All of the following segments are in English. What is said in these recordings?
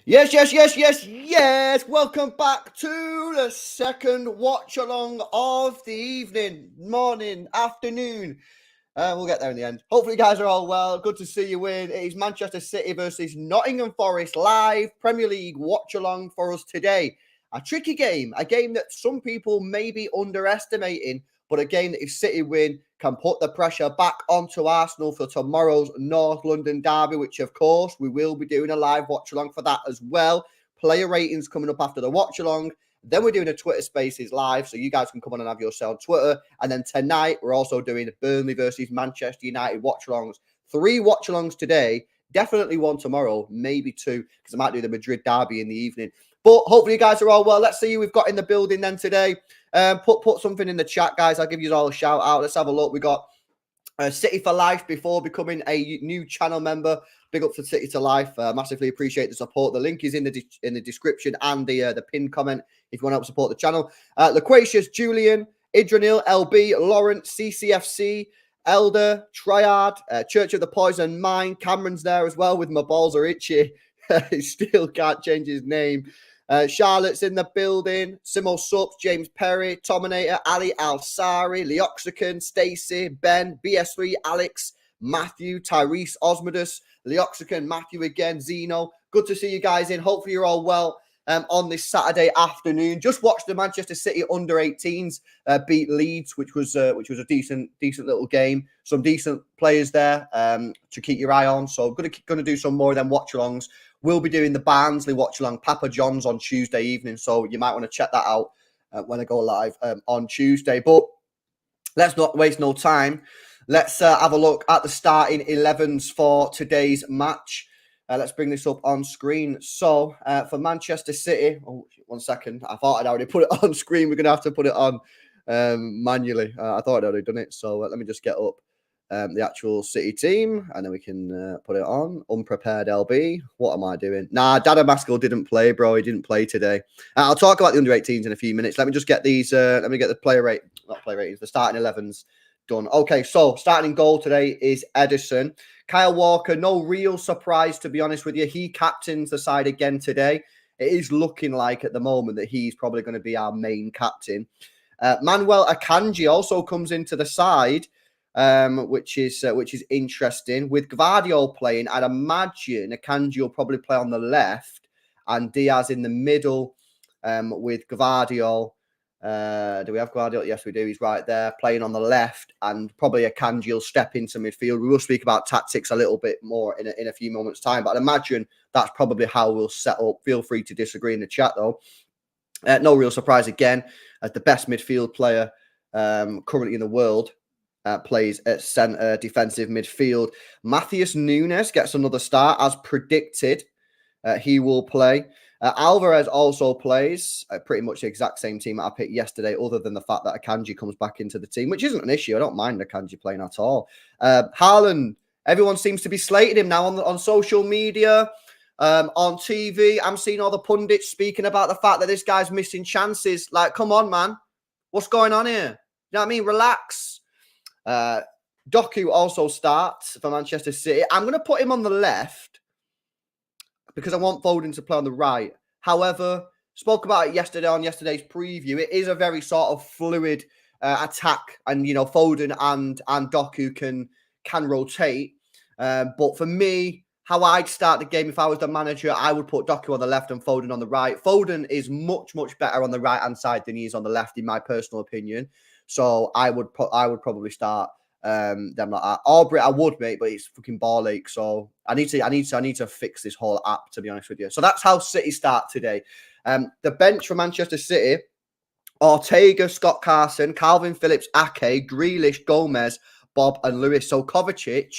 Yes. Welcome back to the second watch along of the evening, morning, afternoon. We'll get there in the end. Hopefully, you guys are all well. Good to see you in. It is Manchester City versus Nottingham Forest live Premier League watch along for us today. A tricky game, a game that some people may be underestimating, but a game that if City win can put the pressure back onto Arsenal for tomorrow's North London derby, which of course we will be doing a live watch along for that as well. Player ratings coming up after the watch along. Then we're doing a Twitter Spaces live, so you guys can come on and have your say on Twitter. And then tonight, we're also doing Burnley versus Manchester United watch-alongs. 3 watch-alongs today, definitely 1 tomorrow, maybe 2, because I might do the Madrid derby in the evening. But hopefully you guys are all well. Let's see who we've got in the building then today. Put something in the chat, guys. I'll give you all a shout out. Let's have a look. We got City for Life before becoming a new channel member. Big up for City to Life. Massively appreciate the support. The link is in the description and the pinned comment if you want to help support the channel. Loquacious, Julian, Idranil, LB, Lawrence, CCFC, Elder, Triad, Church of the Poison Mind. Cameron's there as well with My Balls Are Itchy. He still can't change his name. Charlotte's in the building. Simo Sups, James Perry, Tominator, Ali Al-Sari, Leoxican, Stacey, Ben, BS3, Alex, Matthew, Tyrese, Osmodus, Leoxican, Matthew again, Zeno. Good to see you guys in. Hopefully you're all well on this Saturday afternoon. Just watched the Manchester City under-18s beat Leeds, which was a decent little game. Some decent players there to keep your eye on. So going to do some more of them watch-alongs. We'll be doing the Barnsley watch-along, Papa John's on Tuesday evening. So you might want to check that out when I go live on Tuesday. But let's not waste no time. Let's have a look at the starting 11s for today's match. Let's bring this up on screen. So for Manchester City, 1 second. I thought I'd already put it on screen. We're going to have to put it on manually. I thought I'd already done it. So let me just get up the actual City team, and then we can put it on. Unprepared LB. What am I doing? Nah, Dada Maskell didn't play, bro. He didn't play today. I'll talk about the under-18s in a few minutes. Let me just get these. Let me get the the starting 11s done. Okay, so starting goal today is Edison. Kyle Walker, no real surprise, to be honest with you. He captains the side again today. It is looking like at the moment that he's probably going to be our main captain. Manuel Akanji also comes into the side, which is interesting. With Gvardiol playing, I'd imagine Akanji will probably play on the left and Diaz in the middle with Gvardiol. Do we have Guardiola? Yes, we do. He's right there playing on the left, and probably Akanji will step into midfield. We will speak about tactics a little bit more in a few moments' time, but I'd imagine that's probably how we'll set up. Feel free to disagree in the chat, though. No real surprise again, as the best midfield player currently in the world plays at centre defensive midfield. Matheus Nunes gets another start as predicted. He will play. Alvarez also plays pretty much the exact same team that I picked yesterday, other than the fact that Akanji comes back into the team, which isn't an issue. I don't mind Akanji playing at all. Haaland, everyone seems to be slating him now on social media, on TV. I'm seeing all the pundits speaking about the fact that this guy's missing chances. Like, come on, man. What's going on here? You know what I mean? Relax. Doku also starts for Manchester City. I'm going to put him on the left because I want Foden to play on the right. However, spoke about it yesterday on yesterday's preview. It is a very sort of fluid attack, and Foden and Doku can rotate. But for me, how I'd start the game if I was the manager, I would put Doku on the left and Foden on the right. Foden is much better on the right hand side than he is on the left, in my personal opinion. So I would probably start them like that. Aubrey, I would, mate, but it's fucking ball ache. So I need to fix this whole app, to be honest with you. So that's how City start today. The bench for Manchester City: Ortega, Scott Carson, Calvin Phillips, Ake, Grealish, Gomez, Bob, and Lewis. So Kovacic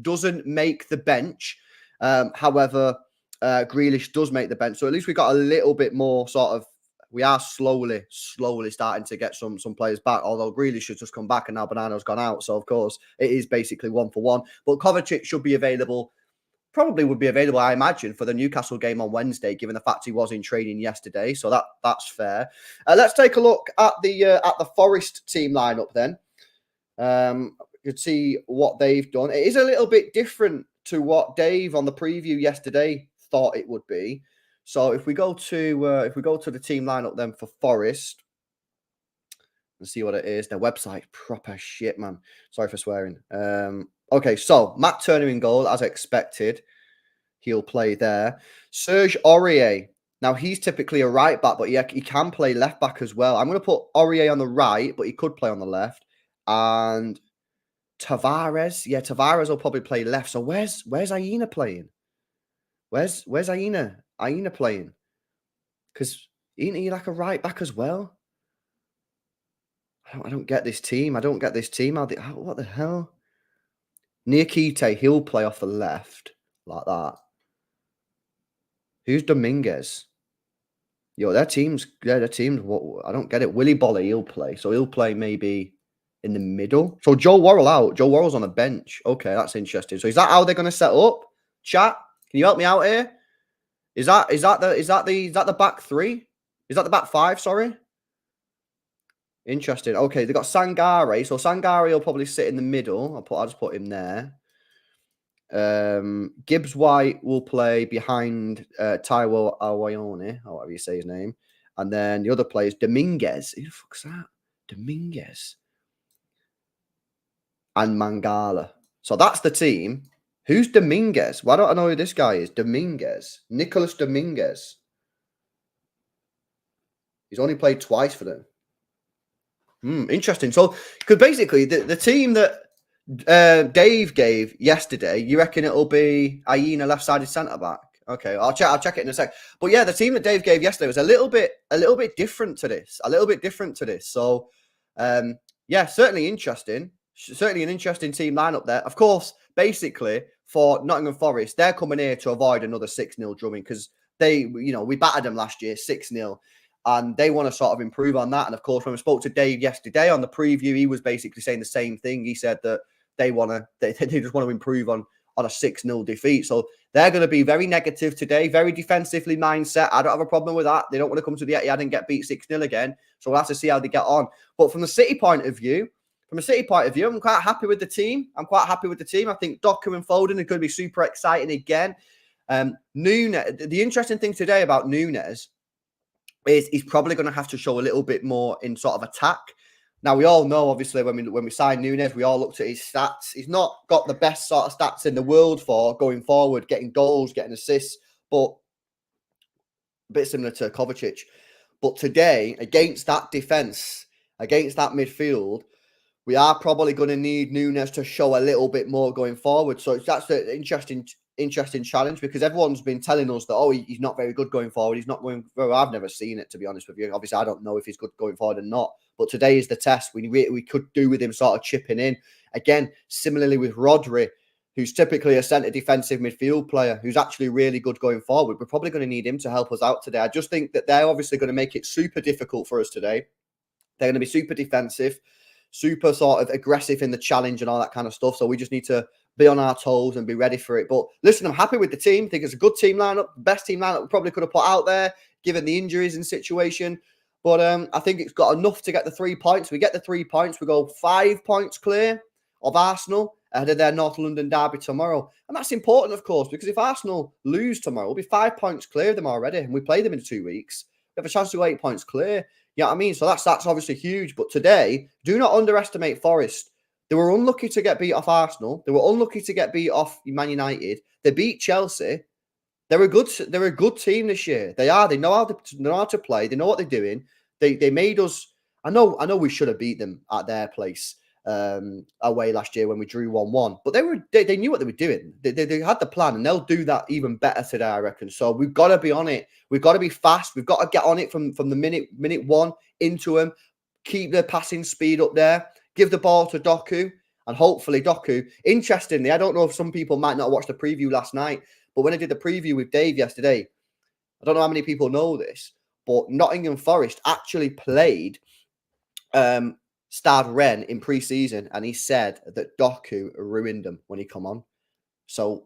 doesn't make the bench. However, Grealish does make the bench. So at least we got a little bit more sort of. We are slowly starting to get some players back, although Grealish has just come back and now Banano's gone out. So, of course, it is basically 1-for-1. But Kovacic should be available, probably would be available, I imagine, for the Newcastle game on Wednesday, given the fact he was in training yesterday. So that's fair. Let's take a look at the Forest team lineup then. You can see what they've done. It is a little bit different to what Dave on the preview yesterday thought it would be. So if we go to the team lineup then for Forrest and see what it is, their website proper shit, man. Sorry for swearing. Okay, so Matt Turner in goal as expected. He'll play there. Serge Aurier. Now he's typically a right back, but he can play left back as well. I'm going to put Aurier on the right, but he could play on the left. And Tavares, yeah, Tavares will probably play left. So where's Aina playing? Where's Aina? Aina playing? Because isn't he like a right back as well? I don't get this team. What the hell? Niakite, he'll play off the left like that. Who's Dominguez? Yo, their team's. What I don't get it. Willy Bolle, he'll play. So he'll play maybe in the middle. So Joe Worrell out. Joe Worrell's on the bench. Okay, that's interesting. So is that how they're going to set up? Chat, can you help me out here? Is that the back three? Is that the back five? Sorry. Interesting. Okay, they got Sangare. So Sangare will probably sit in the middle. I'll just put him there. Gibbs White will play behind Taiwo Awayone, or whatever you say his name. And then the other player is Dominguez. Who the fuck's that? Dominguez. And Mangala. So that's the team. Who's Dominguez? Why don't I know who this guy is? Dominguez. Nicholas Dominguez. He's only played twice for them. Interesting. So, because basically the team that Dave gave yesterday, you reckon it'll be Aina left-sided centre-back? Okay, I'll check it in a sec. But yeah, the team that Dave gave yesterday was a little bit different to this. So, yeah, certainly interesting. Certainly an interesting team lineup there. Of course, basically for Nottingham Forest, they're coming here to avoid another 6-0 drumming because we battered them last year 6-0. And they want to sort of improve on that. And of course, when we spoke to Dave yesterday on the preview, he was basically saying the same thing. He said that they just want to improve on a 6-0 defeat. So they're going to be very negative today, very defensively mindset. I don't have a problem with that. They don't want to come to the Etihad and get beat 6-0 again. So we'll have to see how they get on. But from the City point of view, I'm quite happy with the team. I think Doku and Foden are going to be super exciting again. Nunes, the interesting thing today about Nunes is he's probably going to have to show a little bit more in sort of attack. Now, we all know, obviously, when we signed Nunes, we all looked at his stats. He's not got the best sort of stats in the world for going forward, getting goals, getting assists, but a bit similar to Kovacic. But today, against that defence, against that midfield, we are probably going to need Nunes to show a little bit more going forward. So that's an interesting challenge because everyone's been telling us that, he's not very good going forward. He's not going well. I've never seen it, to be honest with you. Obviously, I don't know if he's good going forward or not. But today is the test. We could do with him sort of chipping in. Again, similarly with Rodri, who's typically a centre defensive midfield player, who's actually really good going forward. We're probably going to need him to help us out today. I just think that they're obviously going to make it super difficult for us today. They're going to be super defensive, super sort of aggressive in the challenge and all that kind of stuff. So we just need to be on our toes and be ready for it. But listen, I'm happy with the team. I think it's a good team lineup, best team lineup we probably could have put out there, given the injuries and situation. But I think it's got enough to get the 3 points. We get the 3 points. We go 5 points clear of Arsenal ahead of their North London derby tomorrow. And that's important, of course, because if Arsenal lose tomorrow, we'll be 5 points clear of them already. And we play them in 2 weeks. We have a chance to go 8 points clear. You know what I mean? So that's obviously huge. But today, do not underestimate Forest. They were unlucky to get beat off Arsenal. They were unlucky to get beat off Man United. They beat Chelsea. They're a good team this year. They are. They know how to play. They know what they're doing. They made us. I know we should have beat them at their place away last year when we drew 1-1. But they knew what they were doing. They had the plan, and they'll do that even better today, I reckon. So we've got to be on it. We've got to be fast. We've got to get on it from the minute one into them. Keep the passing speed up there. Give the ball to Doku, and hopefully Doku. Interestingly, I don't know if some people might not have watched the preview last night, but when I did the preview with Dave yesterday, I don't know how many people know this, but Nottingham Forest actually played Stade Rennes in pre-season, and he said that Doku ruined them when he come on. So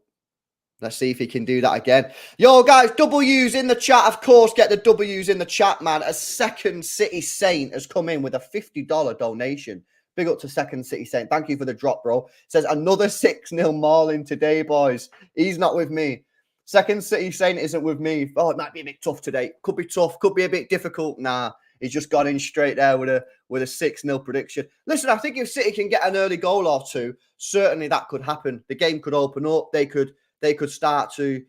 let's see if he can do that again. Yo, guys, W's in the chat. Of course, get the W's in the chat, man. A Second City Saint has come in with a $50 donation. Big up to Second City Saint. Thank you for the drop, bro. Says another 6-0 mauling today, boys. He's not with me. Second City saying it isn't with me. Oh, it might be a bit tough today. Could be tough. Could be a bit difficult. Nah, he's just got in straight there with a 6-0 prediction. Listen, I think if City can get an early goal or two, certainly that could happen. The game could open up. They could start to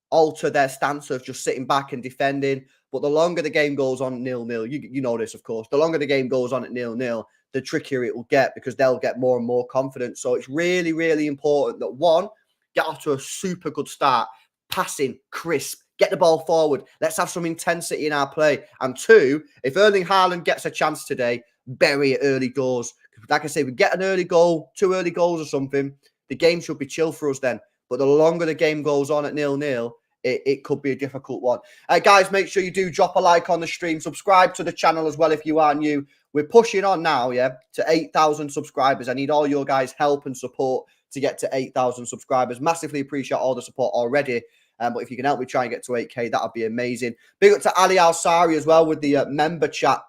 alter their stance of just sitting back and defending. But the longer the game goes on 0-0, you know this, of course. The longer the game goes on at 0-0, the trickier it will get because they'll get more and more confident. So it's really, really important that, one, get off to a super good start, passing, crisp, get the ball forward. Let's have some intensity in our play. And two, if Erling Haaland gets a chance today, bury it early doors. Like I say, we get an early goal, 2 early goals or something, the game should be chill for us then. But the longer the game goes on at 0-0, it could be a difficult one. Guys, make sure you do drop a like on the stream. Subscribe to the channel as well if you are new. We're pushing on now, to 8,000 subscribers. I need all your guys' help and support to get to 8,000 subscribers. Massively appreciate all the support already. But if you can help me try and get to 8K, that would be amazing. Big up to Ali Al-Sari as well with the member chat.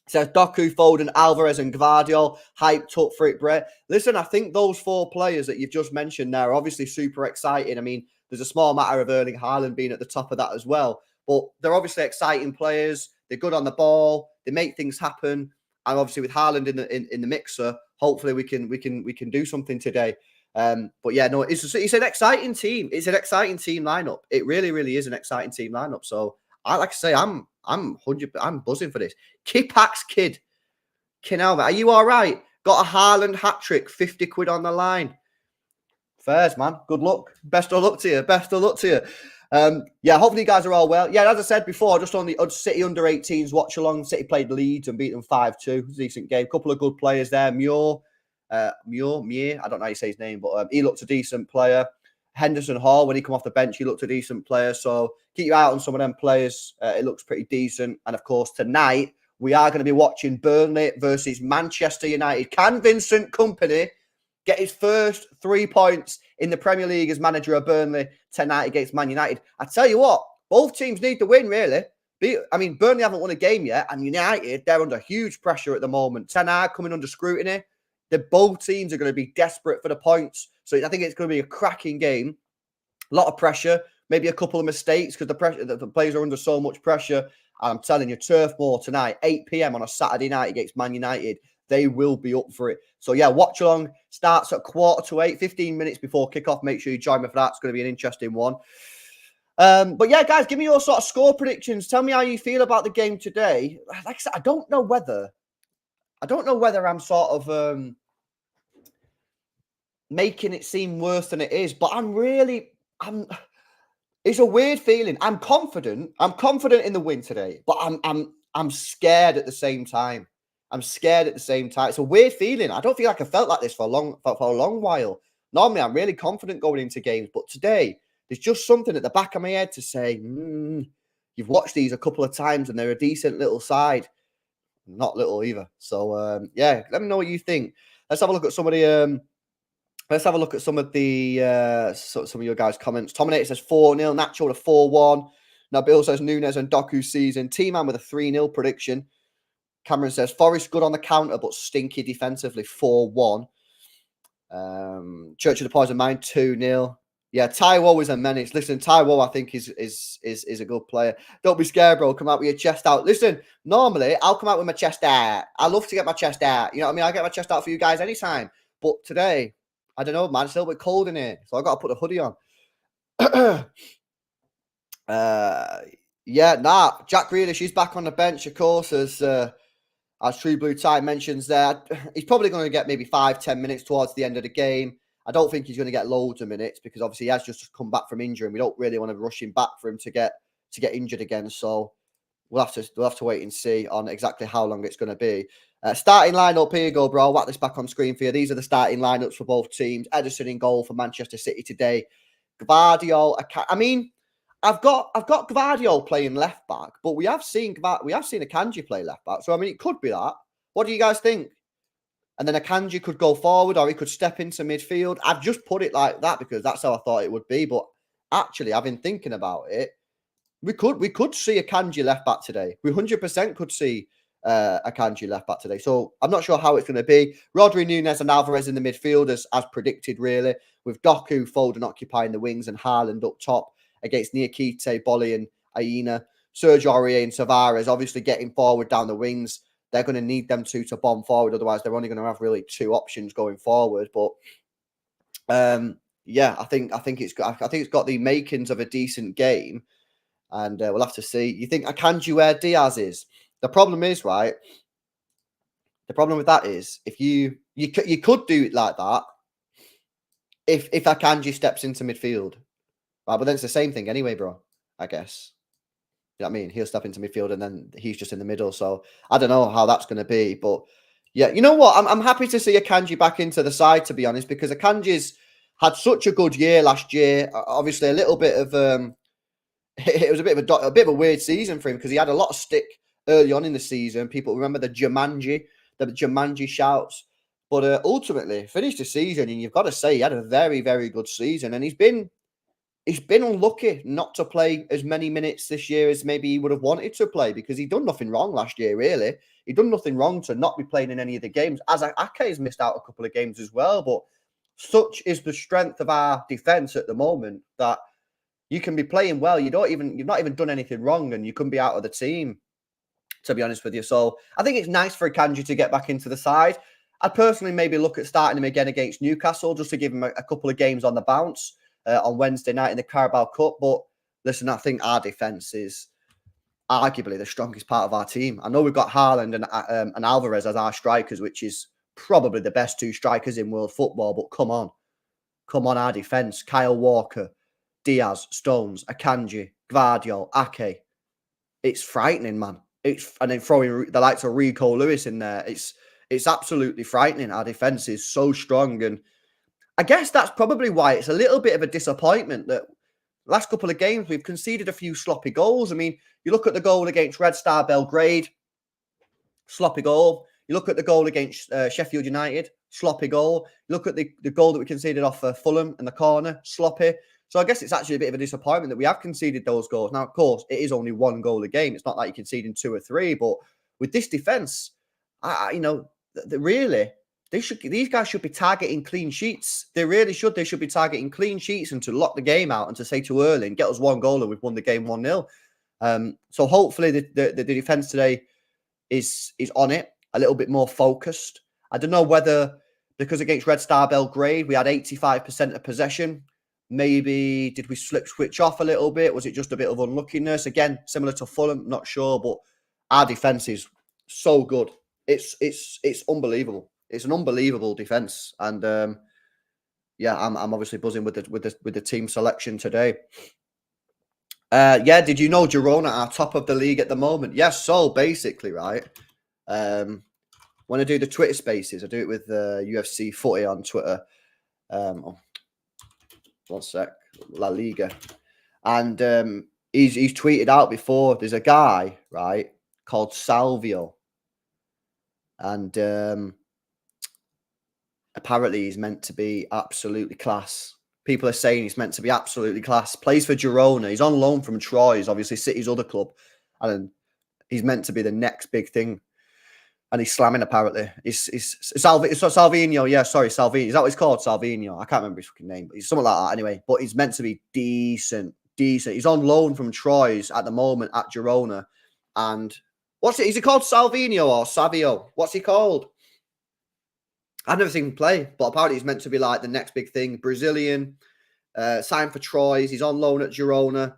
Says Doku, Foden, Alvarez and Gvardiol hyped up for it, Brett. Listen, I think those 4 players that you've just mentioned there are obviously super exciting. I mean, there's a small matter of Erling Haaland being at the top of that as well. But they're obviously exciting players. They're good on the ball. They make things happen. And obviously with Haaland in the mixer, hopefully we can do something today. But yeah, no, it's an exciting team. It's an exciting team lineup. It really, really is an exciting team lineup. So like I say, I'm buzzing for this. Kipax Kid. Kinalva, are you all right? Got a Haaland hat trick, 50 quid on the line. Fairs, man. Good luck. Best of luck to you. Best of luck to you. Yeah, hopefully you guys are all well. Yeah, as I said before, just on the City under 18s Watchalong. City played Leeds and beat them 5-2. Decent game. Couple of good players there. Muir, I don't know how you say his name, but he looked a decent player. Henderson Hall, when he come off the bench, he looked a decent player. So keep your eye out on some of them players. It looks pretty decent. And of course, tonight we are going to be watching Burnley versus Manchester United. Can Vincent Kompany get his first 3 points in the Premier League as manager of Burnley tonight against Man United? I tell you what, both teams need to win, really. I mean, Burnley haven't won a game yet, and United, they're under huge pressure at the moment. Ten Hag coming under scrutiny. Both teams are going to be desperate for the points. So I think it's going to be a cracking game. A lot of pressure, maybe a couple of mistakes because the players are under so much pressure. And I'm telling you, Turf Moor tonight, 8 p.m. on a Saturday night against Man United. They will be up for it. So yeah, Watchalong starts at 7:45, 15 minutes before kickoff. Make sure you join me for that. It's going to be an interesting one. But yeah, guys, give me your sort of score predictions. Tell me how you feel about the game today. Like I said, I don't know whether I'm sort of making it seem worse than it is, but it's a weird feeling. I'm confident in the win today, but I'm scared at the same time. It's a weird feeling. I don't feel like I felt like this for a long while. Normally, I'm really confident going into games, but today there's just something at the back of my head to say, you've watched these a couple of times and they're a decent little side. Not little either. So yeah, let me know what you think. Let's have a look at some of the some of your guys' comments. Tominator says 4-0, Nacho with a 4-1. Nabil says Nunes and Doku season. T-Man with a 3-0 prediction. Cameron says Forrest good on the counter but stinky defensively, 4-1. Church of the Poison Mind 2-0. Yeah, Taiwo is a menace. Listen, Taiwo, I think, is a good player. Don't be scared, bro. Come out with your chest out. Listen, normally, I'll come out with my chest out. I love to get my chest out. You know what I mean? I get my chest out for you guys anytime. But today, I don't know, man. It's a little bit cold in here. So I got to put a hoodie on. Jack Grealish, she's back on the bench, of course, as True Blue Tie mentions there. He's probably going to get maybe 5-10 minutes towards the end of the game. I don't think he's going to get loads of minutes because obviously he has just come back from injury and we don't really want to rush him back for him to get injured again. So we'll have to wait and see on exactly how long it's going to be. Starting lineup, here you go, bro. I'll whack this back on screen for you. These are the starting lineups for both teams. Ederson in goal for Manchester City today. Gvardiol. I mean, I've got Gvardiol playing left back, but we have seen Akanji play left back. So I mean, it could be that. What do you guys think? And then Akanji could go forward or he could step into midfield. I've just put it like that because that's how I thought it would be. But actually, I've been thinking about it. We could see Akanji left back today. We 100% could see Akanji left back today. So I'm not sure how it's going to be. Rodri, Nunes and Alvarez in the midfield as predicted, really, with Doku, Foden occupying the wings and Haaland up top against Niakite, Bolly and Aina. Sergio Aurier and Tavares obviously getting forward down the wings. They're going to need them two to bomb forward. Otherwise, they're only going to have really two options going forward. But yeah, I think it's got the makings of a decent game, and we'll have to see. You think Akanji where Diaz is? The problem is, right? The problem with that is if you could do it like that if Akanji steps into midfield, right? But then it's the same thing anyway, bro. I guess. You know what I mean? He'll step into midfield and then he's just in the middle. So I don't know how that's going to be, but yeah, you know what? I'm happy to see Akanji back into the side, to be honest, because Akanji's had such a good year last year. Obviously, a little bit of it was a bit of a weird season for him because he had a lot of stick early on in the season. People remember the Jumanji shouts, but ultimately finished the season, and you've got to say he had a very, very good season, and he's been unlucky not to play as many minutes this year as maybe he would have wanted to play because he'd done nothing wrong last year, really. He'd done nothing wrong to not be playing in any of the games. As Ake has missed out a couple of games as well, but such is the strength of our defence at the moment that you can be playing well. You've not even done anything wrong, and you can be out of the team, to be honest with you. So I think it's nice for Akanji to get back into the side. I'd personally maybe look at starting him again against Newcastle just to give him a couple of games on the bounce on Wednesday night in the Carabao Cup. But listen, I think our defence is arguably the strongest part of our team. I know we've got Haaland and Alvarez as our strikers, which is probably the best two strikers in world football. But come on, our defence. Kyle Walker, Diaz, Stones, Akanji, Gvardiol, Ake. It's frightening, man. And then throwing the likes of Rico Lewis in there. It's absolutely frightening. Our defence is so strong. And I guess that's probably why it's a little bit of a disappointment that last couple of games we've conceded a few sloppy goals. I mean, you look at the goal against Red Star Belgrade, sloppy goal. You look at the goal against Sheffield United, sloppy goal. You look at the goal that we conceded off Fulham in the corner, sloppy. So I guess it's actually a bit of a disappointment that we have conceded those goals. Now, of course, it is only one goal a game. It's not like you're conceding two or three. But with this defence, really, these guys should be targeting clean sheets. They really should. They should be targeting clean sheets and to lock the game out and to say too early and get us one goal and we've won the game 1-0. So hopefully the defence today is on it, a little bit more focused. I don't know whether, because against Red Star Belgrade, we had 85% of possession. Maybe did we switch off a little bit? Was it just a bit of unluckiness? Again, similar to Fulham, not sure, but our defence is so good. It's unbelievable. It's an unbelievable defence, and I'm obviously buzzing with the team selection today. Did you know Girona are top of the league at the moment? Yes. So basically, right, when I do the Twitter Spaces, I do it with UFC Footy on Twitter. One sec, La Liga, and he's tweeted out before. There's a guy, right, called Salvio, and apparently he's meant to be absolutely class. People are saying he's meant to be absolutely class. Plays for Girona. He's on loan from Troyes, he's obviously City's other club, and he's meant to be the next big thing. And he's slamming, apparently. It's Salvino. Yeah, sorry, Salvino. Is that what he's called? Salvino. I can't remember his fucking name, but he's something like that anyway. But he's meant to be decent. He's on loan from Troyes at the moment at Girona. And is he called Salvino or Savio? What's he called? I've never seen him play, but apparently he's meant to be like the next big thing. Brazilian, signed for Troyes. He's on loan at Girona.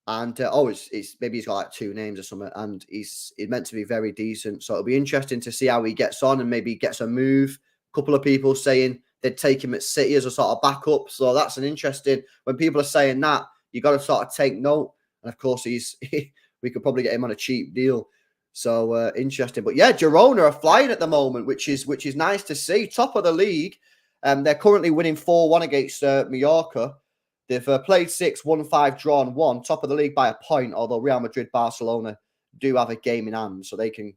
And it's maybe he's got like two names or something, and he's meant to be very decent. So it'll be interesting to see how he gets on and maybe gets a move. A couple of people saying they'd take him at City as a sort of backup. So that's an interesting. When people are saying that, you got to sort of take note. And of course, we could probably get him on a cheap deal. So interesting. But yeah, Girona are flying at the moment, which is nice to see. Top of the league. They're currently winning 4-1 against Mallorca. They've played 6, won 5, drawn 1, top of the league by a point. Although Real Madrid, Barcelona do have a game in hand, so they can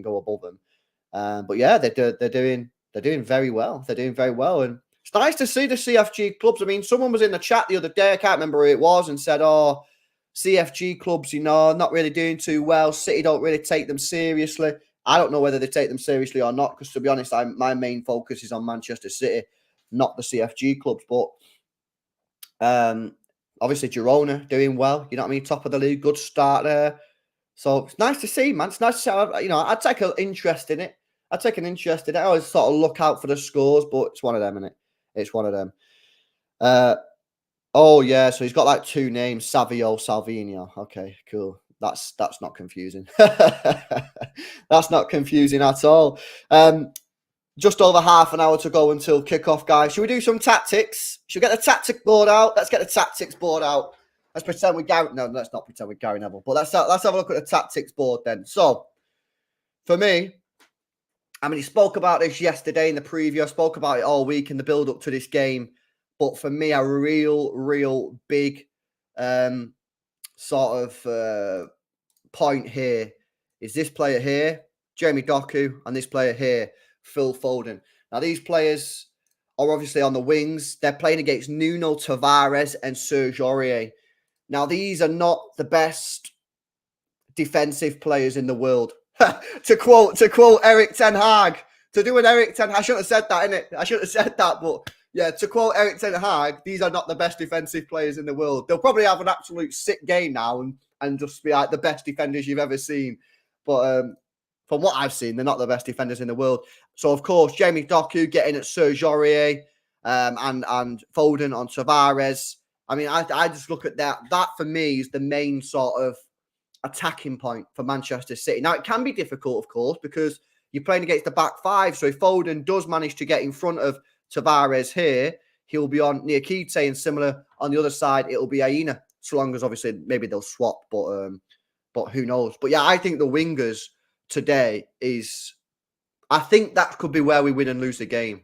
go above them. But yeah, they're doing very well. They're doing very well, and it's nice to see the CFG clubs. I mean, someone was in the chat the other day. I can't remember who it was, and said, "Oh, CFG clubs, not really doing too well. City don't really take them seriously. I don't know whether they take them seriously or not, because to be honest, my main focus is on Manchester City, not the CFG clubs. But obviously Girona doing well, you know what I mean? Top of the league, good start there. So it's nice to see, man. It's nice to see. I'd take an interest in it. I always sort of look out for the scores, but it's one of them, innit? It's one of them. Oh yeah, so he's got like two names, Savio, Salvino. Okay, cool. That's not confusing. That's not confusing at all. Just over half an hour to go until kickoff, guys. Should we do some tactics? Should we get the tactic board out? Let's get the tactics board out. Let's pretend we're Gary. No, let's not pretend we're Gary Neville. But let's have a look at the tactics board then. So, for me, I mean, he spoke about this yesterday in the preview. I spoke about it all week in the build-up to this game. But for me, a real big sort of point here is this player here, Jamie Doku, and this player here, Phil Foden. Now, these players are obviously on the wings. They're playing against Nuno Tavares and Serge Aurier. Now, these are not the best defensive players in the world. to quote Eric Ten Hag, to do an Eric Ten Hag, I shouldn't have said that, innit? I shouldn't have said that, but yeah, to quote Eric Ten Hag, these are not the best defensive players in the world. They'll probably have an absolute sick game now and just be like the best defenders you've ever seen. But from what I've seen, they're not the best defenders in the world. So, of course, Jamie Doku getting at Serge Aurier and Foden on Tavares. I mean, I just look at that. That, for me, is the main sort of attacking point for Manchester City. Now, it can be difficult, of course, because you're playing against the back five. So if Foden does manage to get in front of Tavares here, he'll be on near Kite, and similar on the other side, it'll be Aina. So long as, obviously, maybe they'll swap, but who knows? But yeah, I think the wingers today I think that could be where we win and lose the game.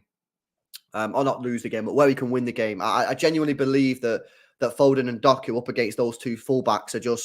Or not lose the game, but where we can win the game. I genuinely believe that Foden and Doku up against those two fullbacks are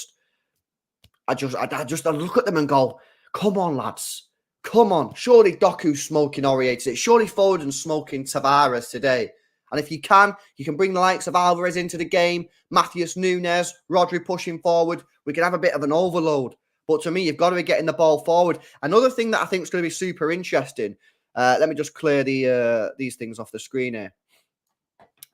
I look at them and go, come on, lads. Come on. Surely Doku's smoking Aurier today. Surely Foden's smoking Tavares today. And if you can bring the likes of Alvarez into the game, Matheus Nunes, Rodri pushing forward. We can have a bit of an overload. But to me, you've got to be getting the ball forward. Another thing that I think is going to be super interesting, let me just clear these things off the screen here,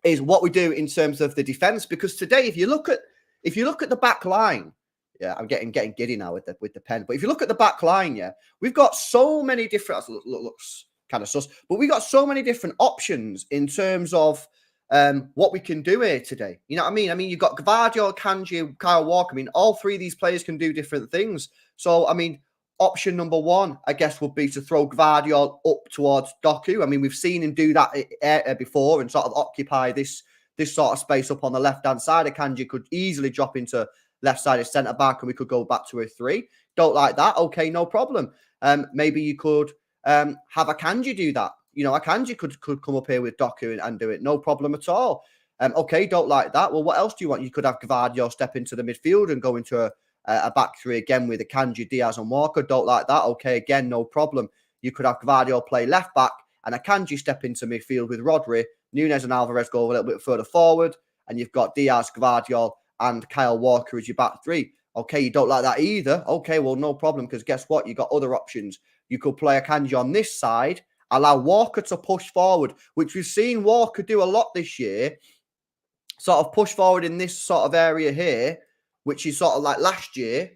is what we do in terms of the defense. Because today, if you look at the back line, yeah, I'm getting giddy now with the pen. But if you look at the back line, yeah, we've got so many different. Looks kind of sus, but we got so many different options in terms of what we can do here today. You know what I mean? I mean, you've got Gvardiol, Kanji, Kyle Walker. I mean, all three of these players can do different things. So, I mean, option number one, I guess, would be to throw Gvardiol up towards Doku. I mean, we've seen him do that before and sort of occupy this sort of space up on the left-hand side. Kanji could easily drop into left-sided centre-back and we could go back to a 3. Don't like that? Okay, no problem. Maybe you could have Akanji do that. You know, Akanji could come up here with Doku and do it. No problem at all. Okay, don't like that. Well, what else do you want? You could have Gvardiol step into the midfield and go into a back 3 again with Akanji, Diaz and Walker. Don't like that. Okay, again, no problem. You could have Gvardiol play left back and Akanji step into midfield with Rodri. Nunes and Alvarez go a little bit further forward. And you've got Diaz, Gvardiol and Kyle Walker as your back 3. Okay, you don't like that either. Okay, well, no problem, because guess what? You got other options. You could play Akanji on this side, allow Walker to push forward, which we've seen Walker do a lot this year, sort of push forward in this sort of area here, which is sort of like last year.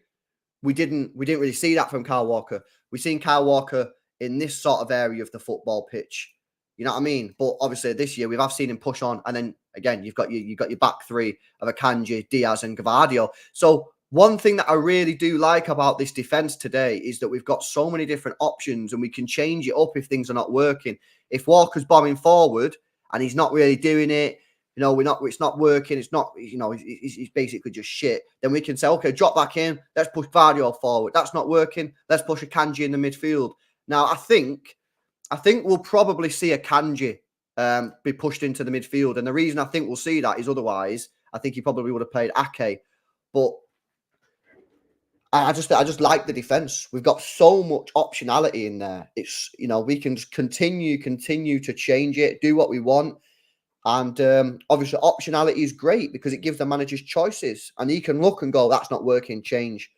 We didn't really see that from Kyle Walker. We've seen Kyle Walker in this sort of area of the football pitch. You know what I mean? But obviously this year we have seen him push on, and then again you've got your back 3 of Akanji, Diaz, and Gvardiol. So one thing that I really do like about this defense today is that we've got so many different options, and we can change it up if things are not working. If Walker's bombing forward and he's not really doing it, you know, it's not working. It's not, you know, he's basically just shit. Then we can say, okay, drop back in. Let's push Gvardiol forward. That's not working. Let's push Akanji in the midfield. Now I think we'll probably see Akanji be pushed into the midfield. And the reason I think we'll see that is otherwise, I think he probably would have played Ake. But I just like the defense. We've got so much optionality in there. It's, you know, we can just continue to change it, do what we want. And obviously, optionality is great because it gives the managers choices. And he can look and go, that's not working, change.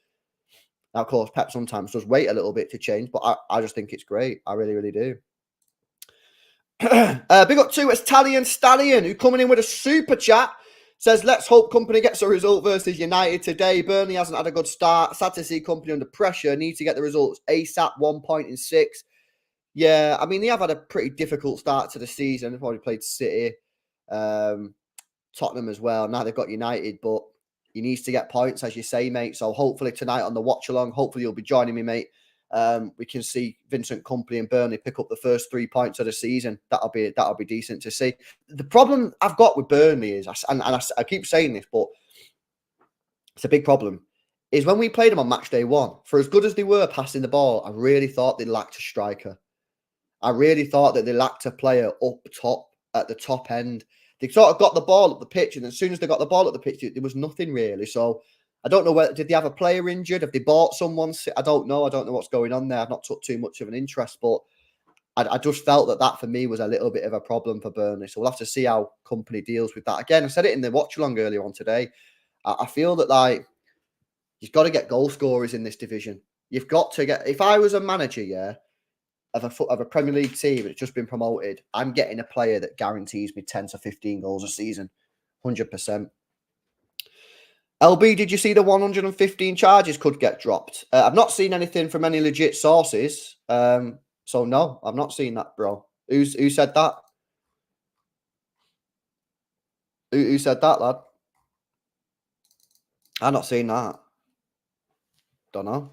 Now, of course, Pep sometimes does wait a little bit to change, but I just think it's great. I really, really do. Big up to Italian Stallion, who coming in with a super chat. Says, let's hope Company gets a result versus United today. Burnley hasn't had a good start. Sad to see Company under pressure. Need to get the results ASAP. 1 point in 6. Yeah, I mean, they have had a pretty difficult start to the season. They've already played City, Tottenham as well. Now they've got United, but he needs to get points, as you say, mate. So hopefully tonight on the watch-along, hopefully you'll be joining me, mate. We can see Vincent Kompany and Burnley pick up the first 3 points of the season. That'll be decent to see. The problem I've got with Burnley is, I keep saying this, but it's a big problem, is when we played them on match day 1, for as good as they were passing the ball, I really thought they lacked a striker. I really thought that they lacked a player up top at the top end. They sort of got the ball up the pitch, and as soon as they got the ball up the pitch, there was nothing really. So I don't know whether did they have a player injured? Have they bought someone? I don't know. I don't know what's going on there. I've not took too much of an interest, but I just felt that for me was a little bit of a problem for Burnley. So we'll have to see how Company deals with that. Again, I said it in the watch-along earlier on today. I feel that like you've got to get goal scorers in this division. You've got to get. If I was a manager, of a Premier League team that's just been promoted, I'm getting a player that guarantees me 10 to 15 goals a season, 100%. LB, did you see the 115 charges could get dropped? I've not seen anything from any legit sources. So no, I've not seen that, bro. Who said that? Who said that, lad? I've not seen that. Don't know.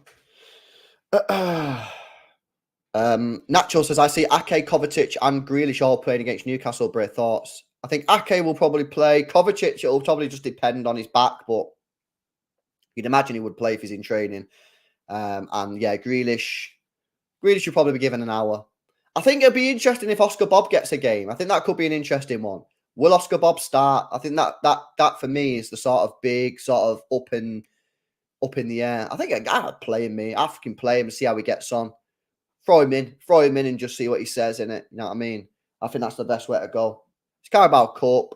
Nacho says, I see Ake, Kovacic and Grealish all playing against Newcastle. Brave thoughts. I think Ake will probably play. Kovacic, it'll probably just depend on his back, but you'd imagine he would play if he's in training. And yeah, Grealish should probably be given an hour. I think it'll be interesting if Oscar Bob gets a game. I think that could be an interesting one. Will Oscar Bob start? I think that for me is the sort of big sort of up in the air. I think I'd play him, me. I can play him and see how he gets on. Throw him in and just see what he says in it. You know what I mean? I think that's the best way to go. It's Carabao Cup.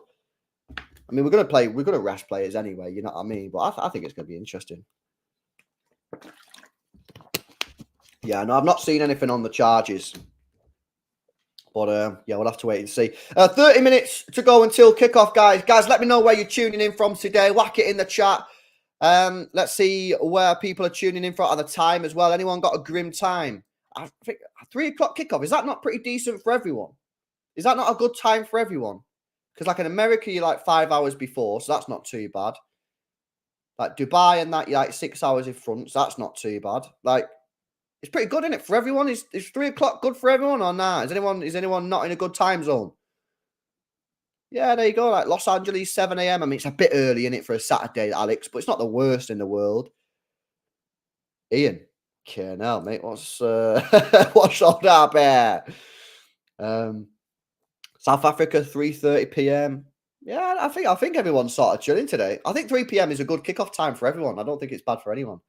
I mean, we're going to rest players anyway, you know what I mean? But I think it's going to be interesting. Yeah, no, I've not seen anything on the charges. But, yeah, we'll have to wait and see. 30 minutes to go until kickoff, guys. Guys, let me know where you're tuning in from today. Whack it in the chat. Let's see where people are tuning in from at the time as well. Anyone got a grim time? I think 3 o'clock kickoff. Is that not pretty decent for everyone? Is that not a good time for everyone? Because like in America, you're like 5 hours before, so that's not too bad. Like Dubai and that, you're like 6 hours in front, so that's not too bad. Like, it's pretty good, isn't it, for everyone? Is 3 o'clock good for everyone or not? Is anyone not in a good time zone? Yeah, there you go. Like Los Angeles, 7 a.m. I mean, it's a bit early in it for a Saturday, Alex, but it's not the worst in the world. Ian, okay, now, mate, what's what's all that there? South Africa, 3:30 p.m. Yeah, I think everyone's sort of chilling today. I think 3 p.m. is a good kickoff time for everyone. I don't think it's bad for anyone.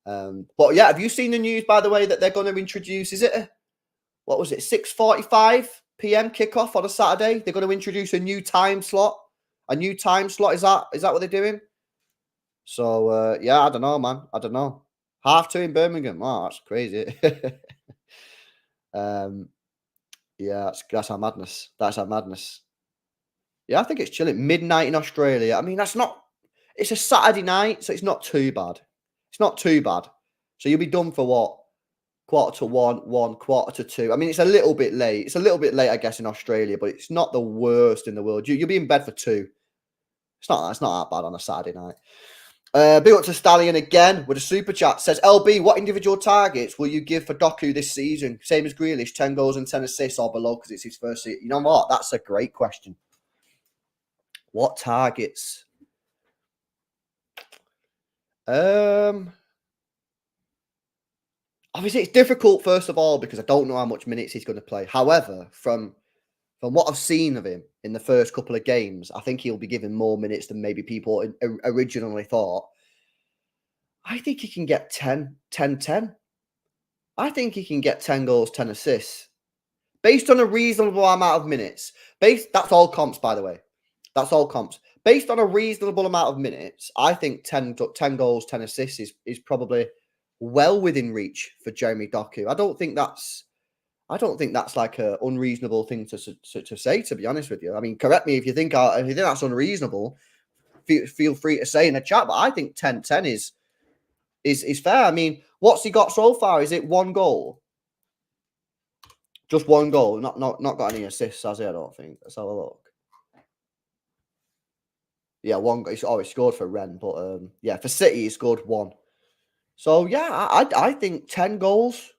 But yeah, have you seen the news, by the way, that they're going to introduce, is it, what was it, 6:45 p.m. kickoff on a Saturday? They're going to introduce a new time slot. A new time slot, is that what they're doing? So, yeah, I don't know, man. I don't know. 2:30 in Birmingham. Oh, that's crazy. Yeah, that's our madness. That's our madness. Yeah, I think it's chilling. Midnight in Australia. I mean, it's a Saturday night, so it's not too bad. It's not too bad. So you'll be done for what? 1:45, 1:45. I mean, it's a little bit late. It's a little bit late, I guess, in Australia, but it's not the worst in the world. You'll be in bed for 2. It's not that bad on a Saturday night. Big up to Stallion again with a super chat. Says, LB, what individual targets will you give for Doku this season? Same as Grealish, 10 goals and 10 assists or below because it's his first season. You know what? That's a great question. What targets? Obviously, it's difficult, first of all, because I don't know how much minutes he's going to play. However, from what I've seen of him in the first couple of games, I think he'll be given more minutes than maybe people originally thought. I think he can get 10. I think he can get 10 goals, 10 assists. based on a reasonable amount of minutes, that's all comps, by the way. That's all comps. Based on a reasonable amount of minutes, I think 10 goals, 10 assists is probably well within reach for Jeremy Doku. I don't think that's like an unreasonable thing to say, to be honest with you. I mean, correct me if you think that's unreasonable. Feel free to say in the chat, but I think 10-10 is fair. I mean, what's he got so far? Is it one goal? Just one goal, not got any assists, has he? I don't think. Let's have a look. Yeah, one. He scored for Rennes, but yeah, for City he scored one. So yeah, I think 10 goals.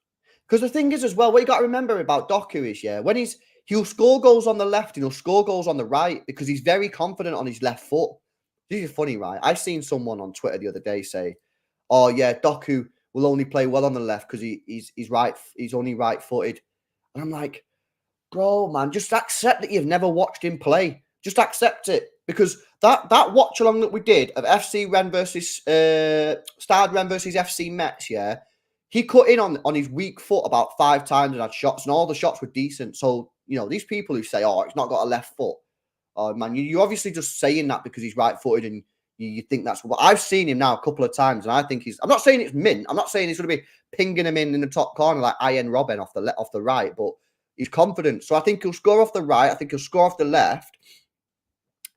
Because the thing is as well, what you got to remember about Doku is, when he'll score goals on the left and he'll score goals on the right because he's very confident on his left foot. This is funny, right? I seen someone on Twitter the other day say, "Oh yeah, Doku will only play well on the left because he's only right-footed." And I'm like, bro, man, just accept that you've never watched him play. Just accept it. Because that watch-along that we did of FC Rennes versus Stade Rennes versus FC Metz, he cut in on his weak foot about 5 times and had shots, and all the shots were decent. So, these people who say, "Oh, he's not got a left foot," oh man, you're obviously just saying that because he's right-footed and you think that's what. I've seen him now a couple of times, and I think I'm not saying it's mint. I'm not saying he's going to be pinging him in the top corner like Ian Robben off the right, but he's confident. So I think he'll score off the right. I think he'll score off the left.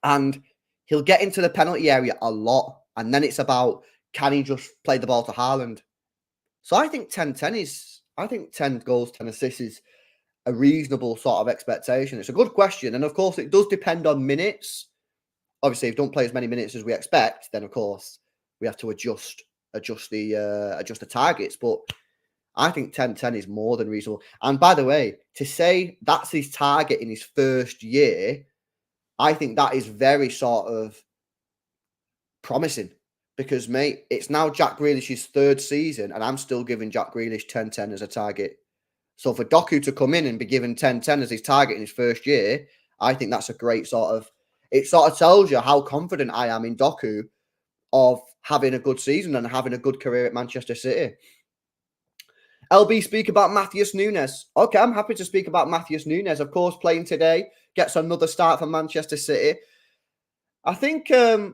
And he'll get into the penalty area a lot. And then it's about, can he just play the ball to Haaland? So I think 10 goals, 10 assists is a reasonable sort of expectation. It's a good question. And of course, it does depend on minutes. Obviously, if we don't play as many minutes as we expect, then of course, we have to adjust the targets. But I think 10-10 is more than reasonable. And by the way, to say that's his target in his first year, I think that is very sort of promising because, mate, it's now Jack Grealish's 3rd season and I'm still giving Jack Grealish 10-10 as a target. So for Doku to come in and be given 10-10 as his target in his first year, I think that's a great it sort of tells you how confident I am in Doku of having a good season and having a good career at Manchester City. LB, speak about Matheus Nunes. Okay, I'm happy to speak about Matheus Nunes. Of course, playing today, gets another start for Manchester City. I think, I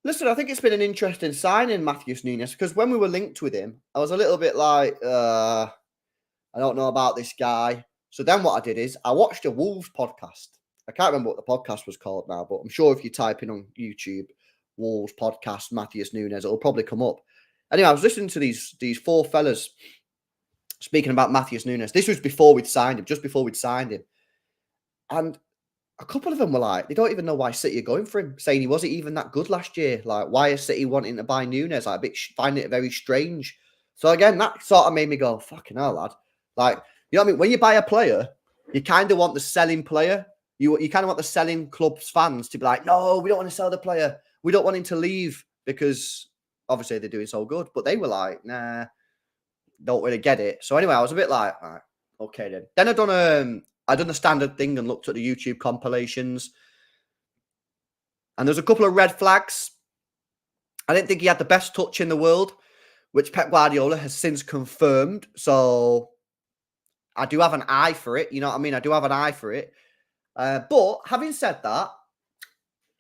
think it's been an interesting signing, Matheus Nunes, because when we were linked with him, I was a little bit like, I don't know about this guy. So then what I did is I watched a Wolves podcast. I can't remember what the podcast was called now, but I'm sure if you type in on YouTube, Wolves podcast, Matheus Nunes, it'll probably come up. Anyway, I was listening to these 4 fellas speaking about Matheus Nunes. This was before we'd signed him, just before we'd signed him. And a couple of them were like, they don't even know why City are going for him, saying he wasn't even that good last year. Like, why is City wanting to buy Nunes? Like, finding it very strange. So again, that sort of made me go, fucking hell, lad. Like, you know what I mean? When you buy a player, you kind of want the selling player. You kind of want the selling club's fans to be like, no, we don't want to sell the player. We don't want him to leave because obviously they're doing so good. But they were like, nah, don't really get it. So anyway, I was a bit like, all right, okay then. Then I done the standard thing and looked at the YouTube compilations. And there's a couple of red flags. I didn't think he had the best touch in the world, which Pep Guardiola has since confirmed. So I do have an eye for it. You know what I mean? I do have an eye for it. But having said that,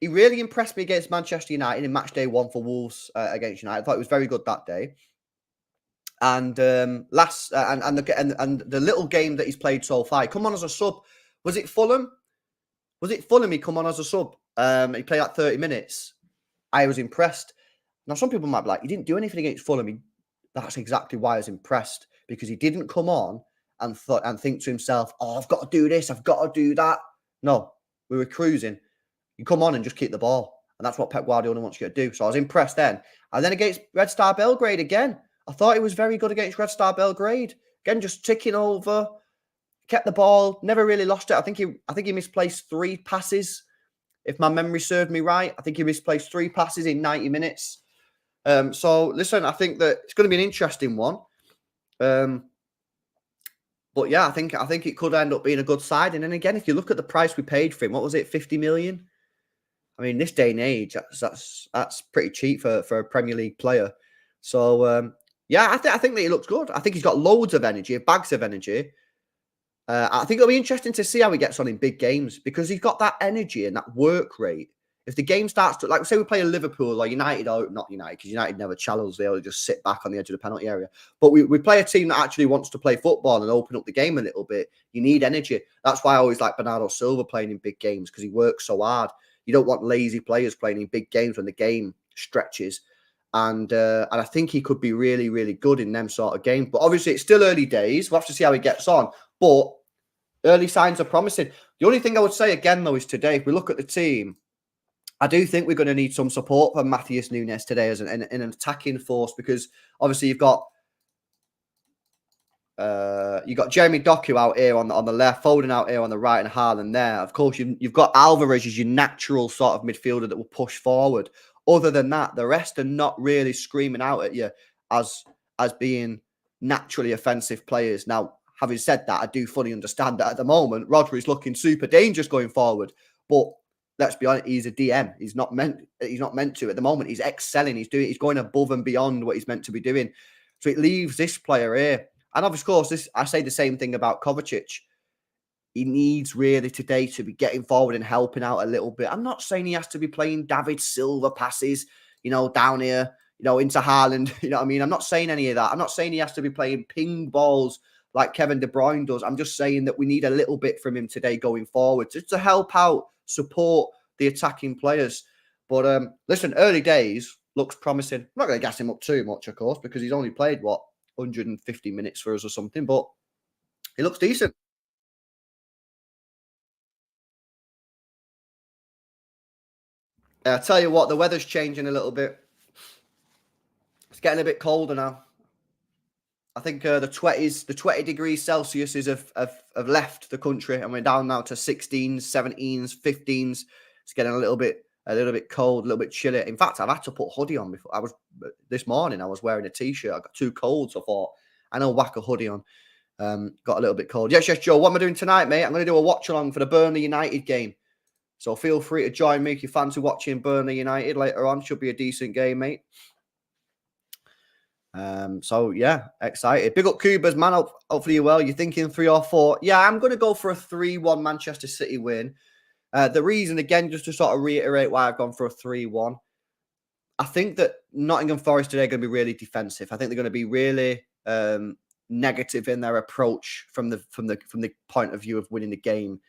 he really impressed me against Manchester United in match day 1 for Wolves against United. I thought it was very good that day. And the little game that he's played so far, he come on as a sub. Was it Fulham? He come on as a sub? He played like 30 minutes. I was impressed. Now, some people might be like, he didn't do anything against Fulham. That's exactly why I was impressed, because he didn't come on and think to himself, oh, I've got to do this, I've got to do that. No, we were cruising. You come on and just keep the ball. And that's what Pep Guardiola wants you to do. So I was impressed then. And then against Red Star Belgrade again, I thought he was very good against Red Star Belgrade. Again, just ticking over, kept the ball, never really lost it. I think he misplaced 3 passes, if my memory served me right. I think he misplaced 3 passes in 90 minutes. So listen, I think that it's going to be an interesting one. But yeah, I think it could end up being a good side. And then again, if you look at the price we paid for him, what was it, 50 million? I mean, this day and age, that's pretty cheap for a Premier League player. So yeah, I think that he looks good. I think he's got loads of energy, bags of energy. I think it'll be interesting to see how he gets on in big games because he's got that energy and that work rate. If the game starts to, like, say we play a Liverpool or United, or not United, because United never challenge, they'll just sit back on the edge of the penalty area. But we play a team that actually wants to play football and open up the game a little bit. You need energy. That's why I always like Bernardo Silva playing in big games because he works so hard. You don't want lazy players playing in big games when the game stretches. And I think he could be really, really good in them sort of games. But obviously, it's still early days. We'll have to see how he gets on. But early signs are promising. The only thing I would say again, though, is today, if we look at the team, I do think we're going to need some support from Matheus Nunes today as an attacking force because obviously you've got Jeremy Doku out here on the left, Foden out here on the right, and Haaland there. Of course, you've got Alvarez as your natural sort of midfielder that will push forward. Other than that, the rest are not really screaming out at you as being naturally offensive players. Now, having said that, I do fully understand that at the moment, Rodri is looking super dangerous going forward. But let's be honest, he's a DM. He's not meant to. At the moment, he's excelling. He's going above and beyond what he's meant to be doing. So it leaves this player here. And of course, I say the same thing about Kovacic. He needs really today to be getting forward and helping out a little bit. I'm not saying he has to be playing David Silva passes, down here, into Haaland. You know what I mean? I'm not saying any of that. I'm not saying he has to be playing ping balls like Kevin De Bruyne does. I'm just saying that we need a little bit from him today going forward just to help out, support the attacking players. But listen, early days looks promising. I'm not going to gas him up too much, of course, because he's only played, 150 minutes for us or something, but he looks decent. I tell you what, the weather's changing a little bit. It's getting a bit colder now. I think the 20 degrees Celsius have left the country, and we're down now to 16s, 17s, 15s. It's getting a little bit cold, a little bit chilly. In fact, I've had to put a hoodie on before. This morning I was wearing a t-shirt. I got too cold, so I thought I know whack a hoodie on. Got a little bit cold. Yes, Joe. What am I doing tonight, mate? I'm going to do a watch along for the Burnley United game. So feel free to join me if you fancy watching Burnley United later on. Should be a decent game, mate. So yeah, excited. Big up Cubas, man. Hopefully you're well. You're thinking 3 or 4. Yeah, I'm going to go for a 3-1 Manchester City win. The reason, again, just to sort of reiterate why I've gone for a 3-1. I think that Nottingham Forest today are going to be really defensive. I think they're going to be really negative in their approach from the point of view of winning the game.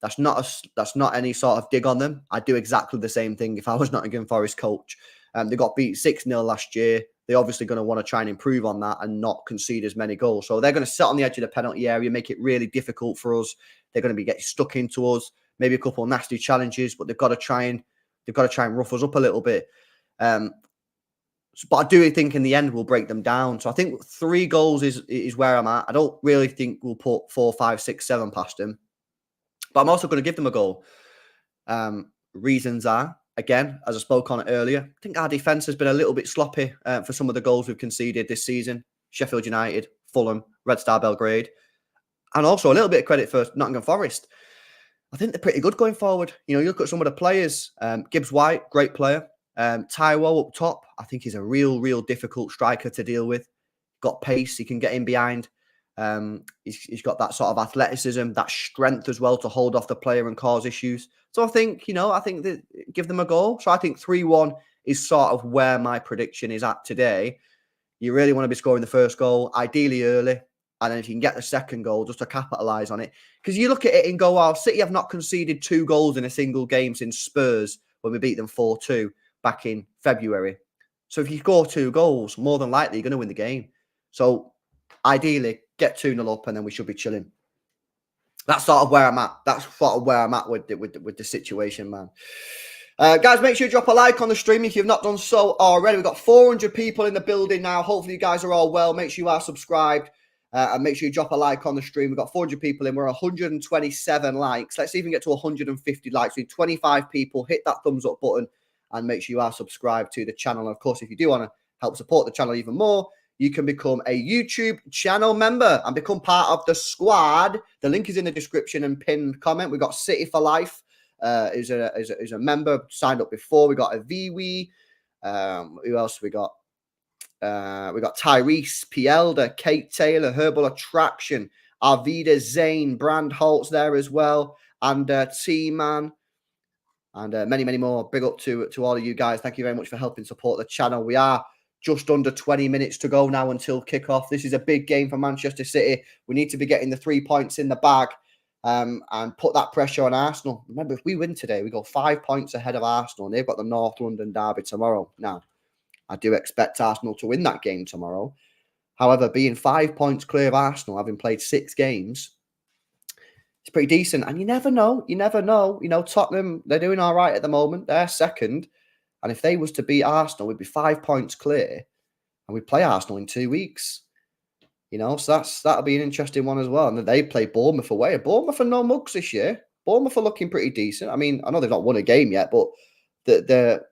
That's not any sort of dig on them. I'd do exactly the same thing if I was Nottingham Forest coach. They got beat 6-0 last year. They're obviously going to want to try and improve on that and not concede as many goals. So they're going to sit on the edge of the penalty area, make it really difficult for us. They're going to be getting stuck into us. Maybe a couple of nasty challenges, but they've got to try and rough us up a little bit. But I do think in the end we'll break them down. So I think 3 goals is where I'm at. I don't really think we'll put 4, 5, 6, 7 past them. But I'm also going to give them a goal. Reasons are, again, as I spoke on it earlier, I think our defence has been a little bit sloppy for some of the goals we've conceded this season. Sheffield United, Fulham, Red Star Belgrade. And also a little bit of credit for Nottingham Forest. I think they're pretty good going forward. You look at some of the players. Gibbs White, great player. Taiwo up top, I think he's a real difficult striker to deal with. Got pace, he can get in behind. He's got that sort of athleticism, that strength as well to hold off the player and cause issues. So I think that give them a goal. So I think 3-1 is sort of where my prediction is at today. You really want to be scoring the first goal, ideally early. And then if you can get the second goal, just to capitalise on it. Because you look at it and go, wow, City have not conceded 2 goals in a single game since Spurs when we beat them 4-2 back in February. So if you score 2 goals, more than likely you're going to win the game. So ideally, get 2-0 up and then we should be chilling. That's sort of where I'm at. That's sort of where I'm at with the situation, man. Guys, make sure you drop a like on the stream if you've not done so already. We've got 400 people in the building now. Hopefully you guys are all well. Make sure you are subscribed. And make sure you drop a like on the stream. We've got 400 people in. We're 127 likes. Let's see if we can get to 150 likes. We need 25 people. Hit that thumbs up button and make sure you are subscribed to the channel. And of course, if you do want to help support the channel even more, you can become a YouTube channel member and become part of the squad. The link is in the description and pinned comment. We've got City for Life is a member signed up before. We got a VWE. Who else we got? We got Tyrese, Pielda, Kate Taylor, Herbal Attraction, Arvida Zane, Brand Holt's there as well, and T-Man, and many, many more. Big up to all of you guys. Thank you very much for helping support the channel. We are just under 20 minutes to go now until kickoff. This is a big game for Manchester City. We need to be getting the 3 points in the bag and put that pressure on Arsenal. Remember, if we win today, we go 5 points ahead of Arsenal, and they've got the North London derby tomorrow. Now, I do expect Arsenal to win that game tomorrow. However, being 5 points clear of Arsenal, having played 6 games, it's pretty decent. And you never know. You never know. You know, Tottenham, they're doing all right at the moment. They're second. And if they was to beat Arsenal, we'd be 5 points clear. And we play Arsenal in 2 weeks. You know, so that'll be an interesting one as well. And they play Bournemouth away. Bournemouth are no mugs this year. Bournemouth are looking pretty decent. I mean, I know they've not won a game yet, but they're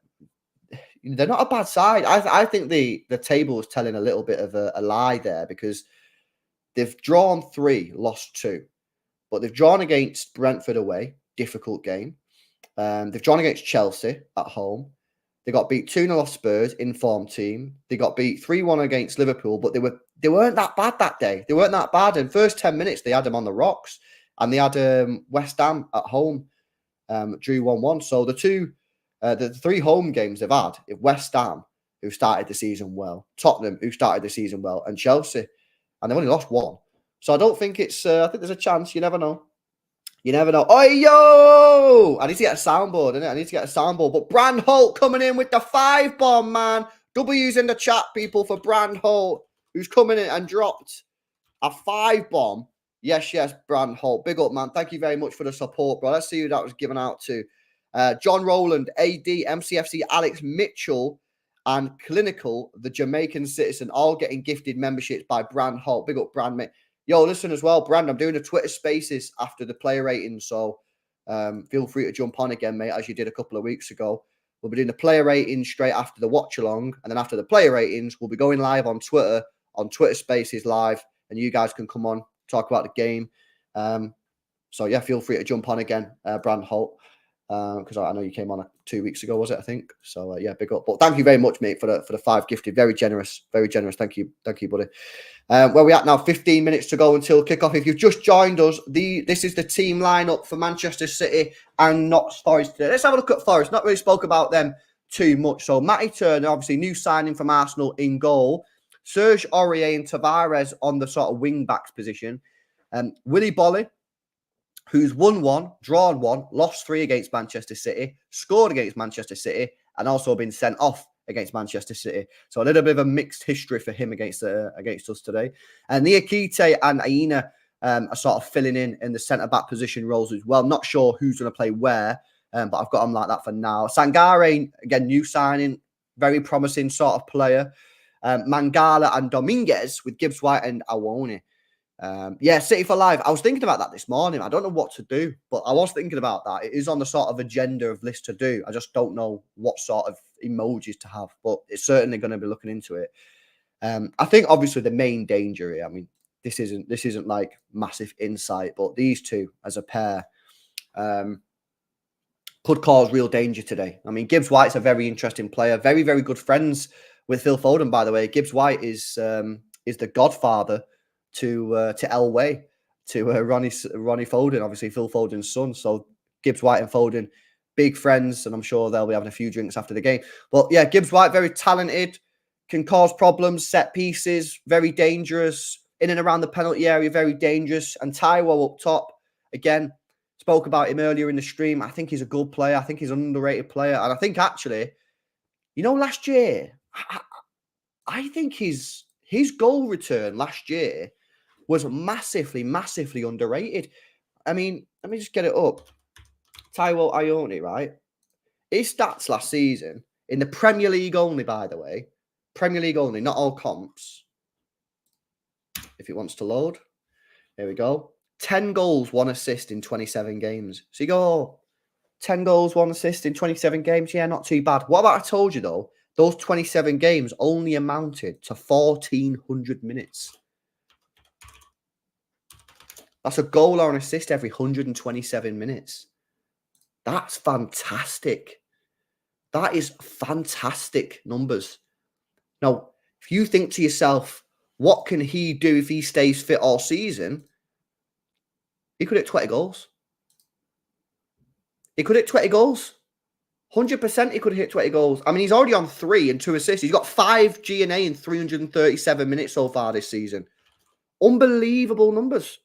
not a bad side. I think the table is telling a little bit of a lie there, because they've drawn 3, lost 2. But they've drawn against Brentford away, difficult game. They've drawn against Chelsea at home. They got beat 2-0 off Spurs, informed team. They got beat 3-1 against Liverpool, but they weren't that bad that day. They weren't that bad. In first 10 minutes, they had them on the rocks. And they had West Ham at home, drew 1-1. So the 3 home games they've had, West Ham, who started the season well, Tottenham, who started the season well, and Chelsea. And they've only lost 1. So I don't think it's, I think there's a chance. You never know. You never know. Oh, yo! I need to get a soundboard, innit? I need to get a soundboard. But Brand Holt coming in with the 5 bomb, man. W's in the chat, people, for Brand Holt, who's coming in and dropped a 5 bomb. Yes, Brand Holt. Big up, man. Thank you very much for the support, bro. Let's see who that was given out to. John Rowland, AD, MCFC, Alex Mitchell, and Clinical, the Jamaican citizen, all getting gifted memberships by Brand Holt. Big up, Brand, mate. Yo, listen as well, Brand, I'm doing a Twitter Spaces after the player ratings, so feel free to jump on again, mate, as you did a couple of weeks ago. We'll be doing the player ratings straight after the watch-along, and then after the player ratings, we'll be going live on Twitter Spaces live, and you guys can come on, talk about the game. So, yeah, feel free to jump on again, Brand Holt, because I know you came on 2 weeks ago, was it, I think? So, yeah, big up. But thank you very much, mate, for the 5 gifted. Very generous, very generous. Thank you, buddy. Where we at now, 15 minutes to go until kickoff. If you've just joined us, this is the team lineup for Manchester City and Notts Forest today. Let's have a look at Forest. Not really spoke about them too much. So Matty Turner, obviously new signing from Arsenal in goal. Serge Aurier and Tavares on the sort of wing backs position. Willy Bolly, who's won 1, drawn 1, lost 3 against Manchester City, scored against Manchester City, and also been sent off against Manchester City. So a little bit of a mixed history for him against us today. And Niakite and Aina are sort of filling in the centre-back position roles as well. Not sure who's going to play where, but I've got them like that for now. Sangare, again, new signing, very promising sort of player. Mangala and Dominguez with Gibbs White and Awoni. Yeah, City for Life. I was thinking about that this morning. I don't know what to do, but I was thinking about that. It is on the sort of agenda of list to do. I just don't know what sort of emojis to have, but it's certainly going to be looking into it. I think obviously the main danger here, I mean, this isn't like massive insight, but these two as a pair could cause real danger today. I mean, Gibbs White's a very interesting player, very, very good friends with Phil Foden, by the way. Gibbs White is the godfather to Elway, to Ronnie Foden, obviously Phil Foden's son. So Gibbs White and Foden, big friends, and I'm sure they'll be having a few drinks after the game. But yeah, Gibbs White, very talented, can cause problems, set pieces, very dangerous, in and around the penalty area, very dangerous. And Taiwo up top, again, spoke about him earlier in the stream. I think he's a good player. I think he's an underrated player. And I think actually, you know, last year, I think his goal return last year was massively, massively underrated. I mean, let me just get it up. Taiwo Ione, right? His stats last season, in the Premier League only, by the way. Premier League only, not all comps. If it wants to load. There we go. 10 goals, 1 assist in 27 games. So you go, 10 goals, 1 assist in 27 games. Yeah, not too bad. What about I told you, though? Those 27 games only amounted to 1,400 minutes. That's a goal or an assist every 127 minutes. That's fantastic. That is fantastic numbers. Now, if you think to yourself, what can he do if he stays fit all season? He could hit 20 goals. He could hit 20 goals. 100% he could hit 20 goals. I mean, he's already on 3 and 2 assists. He's got 5 G&A in 337 minutes so far this season. Unbelievable numbers.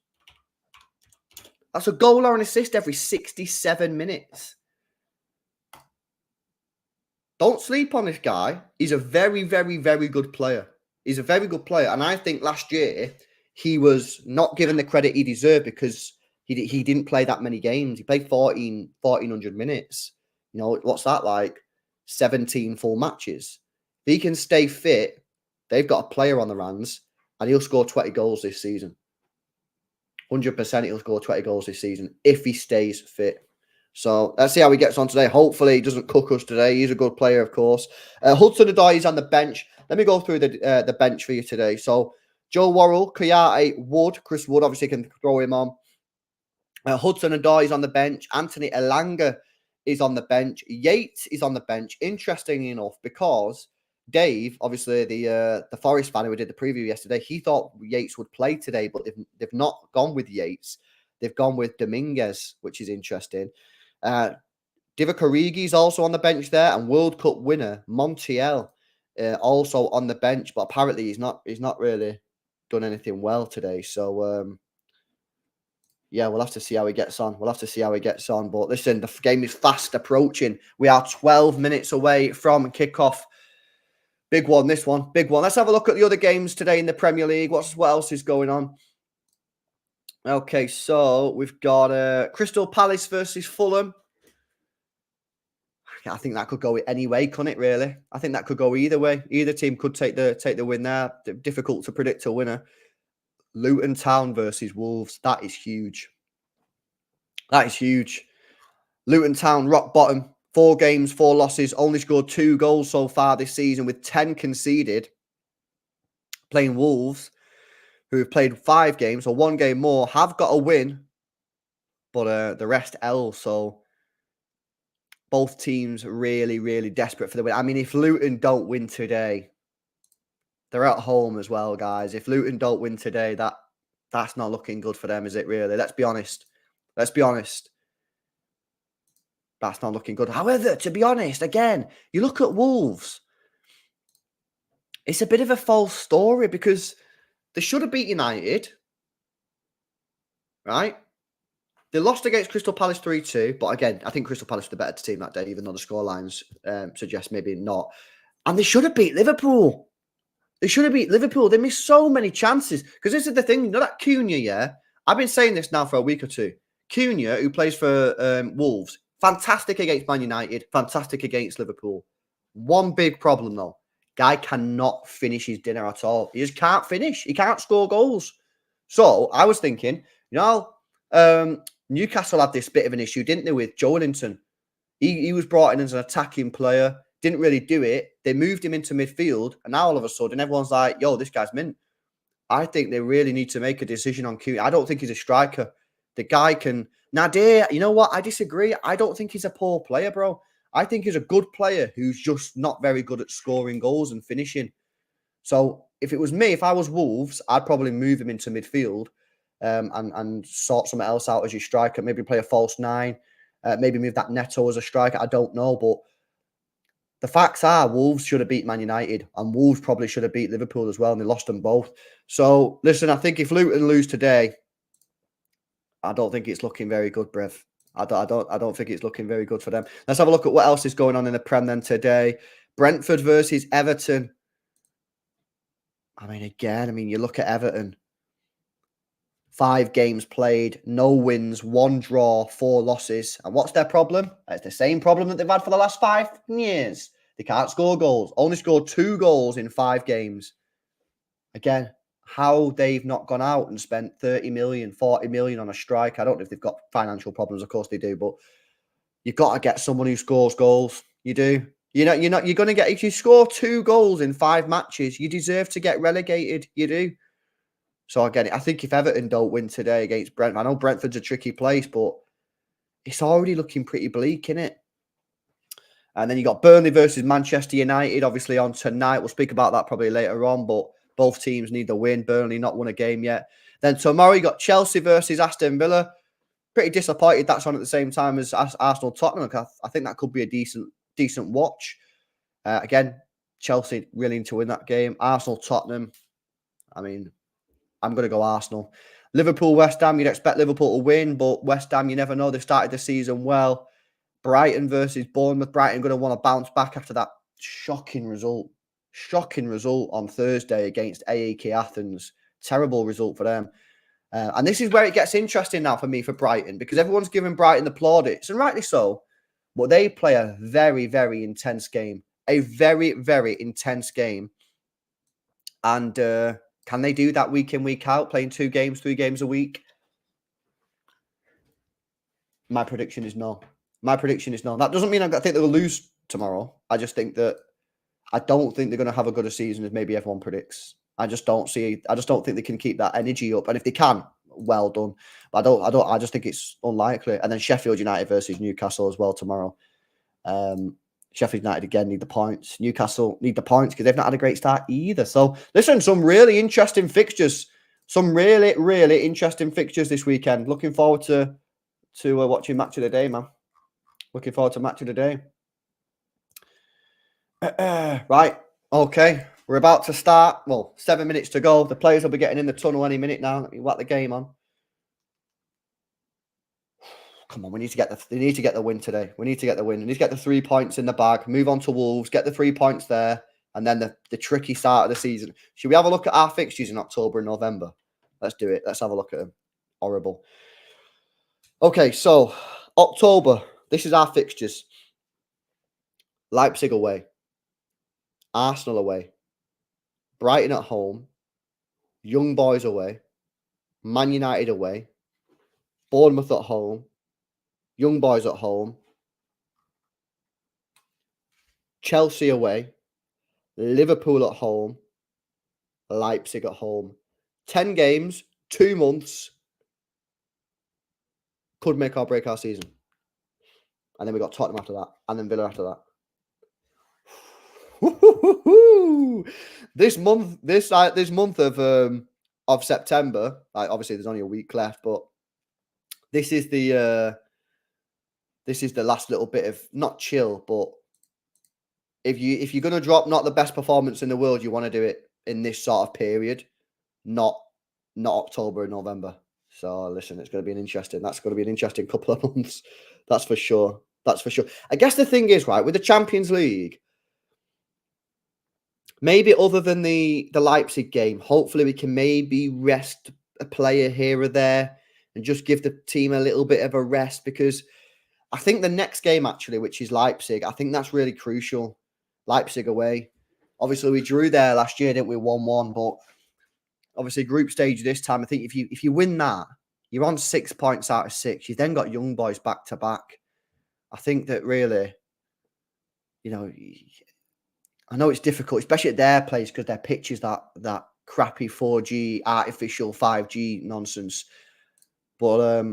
That's a goal or an assist every 67 minutes. Don't sleep on this guy. He's a very, very, very good player. He's a very good player. And I think last year he was not given the credit he deserved because he didn't play that many games. He played 1,400 minutes. You know, what's that like? 17 full matches. If he can stay fit, they've got a player on the hands and he'll score 20 goals this season. 100% he'll score 20 goals this season if he stays fit. So let's see how he gets on today. Hopefully he doesn't cook us today. He's a good player, of course. Hudson-Odoi is on the bench. Let me go through the bench for you today. So Joe Worrell, Kouyaté, Wood. Chris Wood obviously can throw him on. Hudson-Odoi is on the bench. Anthony Elanga is on the bench. Yates is on the bench. Interestingly enough, because Dave, obviously the Forrest fan who did the preview yesterday, he thought Yates would play today, but they've not gone with Yates. They've gone with Dominguez, which is interesting. Divock Origi is also on the bench there, and World Cup winner Montiel also on the bench, but apparently he's not really done anything well today. So yeah, we'll have to see how he gets on. But listen, the game is fast approaching. We are 12 minutes away from kickoff. Big one, this one. Big one. Let's have a look at the other games today in the Premier League. What else is going on? Okay, so we've got Crystal Palace versus Fulham. I think that could go any way, couldn't it, really? I think that could go either way. Either team could take the win there. Difficult to predict a winner. Luton Town versus Wolves. That is huge. That is huge. Luton Town, rock bottom. 4 games, 4 losses. Only scored 2 goals so far this season with 10 conceded. Playing Wolves, who have played 5 games, or 1 game more, have got a win. But the rest L. So both teams really, really desperate for the win. I mean, if Luton don't win today, they're at home as well, guys. If Luton don't win today, that's not looking good for them, is it really? Let's be honest. Let's be honest. That's not looking good. However, to be honest, again, you look at Wolves. It's a bit of a false story because they should have beat United, right? They lost against Crystal Palace 3-2. But again, I think Crystal Palace were the better team that day, even though the scorelines suggest maybe not. And they should have beat Liverpool. They should have beat Liverpool. They missed so many chances. Because this is the thing, you know that Cunha, yeah? I've been saying this now for a week or two. Cunha, who plays for Wolves, fantastic against Man United, fantastic against Liverpool. One big problem, though. Guy cannot finish his dinner at all. He just can't finish. He can't score goals. So I was thinking, you know, Newcastle had this bit of an issue, didn't they, with Joelinton? He was brought in as an attacking player, didn't really do it. They moved him into midfield, and now all of a sudden everyone's like, yo, this guy's mint. I think they really need to make a decision on Cunha. I don't think he's a striker. The guy can... Nadir, you know what? I disagree. I don't think he's a poor player, bro. I think he's a good player who's just not very good at scoring goals and finishing. So if it was me, if I was Wolves, I'd probably move him into midfield and sort something else out as your striker. Maybe play a false 9. Maybe move that Neto as a striker. I don't know. But the facts are Wolves should have beat Man United and Wolves probably should have beat Liverpool as well. And they lost them both. So listen, I think if Luton lose today, I don't think it's looking very good, Brev. I don't think it's looking very good for them. Let's have a look at what else is going on in the Prem then today. Brentford versus Everton. I mean, you look at Everton. 5 games played, no wins, 1 draw, 4 losses. And what's their problem? It's the same problem that they've had for the last 5 years. They can't score goals. Only scored 2 goals in 5 games. Again, how they've not gone out and spent 30 million, 40 million on a striker. I don't know if they've got financial problems. Of course they do, but you've got to get someone who scores goals. You do. You're going to get, if you score 2 goals in 5 matches, you deserve to get relegated. You do. So again, I think if Everton don't win today against Brentford, I know Brentford's a tricky place, but it's already looking pretty bleak, isn't it? And then you got Burnley versus Manchester United, obviously on tonight. We'll speak about that probably later on, but both teams need the win. Burnley not won a game yet. Then tomorrow you got Chelsea versus Aston Villa. pretty disappointed that's on at the same time as Arsenal Tottenham. I think that could be a decent watch. Again, Chelsea really need to win that game. Arsenal Tottenham. I mean, I'm going to go Arsenal. Liverpool West Ham. You'd expect Liverpool to win, but West Ham, you never know. They started the season well. Brighton versus Bournemouth. Brighton going to want to bounce back after that shocking result on Thursday against AEK Athens. Terrible result for them. And this is where it gets interesting now for me for Brighton, because everyone's giving Brighton the plaudits, and rightly so. But they play a very, very intense game. A very, very intense game. And can they do that week in, week out, playing 2 games, 3 games a week? My prediction is no. That doesn't mean I think they'll lose tomorrow. I don't think they're going to have as good a season as maybe everyone predicts. I just don't think they can keep that energy up. And if they can, well done. But I just think it's unlikely. And then Sheffield United versus Newcastle as well tomorrow. Sheffield United again need the points. Newcastle need the points because they've not had a great start either. So listen, some really interesting fixtures. Some really, really interesting fixtures this weekend. Looking forward to watching Match of the Day, man. Looking forward to Match of the Day. Right. Okay. We're about to start. Well, 7 minutes to go. The players will be getting in the tunnel any minute now. Let me whack the game on. Come on, they need to get the win today. We need to get the win. We need to get the 3 points in the bag. Move on to Wolves. Get the 3 points there. And then the tricky start of the season. Should we have a look at our fixtures in October and November? Let's do it. Let's have a look at them. Horrible. Okay, so October. This is our fixtures. Leipzig away. Arsenal away. Brighton at home. Young Boys away. Man United away. Bournemouth at home. Young Boys at home. Chelsea away. Liverpool at home. Leipzig at home. 10 games, 2 months. Could make or break our season. And then we got Tottenham after that. And then Villa after that. This month of September, obviously there's only a week left, but this is the last little bit of not chill, but if you're gonna drop not the best performance in the world, you want to do it in this sort of period, not October and November. So listen, that's going to be an interesting couple of months. That's for sure. I guess the thing is, right, with the Champions League, maybe other than the Leipzig game, hopefully we can maybe rest a player here or there and just give the team a little bit of a rest, because I think the next game, actually, which is Leipzig, I think that's really crucial. Leipzig away. Obviously, we drew there last year, didn't we? 1-1, but obviously group stage this time. I think if you win that, you're on 6 points out of 6. You've then got Young Boys back to back. I think that really, I know it's difficult, especially at their place, because their pitch is that crappy 4G, artificial 5G nonsense. But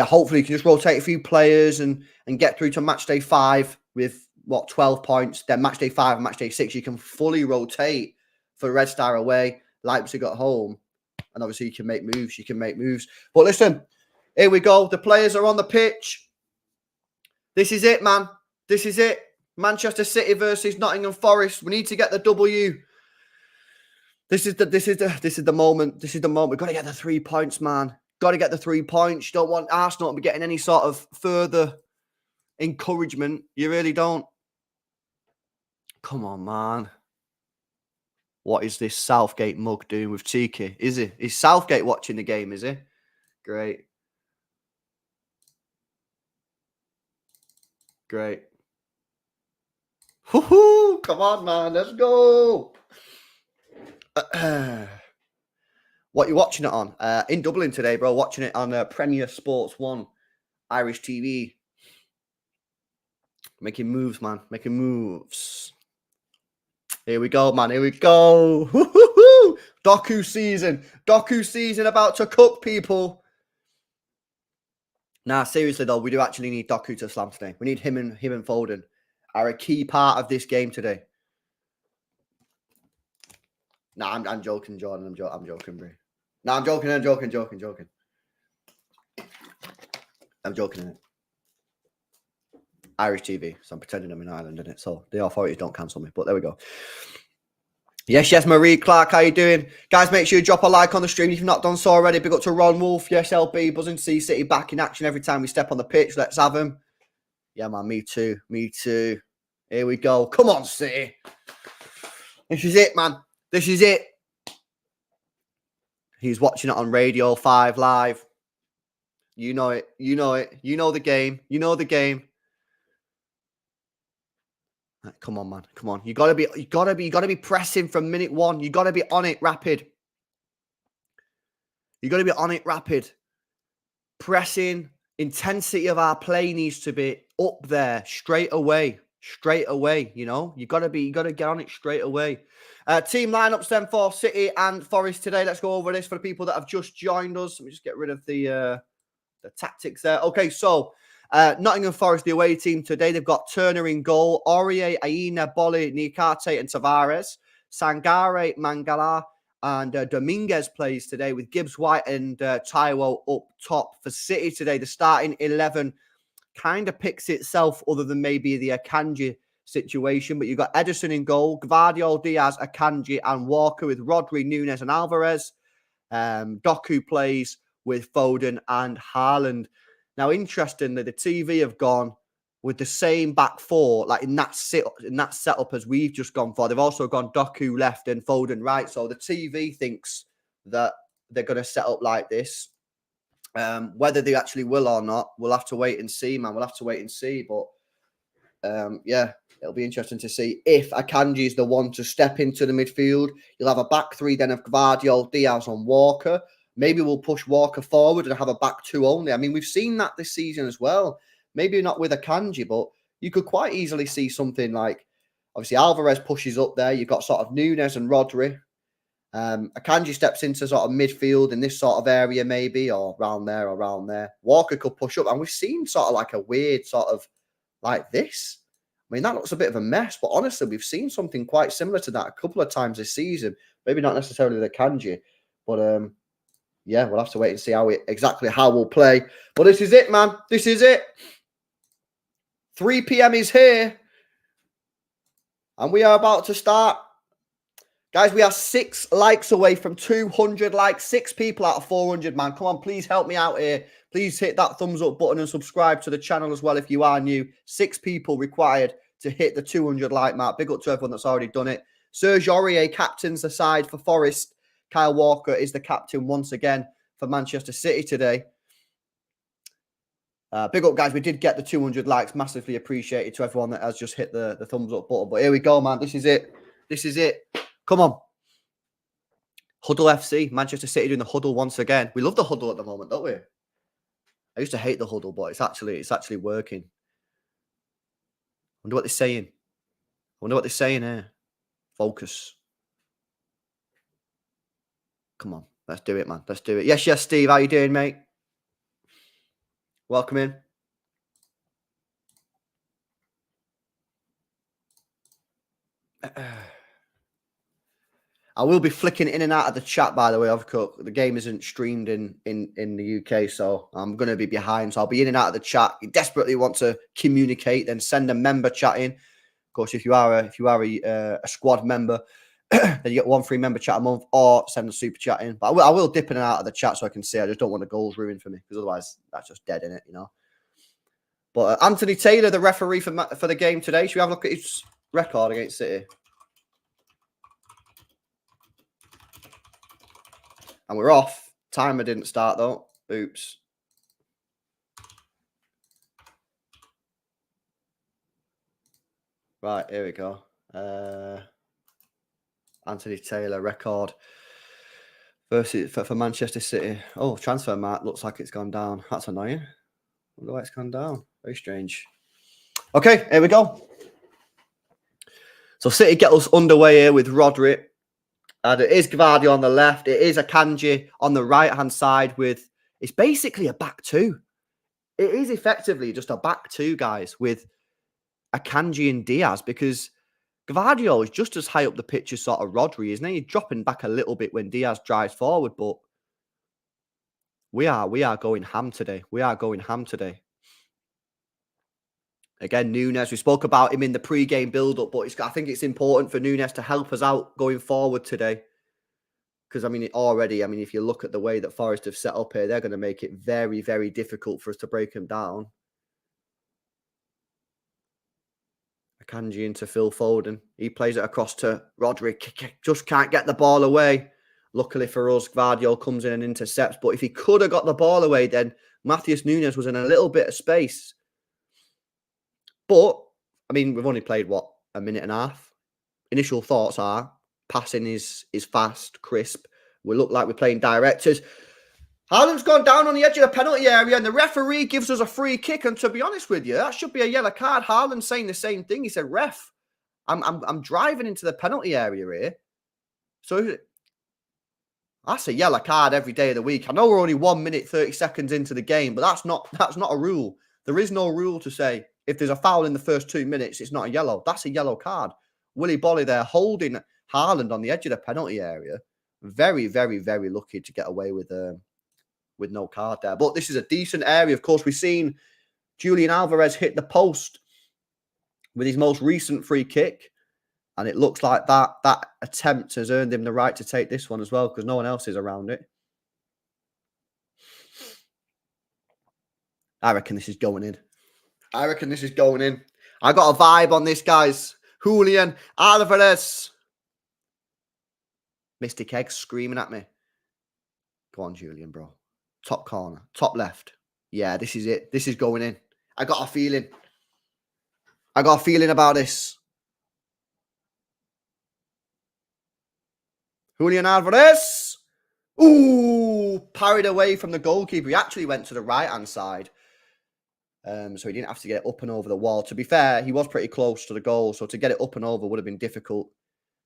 hopefully you can just rotate a few players and get through to match day 5 with 12 points. Then match day 5 and match day 6, you can fully rotate for Red Star away, Leipzig at home, and obviously you can make moves. But listen, here we go. The players are on the pitch. This is it, man. This is it. Manchester City versus Nottingham Forest. We need to get the W. This is the moment. We've got to get the 3 points, man. Got to get the 3 points. You don't want Arsenal to be getting any sort of further encouragement. You really don't. Come on, man. What is this Southgate mug doing with Tiki? Is Southgate watching the game, is he? Great. Woohoo! Come on, man. Let's go. What you watching it on? In Dublin today, bro. Watching it on Premier Sports 1, Irish TV. Making moves, man. Making moves. Here we go, man. Here we go. Woo-hoo-hoo! Doku season about to cook, people. Nah, seriously though, we do actually need Doku to slam today. We need him and Foden are a key part of this game today. Nah, I'm joking, Jordan. I'm joking, bro. Nah, I'm joking. I'm joking, innit? Irish TV, so I'm pretending I'm in Ireland, innit? So the authorities don't cancel me, but there we go. Yes, Marie Clark, how you doing? Guys, make sure you drop a like on the stream if you've not done so already. Big up to Ron Wolf. Yes, LB, buzzing to see City back in action every time we step on the pitch. Let's have him. Yeah, man, me too. Here we go. Come on, City. This is it, man. This is it. He's watching it on Radio 5 Live. You know it. You know the game. Right, come on, man. Come on. You gotta be pressing from minute one. You gotta be on it rapid. Pressing, intensity of our play needs to be up there straight away. You know, you gotta get on it straight away. Team lineups then for City and Forest today. Let's go over this for the people that have just joined us. Let me just get rid of the tactics there. Okay, so Nottingham Forest, the away team today. They've got Turner in goal, Aurier, Aina, Bolly, Niakate, and Tavares. Sangare, Mangala, and Dominguez plays today with Gibbs White and Taiwo up top for City today. The starting 11 kind of picks itself, other than maybe the Akanji situation. But you've got Edison in goal, Gvardiol, Diaz, Akanji, and Walker with Rodri, Nunes, and Alvarez. Doku plays with Foden and Haaland. Now, interestingly, the TV have gone with the same back four, like in that setup as we've just gone for. They've also gone Doku left and Foden right. So the TV thinks that they're going to set up like this. Whether they actually will or not, we'll have to wait and see, man. We'll have to wait and see. But yeah, it'll be interesting to see if Akanji is the one to step into the midfield. You'll have a back three then of Gvardiol, Diaz, and Walker. Maybe we'll push Walker forward and have a back two only. I mean, we've seen that this season as well. Maybe not with Akanji, but you could quite easily see something like, obviously, Alvarez pushes up there. You've got sort of Nunes and Rodri. Akanji steps into sort of midfield in this sort of area maybe, or around there. Walker could push up. And we've seen sort of like a weird sort of like this. I mean, that looks a bit of a mess, but honestly, we've seen something quite similar to that a couple of times this season. Maybe not necessarily the Akanji, but yeah, we'll have to wait and see exactly how we'll play. But this is it, man. This is it. 3 p.m. is here. And we are about to start. Guys, we are 6 likes away from 200 likes. 6 people out of 400, man. Come on, please help me out here. Please hit that thumbs up button and subscribe to the channel as well if you are new. 6 people required to hit the 200 like mark. Big up to everyone that's already done it. Serge Aurier captains the side for Forest. Kyle Walker is the captain once again for Manchester City today. Big up, guys. We did get the 200 likes. Massively appreciated to everyone that has just hit the thumbs up button. But here we go, man. This is it. This is it. Come on. Huddle FC. Manchester City doing the huddle once again. We love the huddle at the moment, don't we? I used to hate the huddle, but it's actually working. Wonder what they're saying. Wonder what they're saying here. Focus. Come on. Let's do it, man. Let's do it. Yes, Steve. How you doing, mate? Welcome in. I will be flicking in and out of the chat, by the way. The game isn't streamed in the UK, so I'm going to be behind. So I'll be in and out of the chat. You desperately want to communicate, then send a member chat in. Of course, if you are a squad member, then you get 1 free member chat a month, or send a super chat in. But I will dip in and out of the chat so I can see. I just don't want the goals ruined for me, because otherwise that's just dead in it, you know. But Anthony Taylor, the referee for the game today. Should we have a look at his record against City? And we're off. Timer didn't start though. Oops. Right, here we go. Anthony Taylor record versus for Manchester City. Oh, transfer mark looks like it's gone down. That's annoying. I wonder why it's gone down. Very strange. Okay, here we go. So City get us underway here with Rodri. And it is Gvardiol on the left. It is Akanji on the right-hand side with... It's basically a back two. It is effectively just a back two, guys, with Akanji and Diaz, because Gvardiol is just as high up the pitch as sort of Rodri, isn't he? He's dropping back a little bit when Diaz drives forward, but We are going ham today. We are going ham today. Again, Nunes, we spoke about him in the pre-game build-up, but I think it's important for Nunes to help us out going forward today. Because, I mean, if you look at the way that Forrest have set up here, they're going to make it very, very difficult for us to break him down. Akanji into Phil Foden. He plays it across to Rodri. Just can't get the ball away. Luckily for us, Gvardiol comes in and intercepts. But if he could have got the ball away, then Matheus Nunes was in a little bit of space. But, I mean, we've only played, a minute and a half? Initial thoughts are, passing is fast, crisp. We look like we're playing directors. Haaland's gone down on the edge of the penalty area and the referee gives us a free kick. And to be honest with you, that should be a yellow card. Haaland's saying the same thing. He said, ref, I'm driving into the penalty area here. So that's a yellow card every day of the week. I know we're only 1 minute, 30 seconds into the game, but that's not a rule. There is no rule to say if there's a foul in the first 2 minutes, it's not a yellow. That's a yellow card. Willy Bolly there holding Haaland on the edge of the penalty area. Very, very, very lucky to get away with no card there. But this is a decent area. Of course, we've seen Julian Alvarez hit the post with his most recent free kick. And it looks like that attempt has earned him the right to take this one as well, because no one else is around it. I reckon this is going in. I got a vibe on this, guys. Julian Alvarez. Mystic Egg screaming at me. Go on, Julian, bro. Top corner. Top left. Yeah, this is it. This is going in. I got a feeling about this. Julian Alvarez. Ooh, parried away from the goalkeeper. He actually went to the right-hand side. So he didn't have to get up and over the wall. To be fair, he was pretty close to the goal. So to get it up and over would have been difficult.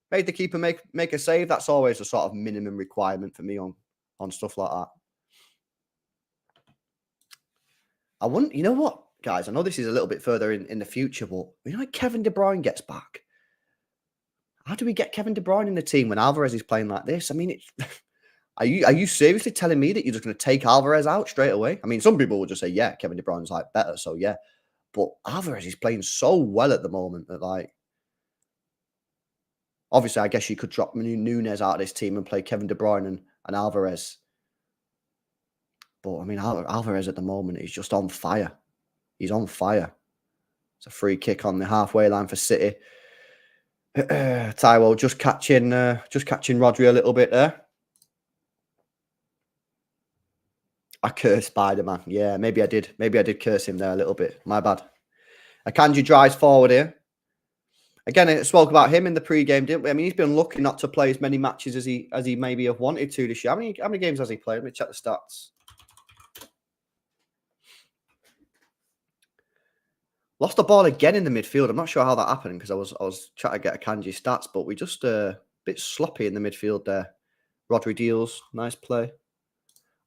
Made the keeper make a save. That's always a sort of minimum requirement for me on stuff like that. I wouldn't, you know what, guys? I know this is a little bit further in the future, but like Kevin De Bruyne gets back. How do we get Kevin De Bruyne in the team when Alvarez is playing like this? I mean, are you seriously telling me that you're just going to take Alvarez out straight away? I mean, some people will just say, yeah, Kevin De Bruyne's like better, so yeah. But Alvarez is playing so well at the moment that obviously, I guess you could drop Nunes out of this team and play Kevin De Bruyne and Alvarez. But, I mean, Alvarez at the moment is just on fire. He's on fire. It's a free kick on the halfway line for City. Taiwo just catching Rodri a little bit there. I cursed Spider-Man. Yeah, maybe I did. Maybe I did curse him there a little bit. My bad. Akanji drives forward here. Again, I spoke about him in the pre-game, didn't we? I mean, he's been lucky not to play as many matches as he maybe have wanted to this year. How many games has he played? Let me check the stats. Lost the ball again in the midfield. I'm not sure how that happened because I was trying to get Akanji stats, but we just a bit sloppy in the midfield there. Rodri deals, nice play.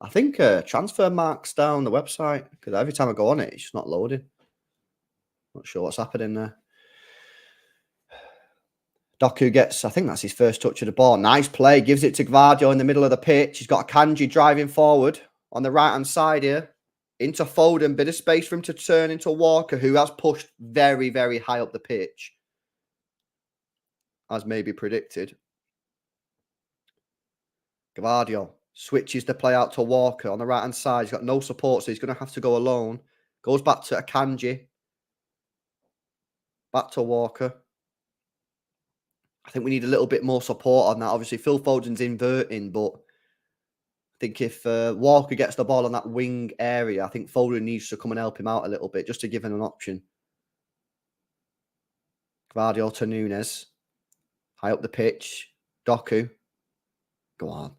I think transfer marks down the website because every time I go on it, it's just not loading. Not sure what's happening there. Doku gets, I think that's his first touch of the ball. Nice play. Gives it to Gvardiol in the middle of the pitch. He's got Akanji driving forward on the right-hand side here. Into Foden. Bit of space for him to turn into Walker, who has pushed very, very high up the pitch. As maybe predicted. Gvardiol switches the play out to Walker on the right-hand side. He's got no support, so he's going to have to go alone. Goes back to Akanji. Back to Walker. I think we need a little bit more support on that. Obviously, Phil Foden's inverting, but I think if Walker gets the ball on that wing area, I think Foden needs to come and help him out a little bit, just to give him an option. Gvardiol to Nunes. High up the pitch. Doku. Go on.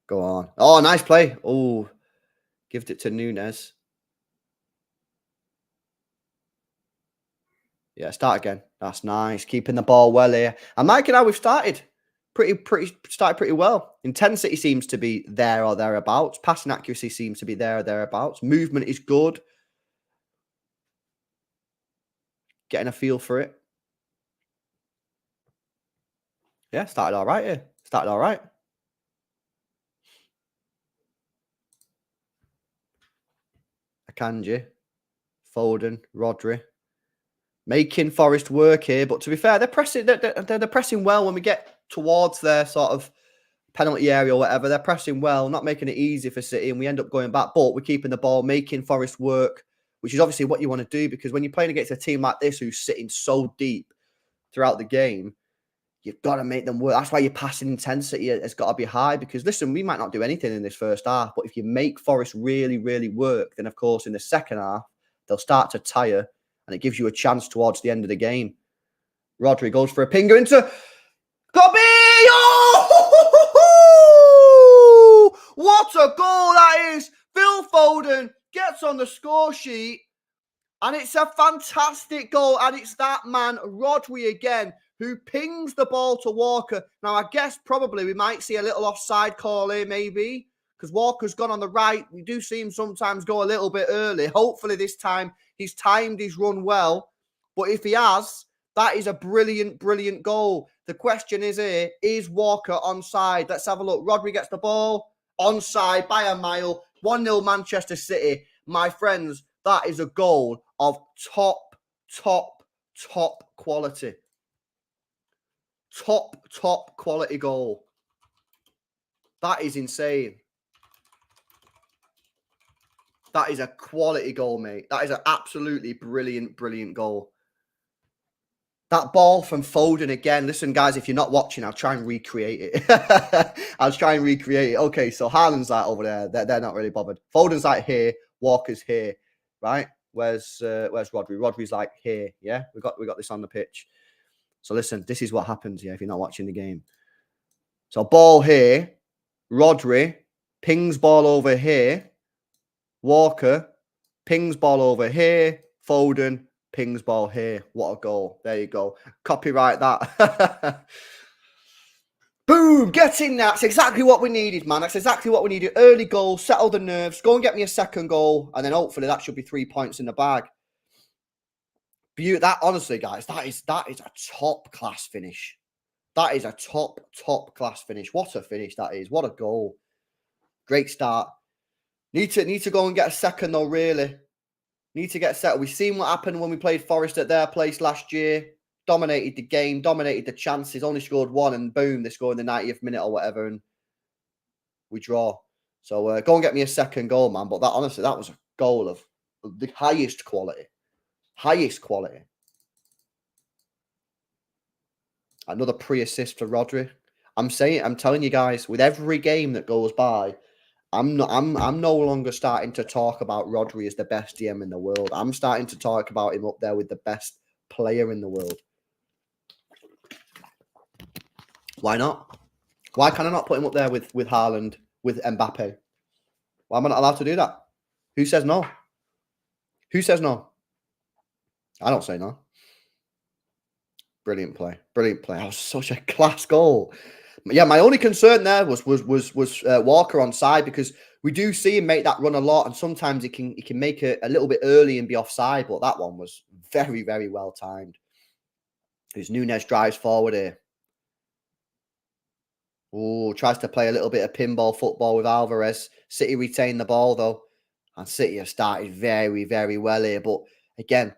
Go on. Oh, nice play. Oh, gived it to Nunes. Yeah, start again. That's nice. Keeping the ball well here. I'm liking how we've started. Started pretty well. Intensity seems to be there or thereabouts. Passing accuracy seems to be there or thereabouts. Movement is good. Getting a feel for it. Yeah, started all right here. Started all right. Akanji, Foden, Rodri. Making Forrest work here, but to be fair, they're pressing well when we get towards their sort of penalty area or whatever. They're pressing well, not making it easy for City, and we end up going back. But we're keeping the ball, making Forrest work, which is obviously what you want to do, because when you're playing against a team like this who's sitting so deep throughout the game, you've got to make them work. That's why your passing intensity has got to be high, because, listen, we might not do anything in this first half, but if you make Forrest really, really work, then, of course, in the second half, they'll start to tire, and it gives you a chance towards the end of the game. Rodri goes for a pinger into Kobe! Oh! What a goal that is! Phil Foden gets on the score sheet, and it's a fantastic goal, and it's that man, Rodri, again, who pings the ball to Walker. Now, I guess probably we might see a little offside call here, maybe, because Walker's gone on the right. We do see him sometimes go a little bit early. Hopefully this time he's timed his run well. But if he has, that is a brilliant, brilliant goal. The question is here, is Walker onside? Let's have a look. Rodri gets the ball, onside by a mile. 1-0 Manchester City. My friends, that is a goal of top quality. Top quality goal. That is insane. That is a quality goal, mate. That is an absolutely brilliant, brilliant goal. That ball from Foden again. Listen, guys, if you're not watching, I'll try and recreate it. I'll try and recreate it. Okay, so Haaland's like over there. They're not really bothered. Foden's like here. Walker's here. Right? Where's Rodri? Rodri's like here. Yeah, we got this on the pitch. So listen, this is what happens, yeah, if you're not watching the game. So ball here. Rodri pings ball over here. Walker pings ball over here. Foden pings ball here. What a goal. There you go. Copyright that. Boom. Get in there. That's exactly what we needed, man. That's exactly what we needed. Early goal. Settle the nerves. Go and get me a second goal. And then hopefully that should be 3 points in the bag. That, honestly, guys, that is a top-class finish. That is a top-class finish. What a finish that is. What a goal. Great start. Need to go and get a second, though, really. Need to get settled. We've seen what happened when we played Forrest at their place last year. Dominated the game, dominated the chances, only scored one, and boom, they scored in the 90th minute or whatever, and we draw. So go and get me a second goal, man. But that, honestly, that was a goal of the highest quality. Highest quality. Another pre-assist for Rodri. I'm telling you guys, with every game that goes by, I'm no longer starting to talk about Rodri as the best DM in the world. I'm starting to talk about him up there with the best player in the world. Why not? Why can I not put him up there with Haaland, with Mbappe? Why am I not allowed to do that? Who says no? Who says no? I don't say no. Brilliant play. Brilliant play. That was such a class goal. Yeah, my only concern there was Walker on side, because we do see him make that run a lot, and sometimes he can make it a little bit early and be offside, but that one was very, very well timed. As Nunes drives forward here. Oh, tries to play a little bit of pinball football with Alvarez. City retain the ball, though. And City have started very, very well here. But again,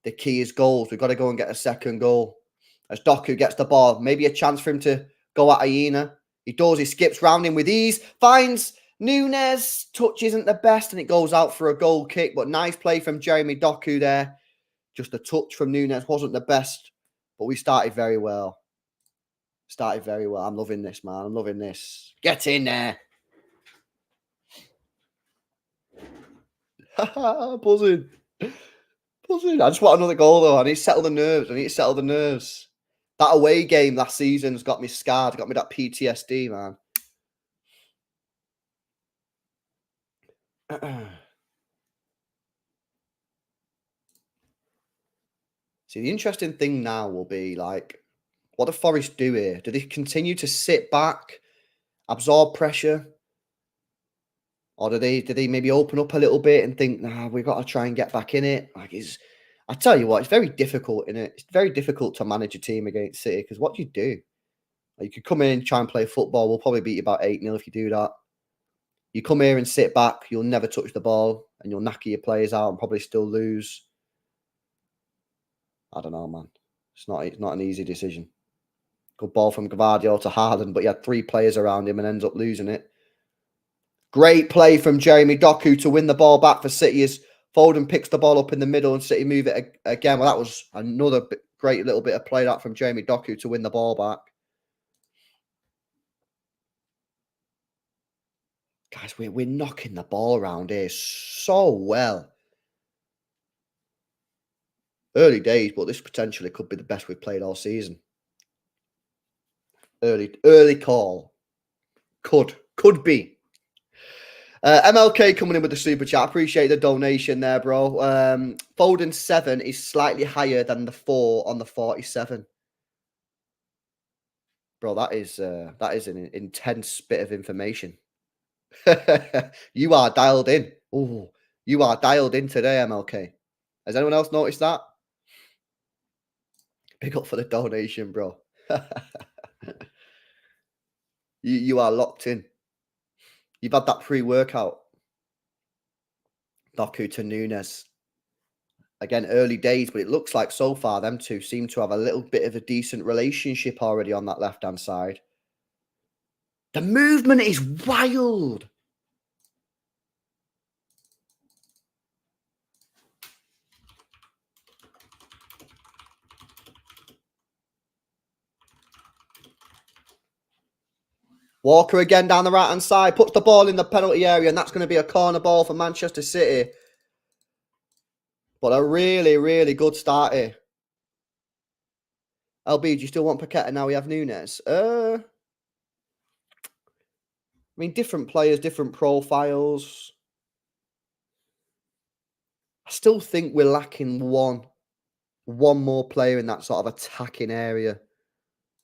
the key is goals. We've got to go and get a second goal. As Doku gets the ball, maybe a chance for him to go at Aina. He does. He skips round him with ease. Finds Nunes. Touch isn't the best, and it goes out for a goal kick. But nice play from Jeremy Doku there. Just a touch from Nunes wasn't the best, but we started very well. Started very well. I'm loving this, man. I'm loving this. Get in there. Buzzing. Buzzing. I just want another goal, though. I need to settle the nerves. That away game last season's got me scarred. Got me that PTSD, man. See, the interesting thing now will be, like, what do Forrest do here? Do they continue to sit back, absorb pressure? Or do they maybe open up a little bit and think, nah, we've got to try and get back in it? Like, I tell you what, it's very difficult, innit? It's very difficult to manage a team against City, because what do you do? Like, you could come in, try and play football. We'll probably beat you about 8-0 if you do that. You come here and sit back, you'll never touch the ball. and you'll knacker your players out and probably still lose. I don't know, man. It's not an easy decision. Good ball from Gvardiol to Haaland, but he had 3 players around him and ends up losing it. Great play from Jeremy Doku to win the ball back for City as Foden picks the ball up in the middle and City move it again. Well, that was another great little bit of play that from Jeremy Doku to win the ball back. Guys, we're knocking the ball around here so well. Early days, but this potentially could be the best we've played all season. Early call. Could be. MLK coming in with the super chat. Appreciate the donation there, bro. Foden 7 is slightly higher than the 4 on the 47. Bro, that is an intense bit of information. You are dialed in. Oh, you are dialed in today, MLK. Has anyone else noticed that? Pick up for the donation, bro. You are locked in. You've had that pre-workout. Doku to Nunes. Again, early days, but it looks like so far them two seem to have a little bit of a decent relationship already on that left-hand side. The movement is wild. Walker again down the right-hand side, puts the ball in the penalty area, and that's going to be a corner ball for Manchester City. But a really, really good start here. LB, do you still want Paqueta now we have Nunes? I mean, different players, different profiles. I still think we're lacking one more player in that sort of attacking area.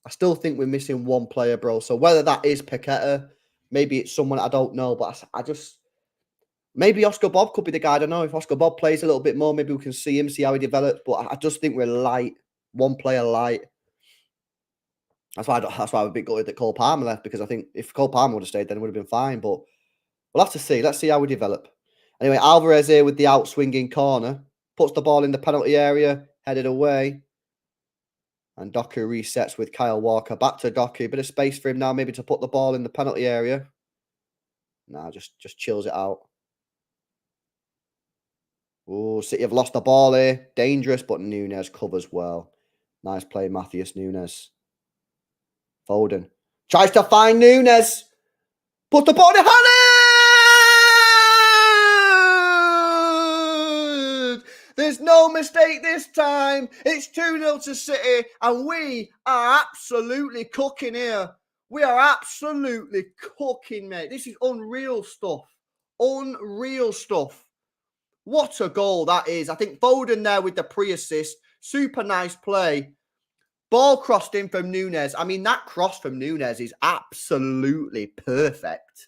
I still think we're missing one player, bro. So whether that is Paqueta, maybe it's someone I don't know, but I just... Maybe Oscar Bob could be the guy. I don't know. If Oscar Bob plays a little bit more, maybe we can see him, see how he develops. But I just think we're light. One player light. That's why I'm a bit gutted that Cole Palmer left, because I think if Cole Palmer would have stayed, then it would have been fine. But we'll have to see. Let's see how we develop. Anyway, Alvarez here with the out-swinging corner. Puts the ball in the penalty area. Headed away. And Doku resets with Kyle Walker. Back to Doku. Bit of space for him now, maybe to put the ball in the penalty area. Nah, just chills it out. Oh, City have lost the ball here. Dangerous, but Nunes covers well. Nice play, Matthias Nunes. Foden. Tries to find Nunes. Put the ball in Haaland! There's no mistake this time. It's 2-0 to City, and we are absolutely cooking here. We are absolutely cooking, mate. This is unreal stuff. Unreal stuff. What a goal that is. I think Foden there with the pre-assist. Super nice play. Ball crossed in from Nunes. I mean, that cross from Nunes is absolutely perfect.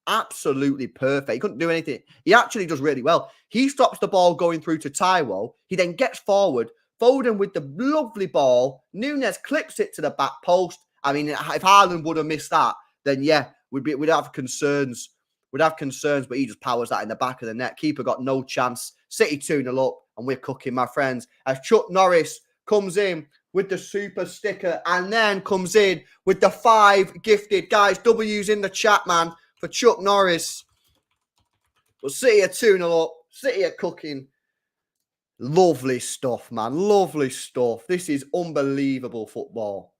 Absolutely perfect. He couldn't do anything. He actually does really well. He stops the ball going through to Taiwo. He then gets forward. Foden with the lovely ball. Nunes clips it to the back post. I mean, if Haaland would have missed that, then yeah, we'd have concerns. We'd have concerns, but he just powers that in the back of the net. Keeper got no chance. City 2-0 up, and we're cooking, my friends. As Chuck Norris comes in with the super sticker and then comes in with the 5 gifted. Guys, W's in the chat, man, for Chuck Norris. But City are 2-0 up. City are cooking. Lovely stuff, man. Lovely stuff. This is unbelievable football.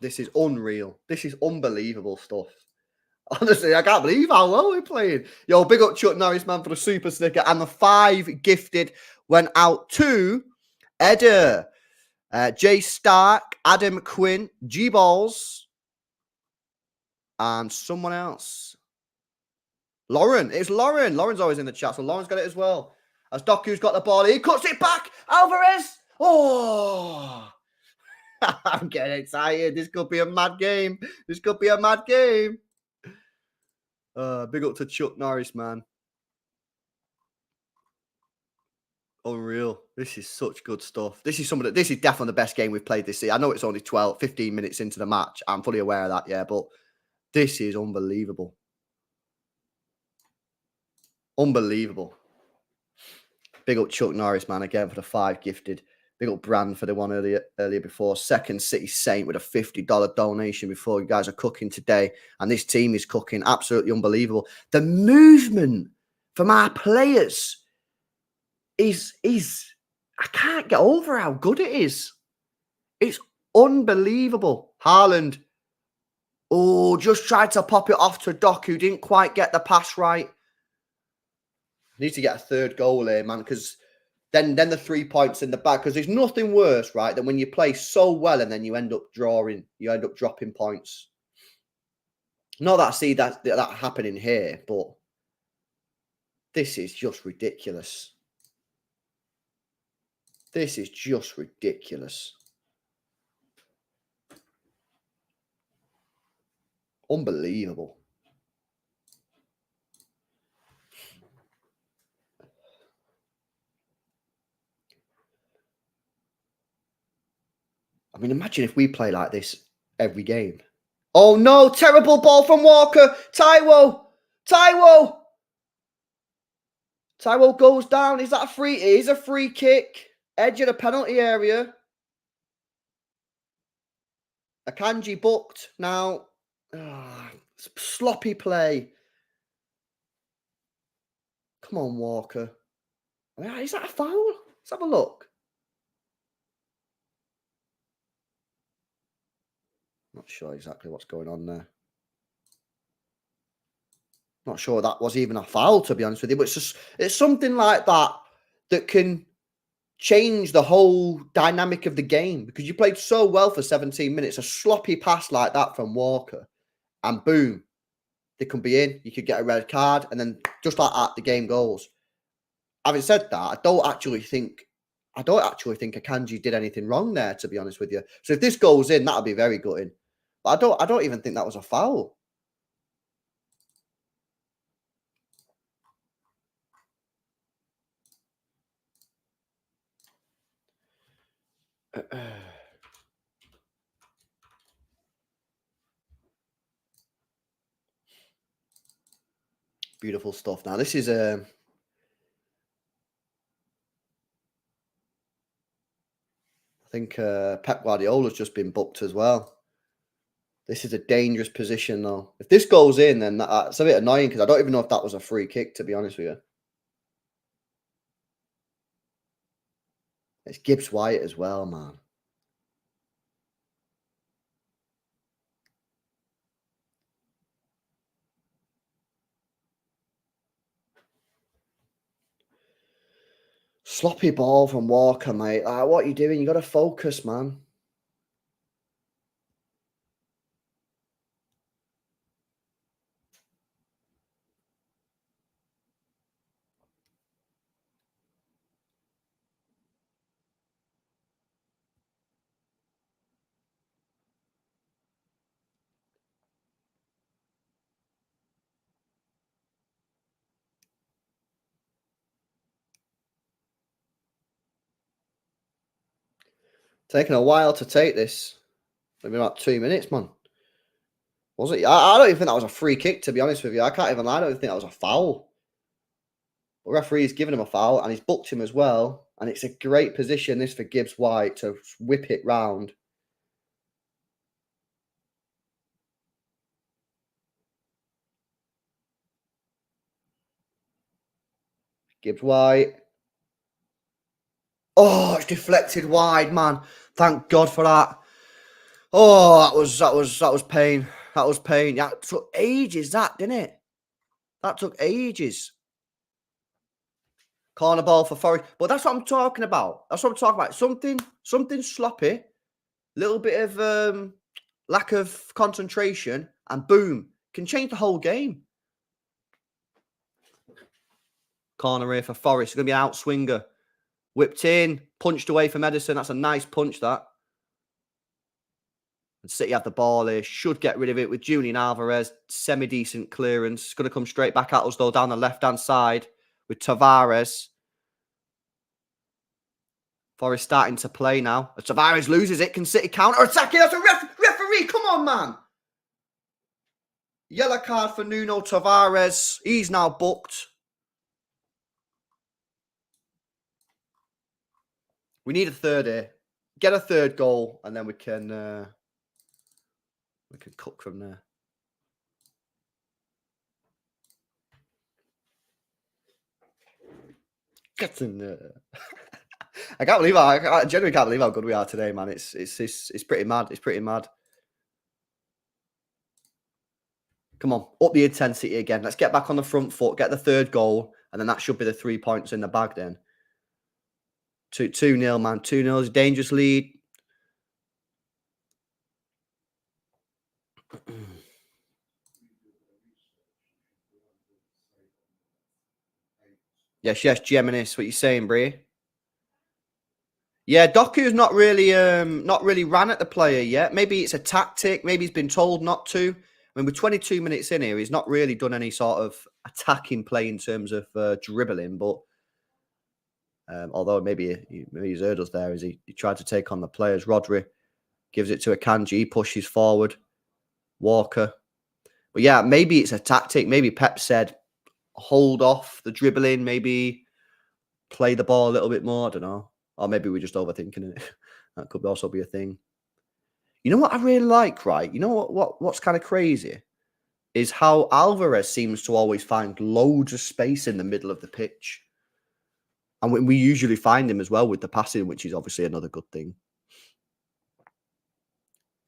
This is unreal. This is unbelievable stuff. Honestly, I can't believe how well we're playing. Yo, big up Chuck Norris, man, for the super sticker. And the 5 gifted went out to Edda, Jay Stark, Adam Quinn, G-Balls, and someone else. Lauren. It's Lauren. Lauren's always in the chat, so Lauren's got it as well. As Doku's got the ball, he cuts it back. Alvarez. Oh. I'm getting excited. This could be a mad game. This could be a mad game. Big up to Chuck Norris, man. Unreal. This is such good stuff. This is this is definitely the best game we've played this season. I know it's only 15 minutes into the match. I'm fully aware of that, yeah, but this is unbelievable. Unbelievable. Big up Chuck Norris, man, again for the 5 gifted. Big up Brand for the one earlier before. Second City Saint with a $50 donation before. You guys are cooking today. And this team is cooking. Absolutely unbelievable. The movement from our players is I can't get over how good it is. It's unbelievable. Haaland. Oh, just tried to pop it off to Doku. Didn't quite get the pass right. Need to get a third goal here, man, because then the 3 points in the bag. Because there's nothing worse, right, than when you play so well and then you end up dropping points. Not that I see that happening here, but this is just ridiculous. This is just ridiculous. Unbelievable. I mean, imagine if we play like this every game. Oh, no. Terrible ball from Walker. Taiwo goes down. Is that a free? It is a free kick. Edge of the penalty area. Akanji booked. Now, sloppy play. Come on, Walker. I mean, is that a foul? Let's have a look. Not sure exactly what's going on there. Not sure that was even a foul, to be honest with you. But it's something like that can change the whole dynamic of the game, because you played so well for 17 minutes. A sloppy pass like that from Walker, and boom, they can be in. You could get a red card, and then just like that, the game goes. Having said that, I don't actually think Akanji did anything wrong there, to be honest with you. So if this goes in, that'll be very gutting. But I don't even think that was a foul. Beautiful stuff. Now this is I think Pep Guardiola's just been booked as well. This is a dangerous position, though. If this goes in, then that's a bit annoying, because I don't even know if that was a free kick, to be honest with you. It's Gibbs White as well, man. Sloppy ball from Walker, mate. What are you doing? You got to focus, man. Taking a while to take this. Maybe about 2 minutes, man. Was it? I don't even think that was a free kick, to be honest with you. I can't even lie. I don't even think that was a foul. The referee's given him a foul, and he's booked him as well. And it's a great position, this, for Gibbs White to whip it round. Gibbs White. Oh, it's deflected wide, man. Thank God for that. Oh, that was pain. That was pain. Yeah, it took ages, that, didn't it? That took ages. Corner ball for Forrest. But that's what I'm talking about. That's what I'm talking about. Something sloppy. Little bit of lack of concentration, and boom, can change the whole game. Corner here for Forrest. It's going to be an outswinger. Whipped in, punched away from Edison. That's a nice punch, that. And City have the ball here. Should get rid of it with Julian Alvarez. Semi-decent clearance. It's going to come straight back at us, though, down the left-hand side with Tavares. Forrest starting to play now. Tavares loses it. Can City counter attack it? That's a referee. Come on, man. Yellow card for Nuno Tavares. He's now booked. We need a third here. Get a third goal, and then we can cook from there. Get in there. I genuinely can't believe how good we are today, man. It's pretty mad. It's pretty mad. Come on, up the intensity again. Let's get back on the front foot, get the third goal, and then that should be the 3 points in the bag then. 2-0, man. 2-0 is a dangerous lead. Yes, Geminis. What you saying, Brie? Yeah, Doku's not really ran at the player yet. Maybe it's a tactic. Maybe he's been told not to. I mean, we're 22 minutes in here. He's not really done any sort of attacking play in terms of dribbling. But although maybe he's heard us there as he tried to take on the players. Rodri gives it to Akanji. He pushes forward. Walker. But yeah, maybe it's a tactic. Maybe Pep said, hold off the dribbling. Maybe play the ball a little bit more. I don't know. Or maybe we're just overthinking it. That could also be a thing. You know what I really like, right? You know what's kind of crazy? Is how Alvarez seems to always find loads of space in the middle of the pitch. And we usually find him as well with the passing, which is obviously another good thing.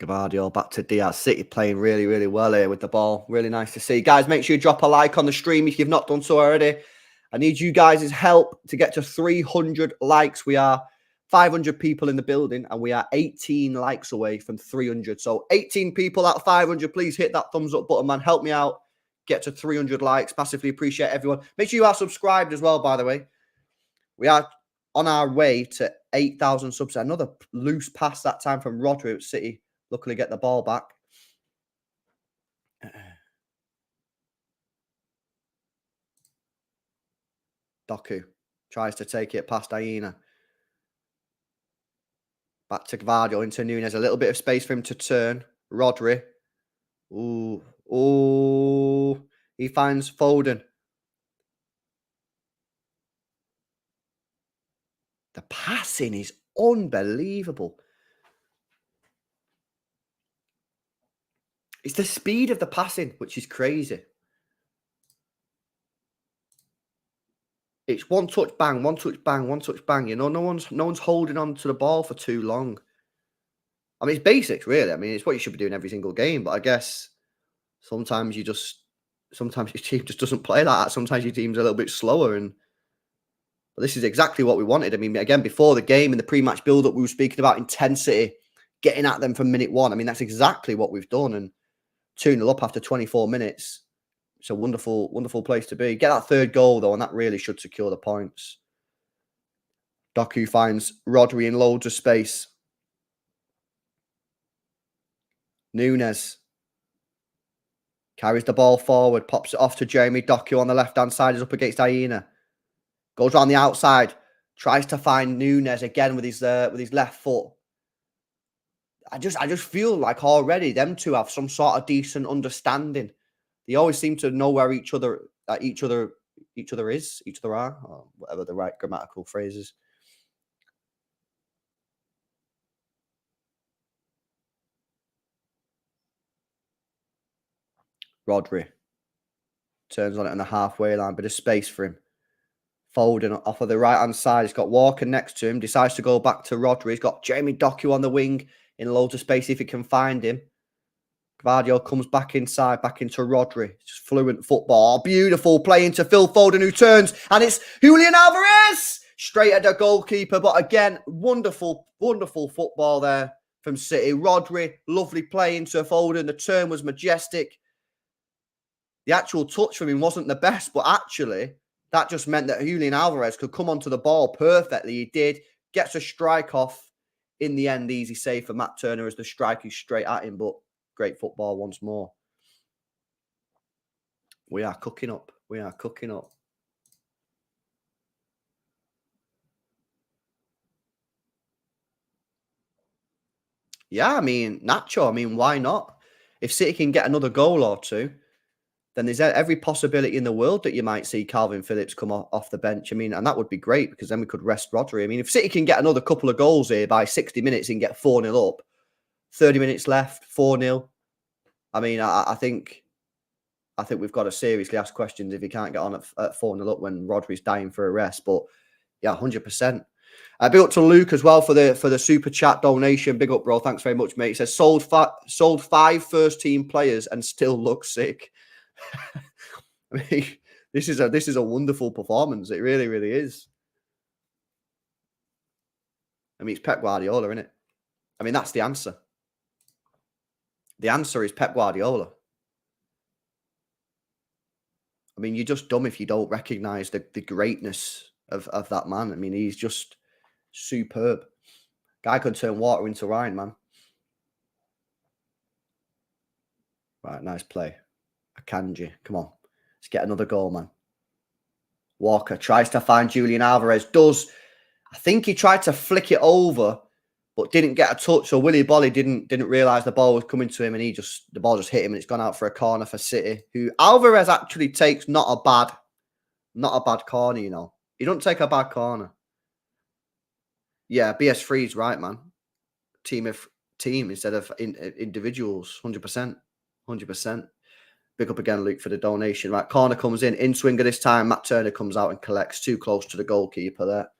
Gavardio back to Diaz. City playing really, really well here with the ball. Really nice to see. Guys, make sure you drop a like on the stream if you've not done so already. I need you guys' help to get to 300 likes. We are 500 people in the building and we are 18 likes away from 300. So 18 people out of 500, please hit that thumbs up button, man. Help me out. Get to 300 likes. Massively appreciate everyone. Make sure you are subscribed as well, by the way. We are on our way to 8,000 subs. Another loose pass that time from Rodri at City. Luckily get the ball back. Doku tries to take it past Aina. Back to Gvardio into Nunes. A little bit of space for him to turn. Rodri. Ooh. He finds Foden. The passing is unbelievable. It's the speed of the passing, which is crazy. It's one touch, bang, one touch, bang, one touch, bang. You know, no one's holding on to the ball for too long. I mean, it's basics, really. I mean, it's what you should be doing every single game. But I guess sometimes your team just doesn't play like that. Sometimes your team's a little bit slower. But this is exactly what we wanted. I mean, again, before the game in the pre-match build-up, we were speaking about intensity, getting at them from minute one. I mean, that's exactly what we've done. And 2-0 up after 24 minutes. It's a wonderful, wonderful place to be. Get that third goal, though, and that really should secure the points. Doku finds Rodri in loads of space. Nunes carries the ball forward, pops it off to Jeremy Doku on the left-hand side. Is up against Aina. Goes around the outside, tries to find Nunes again with his left foot. I just feel like already them two have some sort of decent understanding. They always seem to know where each other are, or whatever the right grammatical phrase is. Rodri turns on it on the halfway line, bit of space for him. Foden off of the right-hand side. He's got Walker next to him. Decides to go back to Rodri. He's got Jamie Doku on the wing in loads of space if he can find him. Gvardio comes back inside, back into Rodri. Just fluent football. Beautiful play into Phil Foden, who turns, and it's Julian Alvarez! Straight at the goalkeeper. But again, wonderful, wonderful football there from City. Rodri, lovely play into Foden. The turn was majestic. The actual touch from him wasn't the best, but actually, that just meant that Julian Alvarez could come onto the ball perfectly. He did. Gets a strike off. In the end, easy save for Matt Turner as the strike is straight at him, but great football once more. We are cooking up. We are cooking up. Yeah, I mean, Nacho, I mean, why not? If City can get another goal or two, then there's every possibility in the world that you might see Calvin Phillips come off the bench. I mean, and that would be great because then we could rest Rodri. I mean, if City can get another couple of goals here by 60 minutes and get 4-0 up, 30 minutes left, 4-0. I mean, I think we've got to seriously ask questions if he can't get on at 4-0 up when Rodri's dying for a rest. But yeah, 100%. Big up to Luke as well for the super chat donation. Big up, bro. Thanks very much, mate. He says sold 5 first team players and still look sick. I mean, this is a wonderful performance. It really, really is. I mean, it's Pep Guardiola, isn't it? I mean, that's the answer. The answer is Pep Guardiola. I mean, you're just dumb if you don't recognise the greatness of that man. I mean, he's just superb. Guy could turn water into wine, man. Right, nice play. Akanji, come on. Let's get another goal, man. Walker tries to find Julian Alvarez. I think he tried to flick it over, but didn't get a touch. So Willy Bolly didn't realise the ball was coming to him, and the ball just hit him, and it's gone out for a corner for City. Who Alvarez actually takes not a bad corner, you know. He don't take a bad corner. Yeah, BS3's right, man. Team instead of individuals. 100%. 100%. Big up again, Luke, for the donation. Right, corner comes in swinger this time. Matt Turner comes out and collects too close to the goalkeeper there.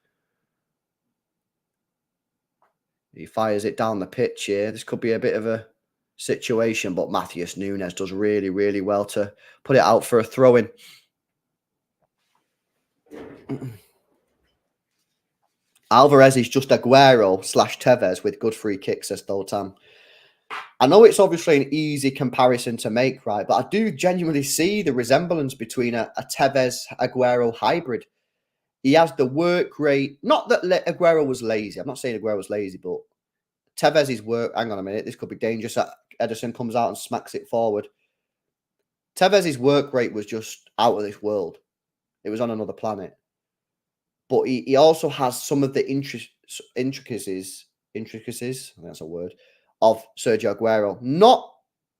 He fires it down the pitch here. This could be a bit of a situation, but Matheus Nunes does really, really well to put it out for a throw-in. Alvarez is just Aguero/Tevez with good free kicks, says Thotam. I know it's obviously an easy comparison to make, right? But I do genuinely see the resemblance between a Tevez-Aguero hybrid. He has the work rate. Not that Aguero was lazy. I'm not saying Aguero was lazy, but Tevez's work. Hang on a minute. This could be dangerous. Ederson comes out and smacks it forward. Tevez's work rate was just out of this world. It was on another planet. But he also has some of the intricacies, I think that's a word, of Sergio Aguero. Not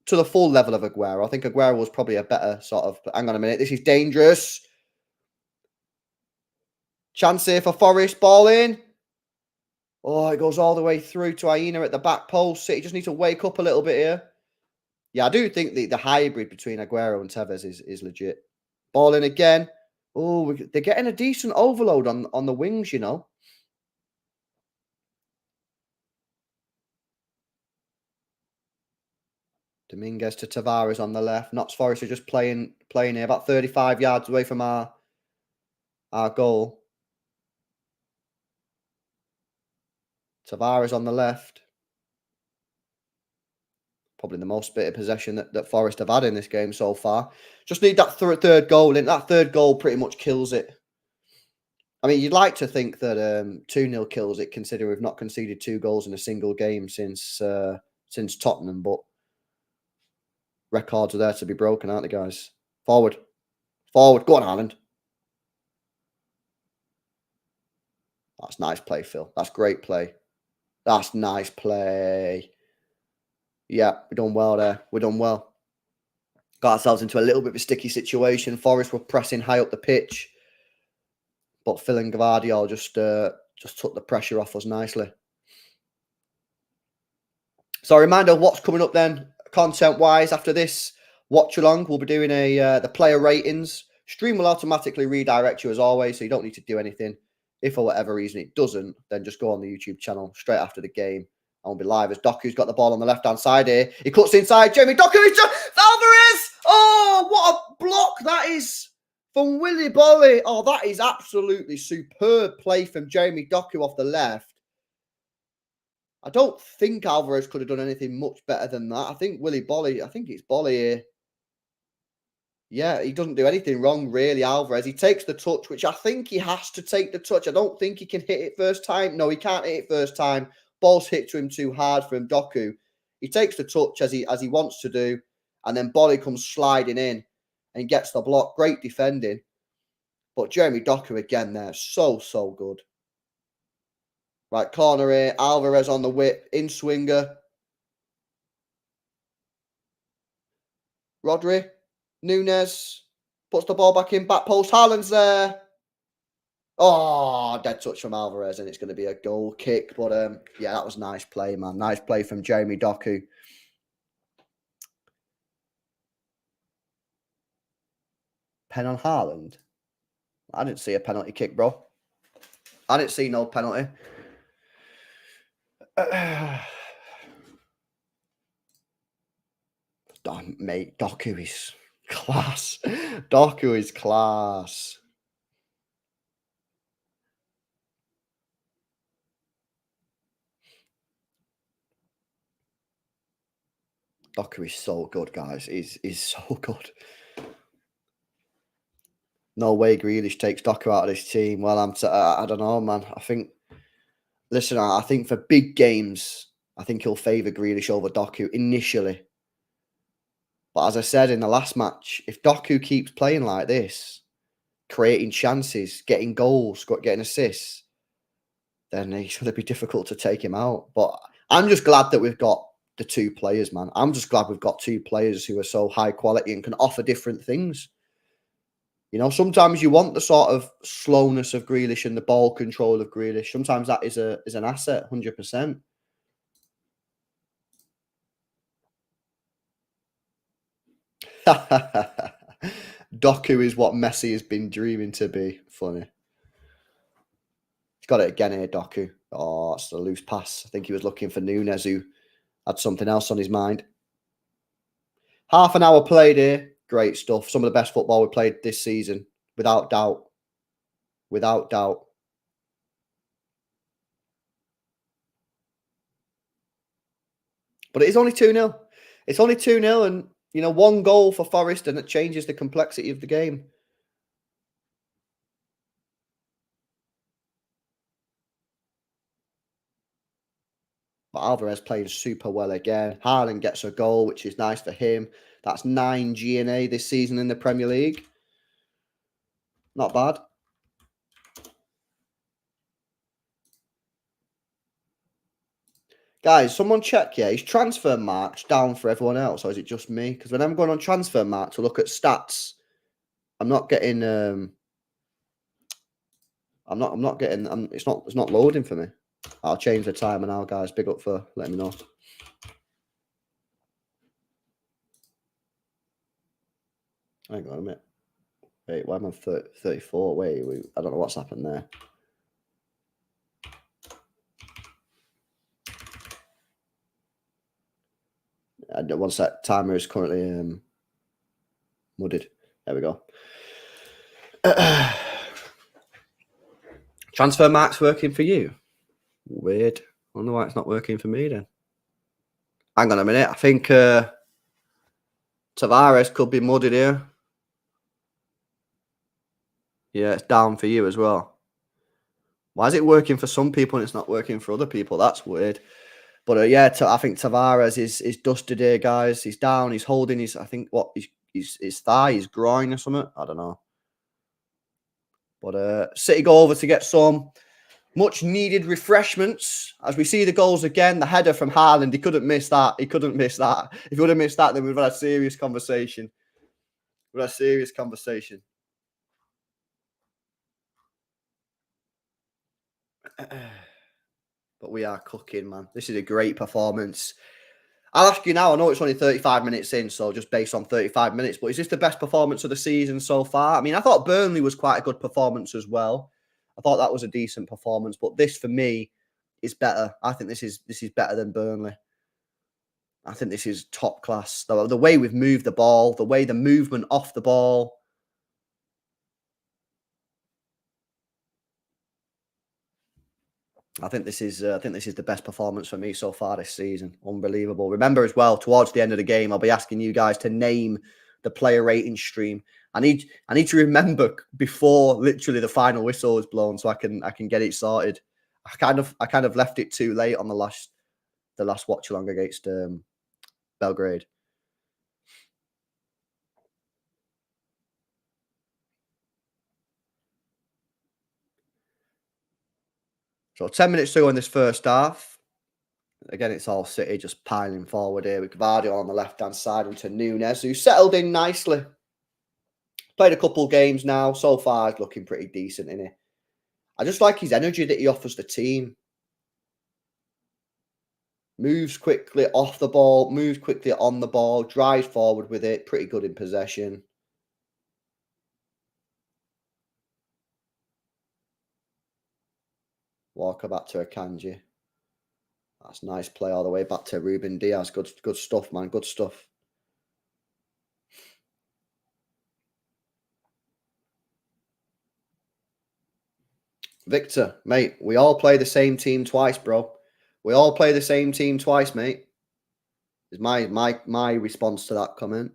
to the full level of Aguero. I think Aguero was probably a better sort of... Hang on a minute. This is dangerous. Chance here for Forrest. Ball in. Oh, it goes all the way through to Aina at the back post. City just need to wake up a little bit here. Yeah, I do think the hybrid between Aguero and Tevez is legit. Ball in again. Oh, they're getting a decent overload on the wings, you know. Dominguez to Tavares on the left. Notts Forest are just playing here about 35 yards away from our goal. Tavares on the left. Probably the most bit of possession that Forest have had in this game so far. Just need that third goal in. That third goal pretty much kills it. I mean, you'd like to think that 2-0 kills it, considering we've not conceded 2 goals in a single game since Tottenham, but records are there to be broken, aren't they, guys? Forward. Forward. Go on, Haaland. That's nice play, Phil. That's great play. That's nice play. Yeah, we've done well there. We've done well. Got ourselves into a little bit of a sticky situation. Forest were pressing high up the pitch, but Phil and Gvardiol just took the pressure off us nicely. So a reminder of what's coming up then, content-wise. After this watch-along, we'll be doing the player ratings. Stream will automatically redirect you as always, so you don't need to do anything. If for whatever reason it doesn't, then just go on the YouTube channel straight after the game. I'll be live as Doku's got the ball on the left-hand side here. He cuts inside. Jamie Doku. Alvarez! Oh, what a block that is from Willy Bolly. Oh, that is absolutely superb play from Jamie Doku off the left. I don't think Alvarez could have done anything much better than that. I think it's Bolly here. Yeah, he doesn't do anything wrong, really, Alvarez. He takes the touch, which I think he has to take the touch. I don't think he can hit it first time. No, he can't hit it first time. Ball's hit to him too hard for him, Doku. He takes the touch as he wants to do, and then Bolly comes sliding in and gets the block. Great defending. But Jeremy Doku again there, so good. Right, corner here. Alvarez on the whip, in swinger. Rodri. Nunes. Puts the ball back in. Back post. Haaland's there. Oh, dead touch from Alvarez, and it's going to be a goal kick. But yeah, that was nice play, man. Nice play from Jeremy Doku. Pen on Haaland. I didn't see a penalty kick, bro. I didn't see no penalty. Mate, Doku is class. Doku is class. Doku is so good, guys. He's so good. No way Grealish takes Doku out of this team. Well, I don't know, man. Listen, I think for big games, I think he'll favour Grealish over Doku initially. But as I said in the last match, if Doku keeps playing like this, creating chances, getting goals, getting assists, then it's going to be difficult to take him out. But I'm just glad that we've got the two players, man. I'm just glad we've got two players who are so high quality and can offer different things. You know, sometimes you want the sort of slowness of Grealish and the ball control of Grealish. Sometimes that is an asset, 100%. Doku is what Messi has been dreaming to be. Funny. He's got it again here, Doku. Oh, it's a loose pass. I think he was looking for Nunes, who had something else on his mind. Half an hour played here. Great stuff. Some of the best football we played this season, without doubt. Without doubt. But it is only 2-0. It's only 2-0 and, you know, one goal for Forrest and it changes the complexity of the game. But Alvarez playing super well again. Haaland gets a goal, which is nice for him. That's 9 G&A this season in the Premier League. Not bad. Guys, someone check, yeah, is transfer marks down for everyone else, or is it just me? Because when I'm going on transfer mark to look at stats, I'm not getting it's not loading for me. I'll change the timer now, guys. Big up for letting me know. Hang on a minute. Wait, why am I 34? Wait, I don't know what's happened there. One sec. Timer is currently mudded. There we go. Transfer marks working for you? Weird. I wonder why it's not working for me then. Hang on a minute. I think Tavares could be mudded here. Yeah, it's down for you as well. Why is it working for some people and it's not working for other people? That's weird. But yeah, I think Tavares is dusted here, guys. He's down. He's holding his, I think, his thigh, his groin or something. I don't know. But City go over to get some much needed refreshments as we see the goals again. The header from Haaland, he couldn't miss that. He couldn't miss that. If he would have missed that, then we've had a serious conversation. We've had a serious conversation. But we are cooking, man. This is a great performance. I'll ask you now, I know it's only 35 minutes in, so just based on 35 minutes, but is this the best performance of the season so far? I mean, I thought Burnley was quite a good performance as well. I thought that was a decent performance, but this for me is better. I think this is better than Burnley. I think this is top class. The way we've moved the ball, the way the movement off the ball. I think this is the best performance for me so far this season. Unbelievable. Remember as well, towards the end of the game, I'll be asking you guys to name the player rating stream. I need to remember before literally the final whistle is blown so I can get it sorted. I kind of left it too late on the last watch-along against Belgrade. So 10 minutes to go in this first half. Again, it's all City just piling forward here with Gvardiol on the left-hand side into Nunes, who settled in nicely. Played a couple games now. So far, he's looking pretty decent, isn't he? I just like his energy that he offers the team. Moves quickly off the ball, moves quickly on the ball, drives forward with it. Pretty good in possession. Walker back to Akanji. That's nice play all the way back to Ruben Diaz. Good stuff, man. Good stuff. Victor, mate, we all play the same team twice, bro. We all play the same team twice, mate. Is my response to that comment.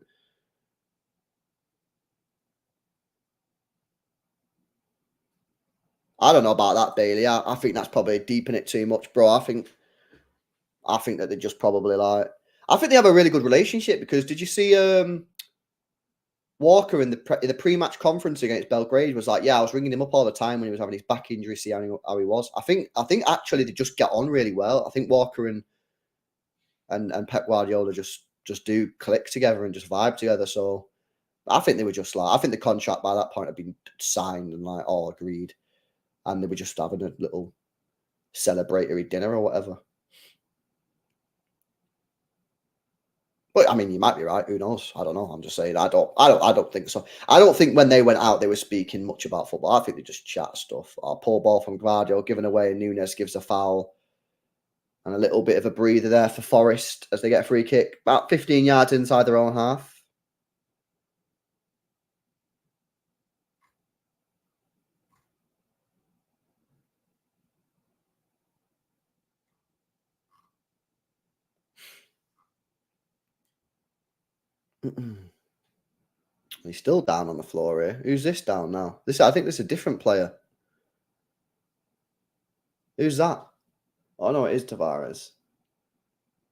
I don't know about that, Bailey. I think that's probably deeping it too much, bro. I think that they just probably like. I think they have a really good relationship because did you see Walker in the pre-match conference against Belgrade was like, yeah, I was ringing him up all the time when he was having his back injury, see how he was. I think actually they just get on really well. I think Walker and Pep Guardiola just do click together and just vibe together. So I think they were just like, I think the contract by that point had been signed and like all agreed, and they were just having a little celebratory dinner or whatever. But I mean, you might be right. Who knows? I don't know. I'm just saying. I don't think so. I don't think when they went out they were speaking much about football. I think they just chat stuff. Our poor ball from Gvardiol given away, and Nunes gives a foul, and a little bit of a breather there for Forrest as they get a free kick about 15 yards inside their own half. He's still down on the floor here. Who's this down now? I think this is a different player. Who's that? Oh no, it is Tavares.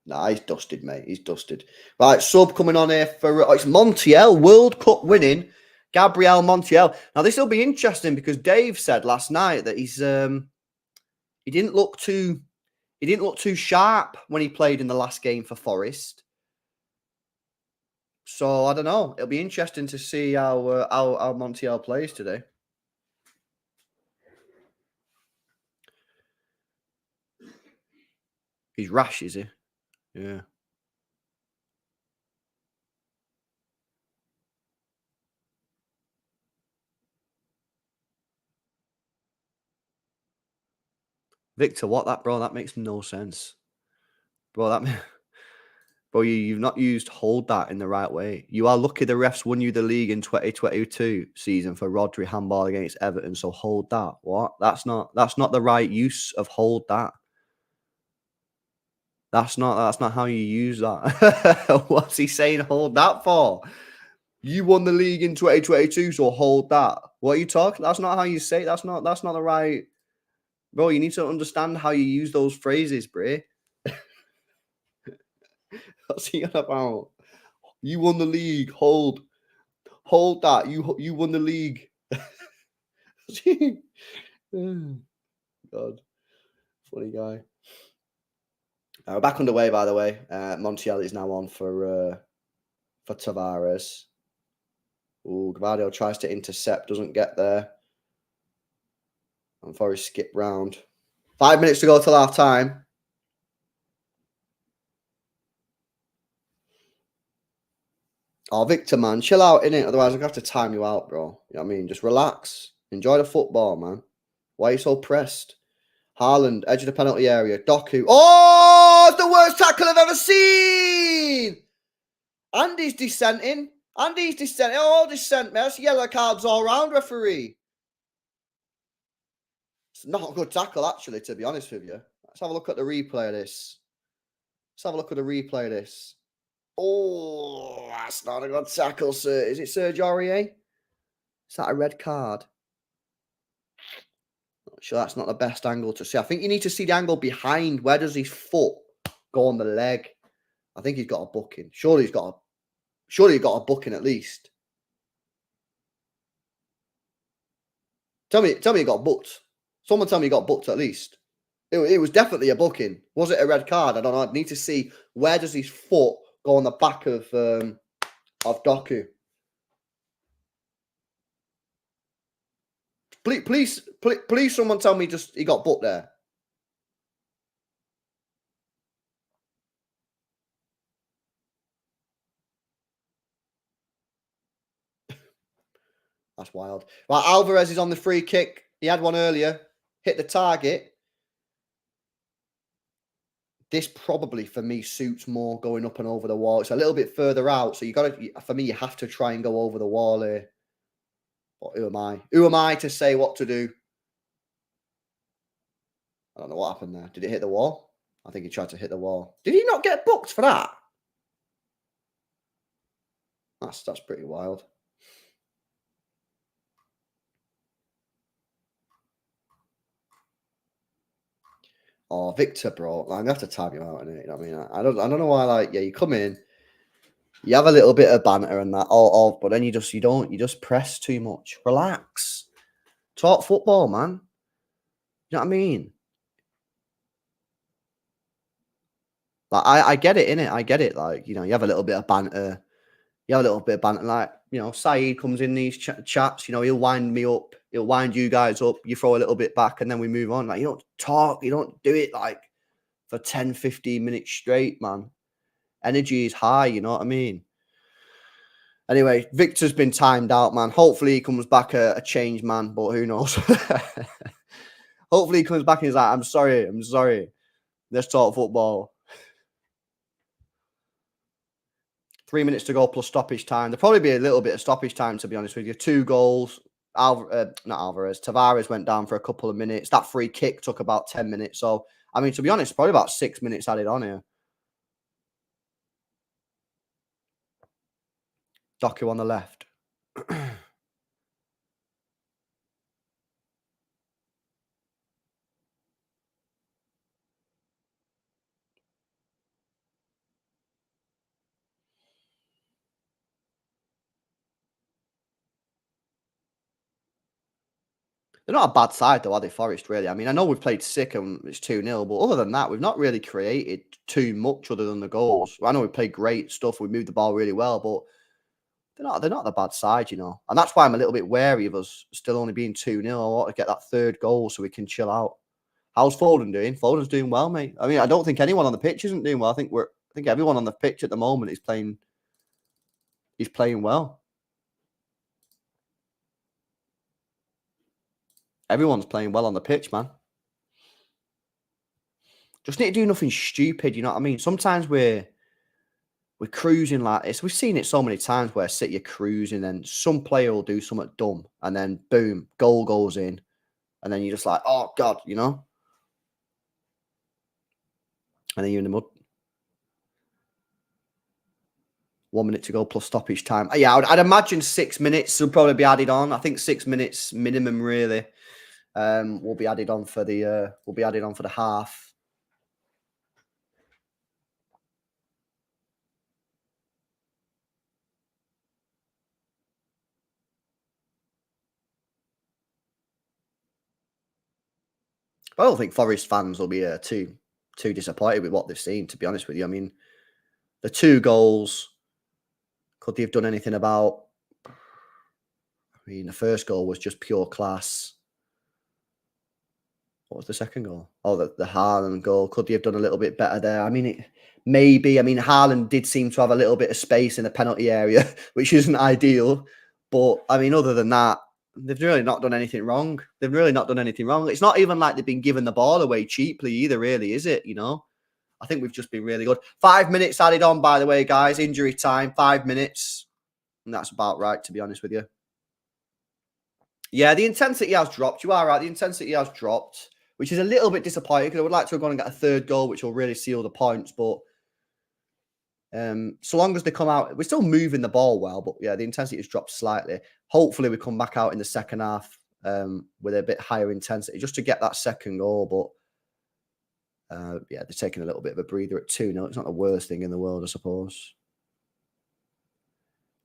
Nah, he's dusted, mate. He's dusted. Right, sub coming on here for it's Montiel, World Cup winning Gabriel Montiel. Now this will be interesting because Dave said last night that he didn't look too sharp when he played in the last game for Forest. So I don't know. It'll be interesting to see how Montiel plays today. He's rash, is he? Yeah. Victor, what that, bro? That makes no sense. Bro, bro, you've not used hold that in the right way. You are lucky the refs won you the league in 2022 season for Rodri handball against Everton. So hold that. What? That's not the right use of hold that. That's not how you use that. What's he saying hold that for? You won the league in 2022, so hold that. What are you talking? That's not how you say it. That's not the right. Bro, you need to understand how you use those phrases, bro. What's he on about? You won the league. Hold that. You won the league. God, funny guy. We're back underway, by the way. Montiel is now on for Tavares. Ooh, Gvardiol tries to intercept, doesn't get there. And Forrest skip round. 5 minutes to go till half time. Oh, Victor, man, chill out, innit? Otherwise, I'm going to have to time you out, bro. You know what I mean? Just relax. Enjoy the football, man. Why are you so pressed? Haaland, edge of the penalty area. Doku. Oh, it's the worst tackle I've ever seen! Andy's dissenting. Oh, dissent, man. That's yellow cards all round, referee. It's not a good tackle, actually, to be honest with you. Let's have a look at the replay of this. Oh, that's not a good tackle, sir. Is it Serge Aurier? Is that a red card? Not sure that's not the best angle to see. I think you need to see the angle behind. Where does his foot go on the leg? I think he's got a booking. Surely he got a booking at least. Tell me he got booked. Someone tell me he got booked at least. It was definitely a booking. Was it a red card? I don't know. I'd need to see where does his foot go on the back of Doku. Please, someone tell me just he got booked there. That's wild. Right, Alvarez is on the free kick. He had one earlier, hit the target. This probably for me suits more going up and over the wall. It's a little bit further out, so for me, you have to try and go over the wall here. But who am I? Who am I to say what to do? I don't know what happened there. Did it hit the wall? I think he tried to hit the wall. Did he not get booked for that? That's pretty wild. Oh, Victor, bro. I'm gonna have to tag him out in it. You know what I mean? I don't know why. Like, yeah, you come in, you have a little bit of banter and that, but then you just press too much. Relax. Talk football, man. You know what I mean? Like, I get it, innit? I get it. Like, you have a little bit of banter. You have a little bit of banter. Like, Saeed comes in these chats, he'll wind me up. He'll wind you guys up. You throw a little bit back and then we move on. Like, you don't talk. You don't do it, like, for 10, 15 minutes straight, man. Energy is high, you know what I mean? Anyway, Victor's been timed out, man. Hopefully he comes back a changed man, but who knows? Hopefully he comes back and he's like, I'm sorry. Let's talk football. 3 minutes to go plus stoppage time. There'll probably be a little bit of stoppage time, to be honest with you. 2 goals. Not Alvarez. Tavares went down for a couple of minutes. That free kick took about 10 minutes. So, I mean, to be honest, probably about 6 minutes added on here. Doku on the left. They're not a bad side, though, are they, Forrest, really? I mean, I know we've played sick and it's 2-0, but other than that, we've not really created too much other than the goals. I know we played great stuff. We moved the ball really well, but they're not the bad side, And that's why I'm a little bit wary of us still only being 2-0. I want to get that 3rd goal so we can chill out. How's Foden doing? Foden's doing well, mate. I mean, I don't think anyone on the pitch isn't doing well. I think everyone on the pitch at the moment is playing. He's playing well. Everyone's playing well on the pitch, man. Just need to do nothing stupid, you know what I mean? Sometimes we're cruising like this. We've seen it so many times where City are cruising and some player will do something dumb and then boom, goal goes in. And then you're just like, oh God, And then you're in the mud. 1 minute to go plus stoppage time. Yeah, I'd imagine 6 minutes will probably be added on. I think 6 minutes minimum, really. Will be added on for the half. I don't think Forest fans will be too disappointed with what they've seen, to be honest with you. I mean, the 2 goals, could they have done anything about? I mean, the first goal was just pure class. What was the second goal? Oh, the Haaland goal. Could they have done a little bit better there? I mean, maybe. I mean, Haaland did seem to have a little bit of space in the penalty area, which isn't ideal. But, I mean, other than that, they've really not done anything wrong. It's not even like they've been giving the ball away cheaply either, really, is it? I think we've just been really good. 5 minutes added on, by the way, guys. Injury time, 5 minutes. And that's about right, to be honest with you. Yeah, the intensity has dropped. You are right. The intensity has dropped, which is a little bit disappointing because I would like to have gone and get a 3rd goal, which will really seal the points. But so long as they come out, we're still moving the ball well. But yeah, the intensity has dropped slightly. Hopefully, we come back out in the second half with a bit higher intensity just to get that 2nd goal. But yeah, they're taking a little bit of a breather at 2-0. It's not the worst thing in the world, I suppose.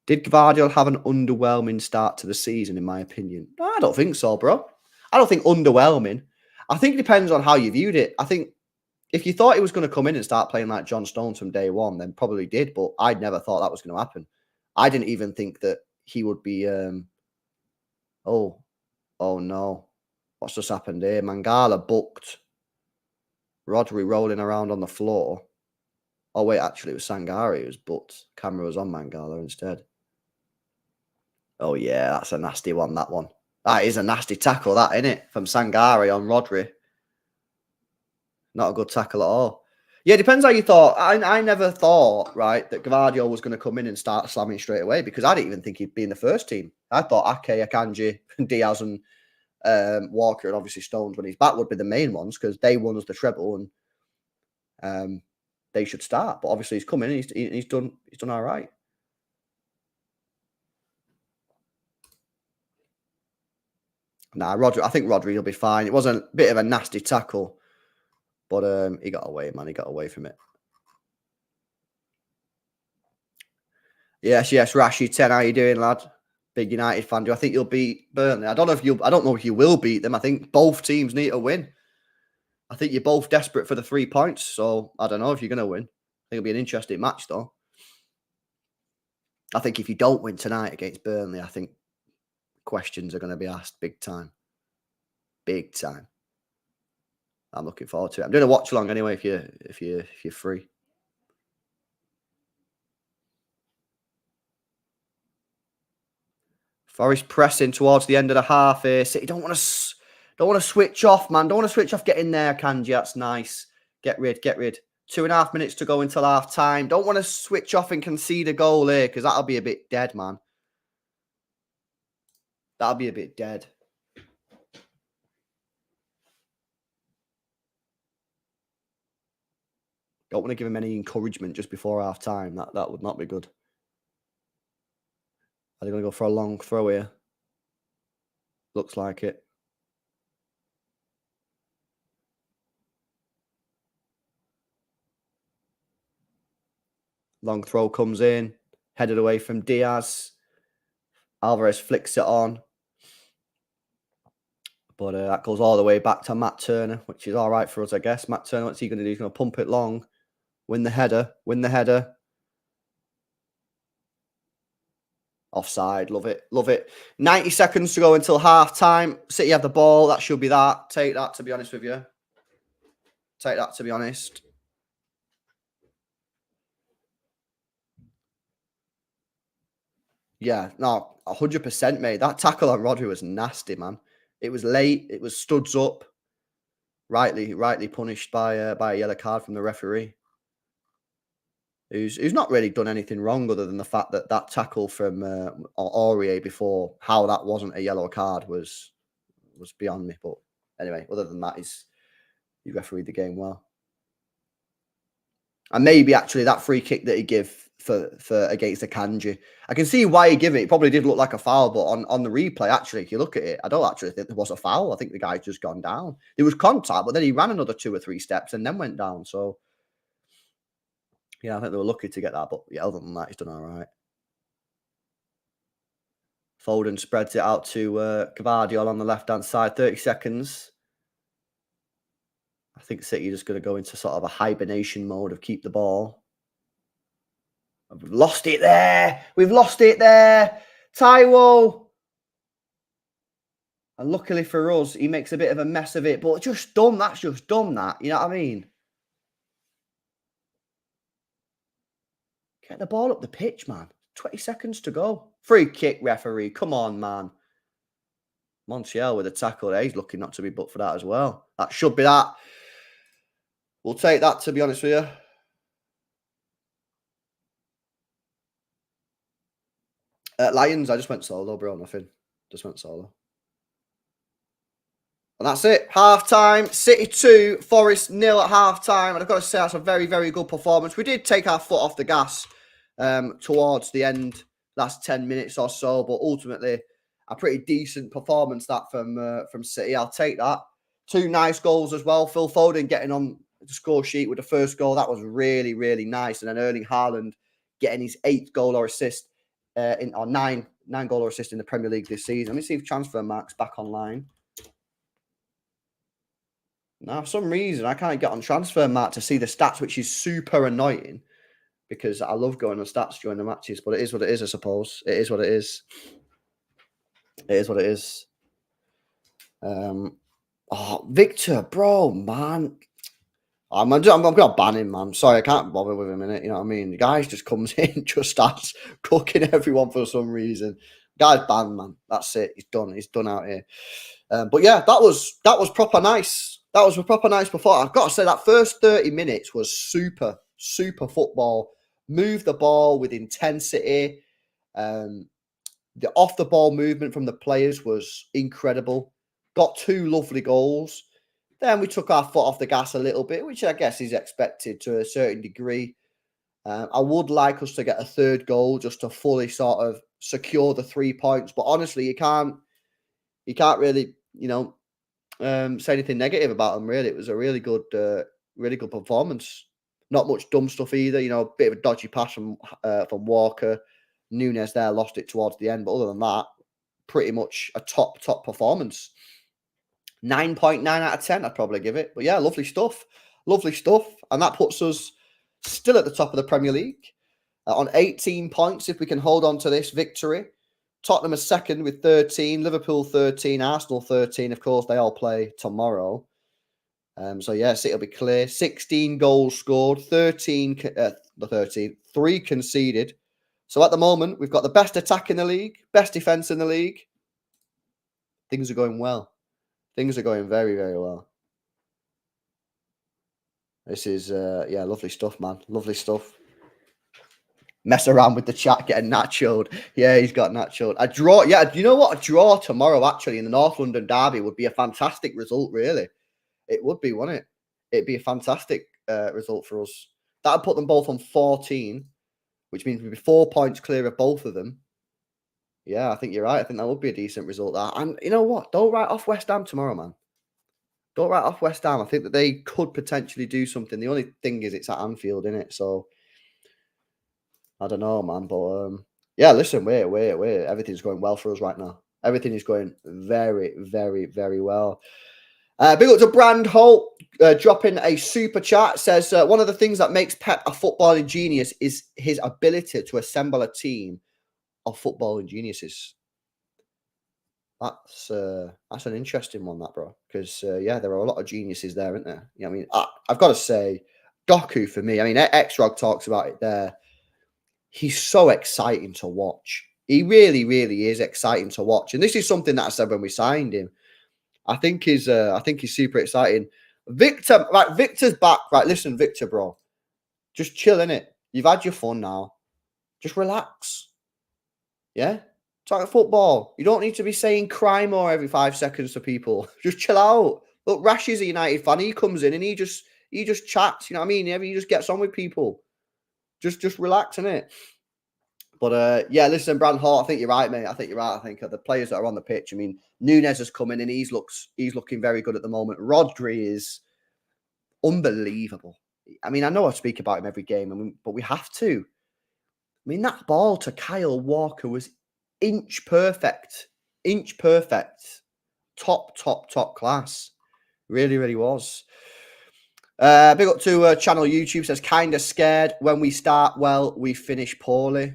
Did Gvardiol have an underwhelming start to the season, in my opinion? No, I don't think so, bro. I don't think underwhelming. I think it depends on how you viewed it. I think if you thought he was going to come in and start playing like John Stones from day one, then probably did. But I'd never thought that was going to happen. I didn't even think that he would be. Oh no, what's just happened here? Mangala booked. Rodri rolling around on the floor. Oh wait, actually it was Sangare who was booked. Camera was on Mangala instead. Oh yeah, that's a nasty one. That one. That is a nasty tackle. That, isn't it, from Sangare on Rodri? Not a good tackle at all. Yeah, it depends how you thought. I never thought, right, that Gvardiol was going to come in and start slamming straight away because I didn't even think he'd be in the first team. I thought Ake, Akanji, Diaz and Walker and obviously Stones when he's back would be the main ones because they won us the treble and they should start. But obviously he's come in and he's done all right. Nah, I think Rodri will be fine. It was a bit of a nasty tackle, but he got away, man. He got away from it. Yes, Rashi 10. How you doing, lad? Big United fan. Do I think you'll beat Burnley? I don't know if you will beat them. I think both teams need to win. I think you're both desperate for the 3 points, so I don't know if you're going to win. I think it'll be an interesting match, though. I think if you don't win tonight against Burnley, I think questions are going to be asked big time. Big time. I'm looking forward to it. I'm doing a watch along anyway if you're free. Forrest pressing towards the end of the half here. City don't want to switch off, man. Don't want to switch off. Get in there, Kanji. That's nice. Get rid. 2.5 minutes to go until half time. Don't want to switch off and concede a goal here because that'll be a bit dead, man. That'll be a bit dead. Don't want to give him any encouragement just before half time. That would not be good. Are they going to go for a long throw here? Looks like it. Long throw comes in. Headed away from Diaz. Alvarez flicks it on. But that goes all the way back to Matt Turner, which is all right for us, I guess. Matt Turner, what's he going to do? He's going to pump it long. Win the header. Offside. Love it. 90 seconds to go until half time. City have the ball. That should be that. Take that, to be honest with you. Yeah, no, 100%, mate. That tackle on Rodri was nasty, man. It was late. It was studs up. Rightly punished by a yellow card from the referee. Who's not really done anything wrong other than the fact that tackle from Aurier before, how that wasn't a yellow card was beyond me. But anyway, other than that, he refereed the game well. And maybe actually that free kick that he gave for against Akanji, I can see why he gave it. It probably did look like a foul, but on the replay, actually, if you look at it, I don't actually think there was a foul. I think the guy's just gone down. There was contact, but then he ran another 2 or 3 steps and then went down. So yeah, I think they were lucky to get that. But yeah, other than that, he's done all right. Foden spreads it out to Gvardiol on the left-hand side. 30 seconds. I think City are just going to go into sort of a hibernation mode of keep the ball. We've lost it there. Taiwo. And luckily for us, he makes a bit of a mess of it. But just dumb. That's just dumb, that. You know what I mean? Get the ball up the pitch, man. 20 seconds to go. Free kick, referee. Come on, man. Montiel with a tackle there. He's lucky not to be booked for that as well. That should be that. We'll take that, to be honest with you. Lions, I just went solo, bro. Nothing. Just went solo. And that's it. Half-time. City 2, Forrest 0 at half-time. And I've got to say, that's a very, very good performance. We did take our foot off the gas towards the end, last 10 minutes or so. But ultimately, a pretty decent performance that from City. I'll take that. 2 nice goals as well. Phil Foden getting on the score sheet with the first goal. That was really, really nice. And then Erling Haaland getting his 8th goal or assist or 9 goal or assist in the Premier League this season. Let me see if transfer mark's back online. Now, for some reason, I can't get on Transfermarkt to see the stats, which is super annoying because I love going on stats during the matches. But it is what it is, I suppose. It is what it is. It is what it is. Victor, bro, man. I'm gonna ban him, man. Sorry, I can't bother with him in it. You know what I mean? The guy just comes in, just starts cooking everyone for some reason. Guy's banned, man. That's it. He's done. He's done out here. But yeah, that was proper nice. That was a proper nice performance. I've got to say that first 30 minutes was super football. Moved the ball with intensity. The off the ball movement from the players was incredible. Got 2 lovely goals. Then we took our foot off the gas a little bit, which I guess is expected to a certain degree. I would like us to get a 3rd goal just to fully sort of secure the 3 points. But honestly, you can't really, say anything negative about them. Really, it was a really good performance. Not much dumb stuff either. A bit of a dodgy pass from Walker. Nunes there lost it towards the end, but other than that, pretty much a top performance. 9.9 out of 10, I'd probably give it. But yeah, lovely stuff. And that puts us still at the top of the Premier League on 18 points if we can hold on to this victory. Tottenham is 2nd with 13, Liverpool 13, Arsenal 13. Of course, they all play tomorrow. So yes, it'll be clear. 16 goals scored, 3 conceded. So at the moment, we've got the best attack in the league, best defense in the league. Things are going well. Things are going very, very well. This is, lovely stuff, man. Lovely stuff. Mess around with the chat, getting nachoed. Yeah, he's got nachoed. A draw. Yeah, you know what? A draw tomorrow, actually, in the North London derby would be a fantastic result, really. It would be, wouldn't it? It'd be a fantastic result for us. That would put them both on 14, which means we'd be 4 points clear of both of them. Yeah, I think you're right. I think that would be a decent result. That. And you know what? Don't write off West Ham tomorrow, man. Don't write off West Ham. I think that they could potentially do something. The only thing is it's at Anfield, isn't it? So I don't know, man. But yeah, listen, wait. Everything's going well for us right now. Everything is going very, very, very well. Big up to Brand Holt, dropping a super chat. Says, one of the things that makes Pep a footballing genius is his ability to assemble a team of footballing geniuses. That's an interesting one, that, bro. Because, there are a lot of geniuses there, aren't there? You know what I mean? I've got to say, Doku for me, I mean, X-Rog talks about it there. He's so exciting to watch. He really, really is exciting to watch. And this is something that I said when we signed him. I think he's super exciting. Victor, right? Victor's back. Right, listen, Victor, bro. Just chill, innit? You've had your fun now. Just relax. Yeah? Talk football. You don't need to be saying cry more every 5 seconds to people. Just chill out. Look, Rash is a United fan. He comes in and he just chats. You know what I mean? He just gets on with people. Just relax, innit? But listen, Brand Hart, I think you're right, mate. I think you're right. I think the players that are on the pitch. I mean, Nunes has come in and he's looking very good at the moment. Rodri is unbelievable. I mean, I know I speak about him every game, but we have to. I mean, that ball to Kyle Walker was inch perfect. Top class. Really, really was. Big up to channel YouTube. Says, kind of scared when we start well, we finish poorly.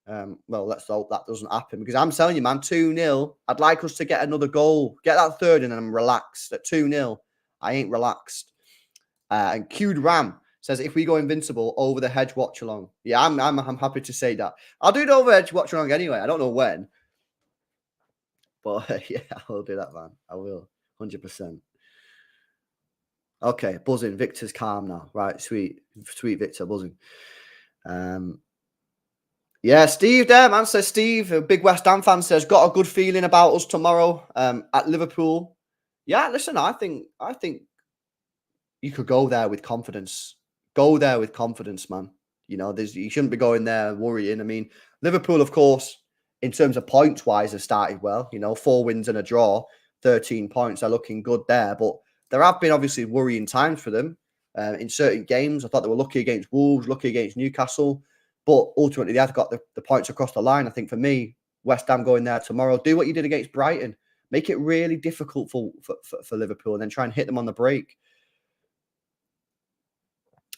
Well, let's hope that doesn't happen because I'm telling you, man, 2-0. I'd like us to get another goal, get that 3rd, and I'm relaxed. At 2-0, I ain't relaxed. And Q'd Ram says, if we go invincible, over the hedge Watchalong. Yeah, I'm happy to say that. I'll do it over the hedge Watchalong anyway. I don't know when, but yeah, I will do that, man. I will, 100%. Okay, buzzing. Victor's calm now. Right, sweet Victor, buzzing. Yeah, Steve there, man. Says Steve, a big West Ham fan, says, got a good feeling about us tomorrow at Liverpool. Yeah, listen, I think you could go there with confidence. Go there with confidence, man. You know, you shouldn't be going there worrying. I mean, Liverpool, of course, in terms of points-wise, have started well. 4 wins and a draw, 13 points. They're looking good there. But there have been, obviously, worrying times for them in certain games. I thought they were lucky against Wolves, lucky against Newcastle. But ultimately, they have got the points across the line. I think for me, West Ham going there tomorrow, do what you did against Brighton. Make it really difficult for Liverpool and then try and hit them on the break.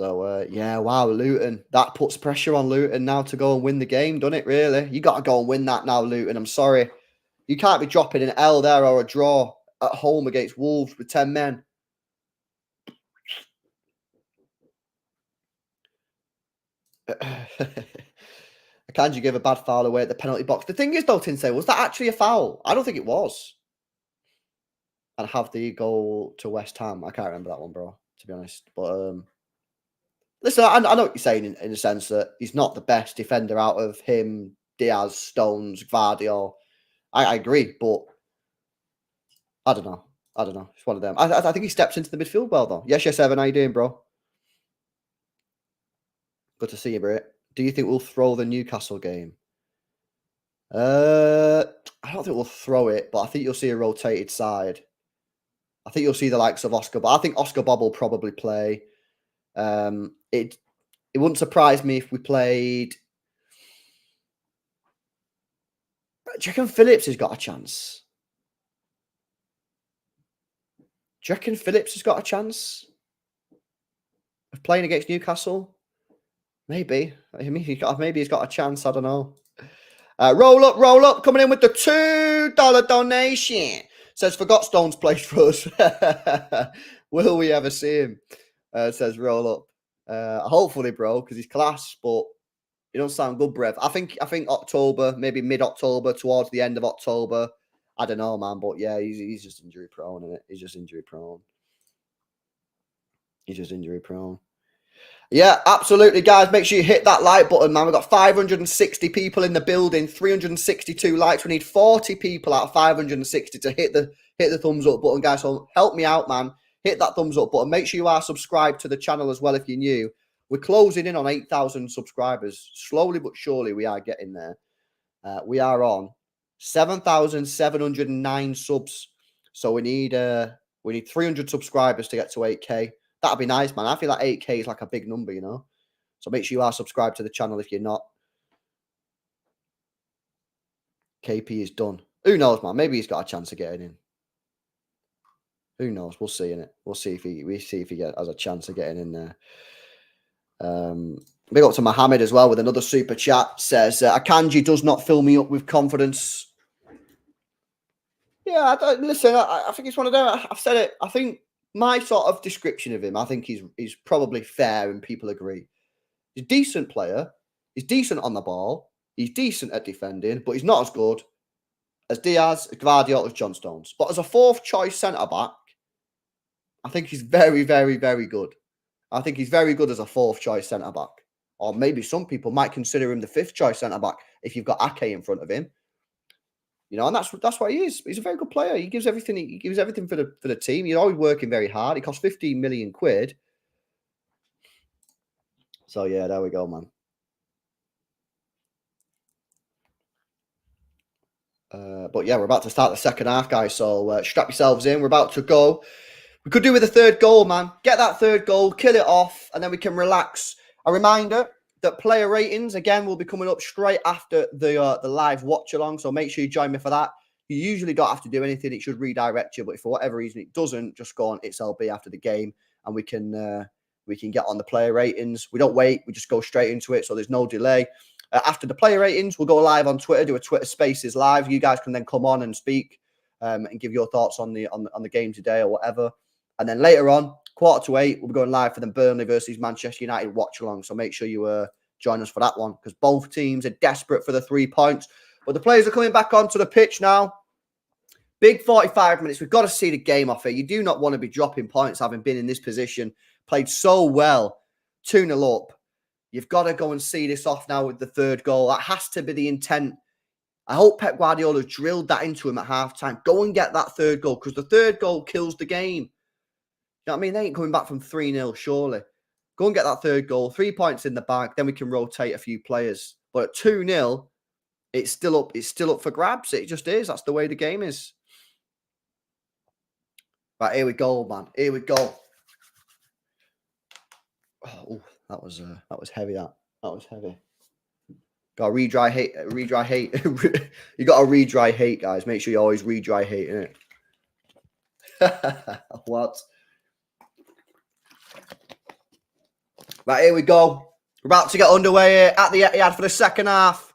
So, yeah, wow, Luton. That puts pressure on Luton now to go and win the game, doesn't it, really? You got to go and win that now, Luton. I'm sorry. You can't be dropping an L there or a draw at home against Wolves with 10 men. Akanji gave a bad foul away at the penalty box. The thing is, though, Tinsay, was that actually a foul? I don't think it was. And have the goal to West Ham. I can't remember that one, bro, to be honest. But listen, I know what you're saying in the sense that he's not the best defender out of him, Diaz, Stones, Gvardiol. I agree, but I don't know. It's one of them. I think he steps into the midfield well, though. Yes, Evan. How you doing, bro? Good to see you, bro. Do you think we'll throw the Newcastle game? I don't think we'll throw it, but I think you'll see a rotated side. I think you'll see the likes of Oscar, but I think Oscar Bob will probably play. It wouldn't surprise me if we played. Do you reckon Phillips has got a chance? Do you reckon Phillips has got a chance of playing against Newcastle? Maybe. Maybe he's got a chance. I don't know. Roll up. Coming in with the $2 donation. Says, forgot Stone's place for us. Will we ever see him? Says, roll up. Hopefully, bro, because he's class, but he don't sound good, Brev. I think October, maybe mid-October, towards the end of October. I don't know, man, but yeah, he's just injury prone, isn't it? He's just injury prone. Yeah, absolutely, guys. Make sure you hit that like button, man. We've got 560 people in the building, 362 likes. We need 40 people out of 560 to hit the thumbs up button, guys. So help me out, man. Hit that thumbs up button. Make sure you are subscribed to the channel as well if you're new. We're closing in on 8,000 subscribers. Slowly but surely, we are getting there. We are on 7,709 subs. So we need 300 subscribers to get to 8K. That'd be nice, man. I feel like 8K is like a big number, you know? So make sure you are subscribed to the channel if you're not. KP is done. Who knows, man? Maybe he's got a chance of getting in. Who knows? We'll see in it. We'll see if he has a chance of getting in there. Big up to Mohammed as well with another super chat. Says, Akanji does not fill me up with confidence. Yeah, listen, I think it's one of them. I've said it. I think my sort of description of him, I think he's probably fair and people agree. He's a decent player. He's decent on the ball. He's decent at defending, but he's not as good as Diaz, as Gvardiol, as John Stones. But as a fourth choice centre-back, I think he's very, very, very good. I think he's very good as a fourth choice centre-back. Or maybe some people might consider him the fifth choice centre-back if you've got Ake in front of him. You know, and that's what he is. He's a very good player. He gives everything. He gives everything for the team. He's always working very hard. He costs 15 million quid. So yeah, there we go, man. But yeah, we're about to start the second half, guys. So strap yourselves in. We're about to go. We could do with a third goal, man. Get that third goal, kill it off, and then we can relax. A reminder that player ratings, again, will be coming up straight after the live watch-along, so make sure you join me for that. You usually don't have to do anything. It should redirect you, but if for whatever reason it doesn't, just go on It's LB after the game, and we can get on the player ratings. We don't wait. We just go straight into it, so there's no delay. After the player ratings, we'll go live on Twitter, do a Twitter Spaces live. You guys can then come on and speak and give your thoughts on the game today or whatever. And then later on, 7:45, we'll be going live for the Burnley versus Manchester United watch-along. So make sure you join us for that one because both teams are desperate for the 3 points. But the players are coming back onto the pitch now. Big 45 minutes. We've got to see the game off here. You do not want to be dropping points having been in this position. Played so well. 2-0 up. You've got to go and see this off now with the third goal. That has to be the intent. I hope Pep Guardiola drilled that into him at halftime. Go and get that third goal because the third goal kills the game. You know what I mean? They ain't coming back from 3-0, surely. Go and get that third goal. 3 points in the bag. Then we can rotate a few players. But at 2-0, it's still up. It's still up for grabs. It just is. That's the way the game is. Right, here we go, man. Here we go. Oh, that was heavy. That was heavy. Got to re-dry hate. Re-dry hate. You got to re-dry hate, guys. Make sure you always re-dry hate, innit? What? Right, here we go. We're about to get underway here at the Etihad for the second half.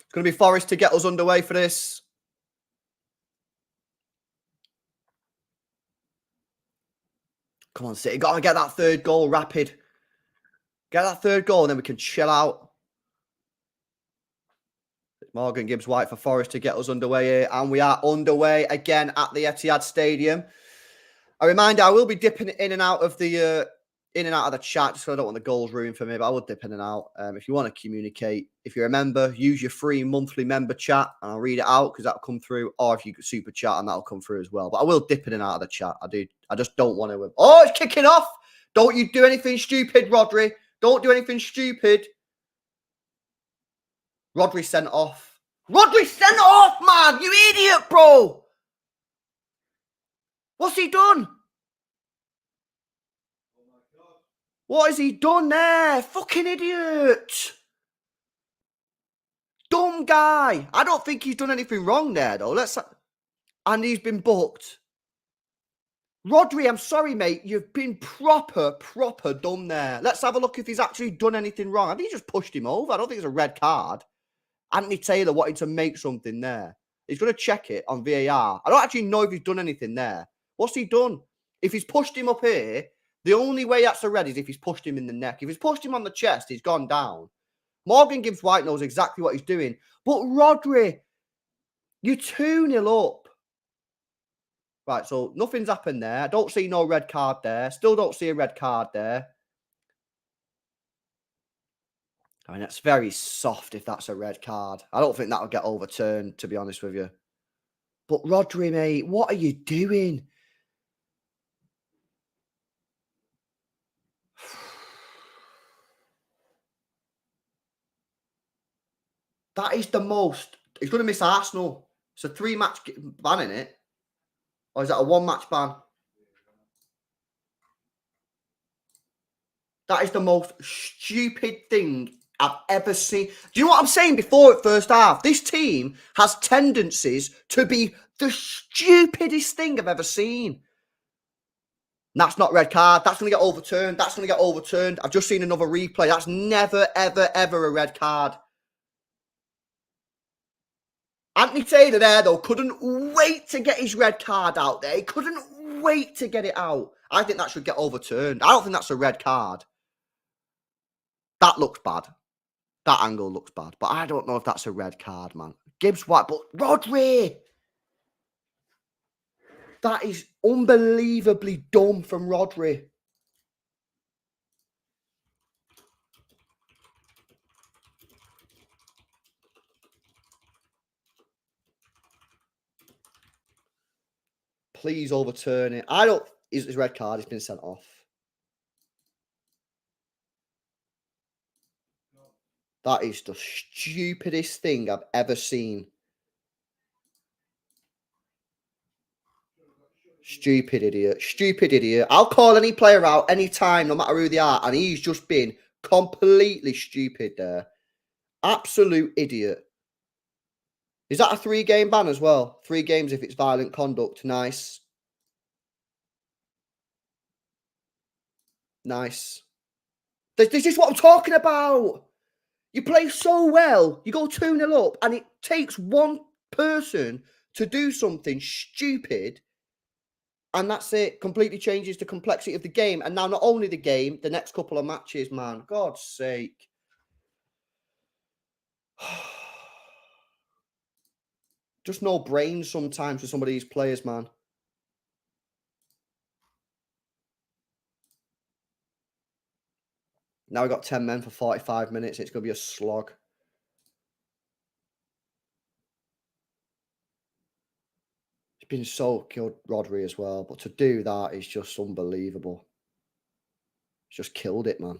It's going to be Forrest to get us underway for this. Come on, City. Got to get that third goal rapid. Get that third goal and then we can chill out. Morgan Gibbs-White for Forrest to get us underway here. And we are underway again at the Etihad Stadium. A reminder, I will be dipping in and out of the chat just because I don't want the goals ruined for me, but I will dip in and out. If you want to communicate, if you're a member, use your free monthly member chat and I'll read it out because that'll come through. Or if you could super chat and that'll come through as well. But I will dip in and out of the chat. I just don't want to. Oh, it's kicking off. Don't you do anything stupid, Rodri. Don't do anything stupid. Rodri sent off. Rodri sent off, man. You idiot, bro. What's he done? What has he done there? Fucking idiot. Dumb guy. I don't think he's done anything wrong there, though. And he's been booked. Rodri, I'm sorry, mate. You've been proper dumb there. Let's have a look if he's actually done anything wrong. I think he just pushed him over. I don't think it's a red card. Anthony Taylor wanted to make something there. He's going to check it on VAR. I don't actually know if he's done anything there. What's he done? If he's pushed him up here, the only way that's a red is if he's pushed him in the neck. If he's pushed him on the chest, he's gone down. Morgan Gibbs-White knows exactly what he's doing. But Rodri, you're 2-0 up. Right, so nothing's happened there. I don't see no red card there. Still don't see a red card there. I mean, that's very soft if that's a red card. I don't think that'll get overturned, to be honest with you. But Rodri, mate, what are you doing? That is the most. He's going to miss Arsenal. It's a 3-match ban, isn't it? Or is that a 1-match ban? That is the most stupid thing I've ever seen. Do you know what I'm saying before at first half? This team has tendencies to be the stupidest thing I've ever seen. And that's not red card. That's going to get overturned. That's going to get overturned. I've just seen another replay. That's never, ever, ever a red card. Anthony Taylor there, though, couldn't wait to get his red card out there. He couldn't wait to get it out. I think that should get overturned. I don't think that's a red card. That looks bad. That angle looks bad. But I don't know if that's a red card, man. Gibbs-White, but Rodri! That is unbelievably dumb from Rodri. Please overturn it. I don't... His red card has been sent off. That is the stupidest thing I've ever seen. Stupid idiot. Stupid idiot. I'll call any player out anytime, no matter who they are. And he's just been completely stupid there. Absolute idiot. Is that a 3-game ban as well? 3 games if it's violent conduct. Nice. Nice. This is what I'm talking about. You play so well. You go 2-0 up and it takes one person to do something stupid. And that's it. Completely changes the complexity of the game. And now not only the game, the next couple of matches, man. God's sake. Just no brains sometimes for some of these players, man. Now we've got 10 men for 45 minutes. It's going to be a slog. It's been so good, Rodri, as well. But to do that is just unbelievable. It's just killed it, man.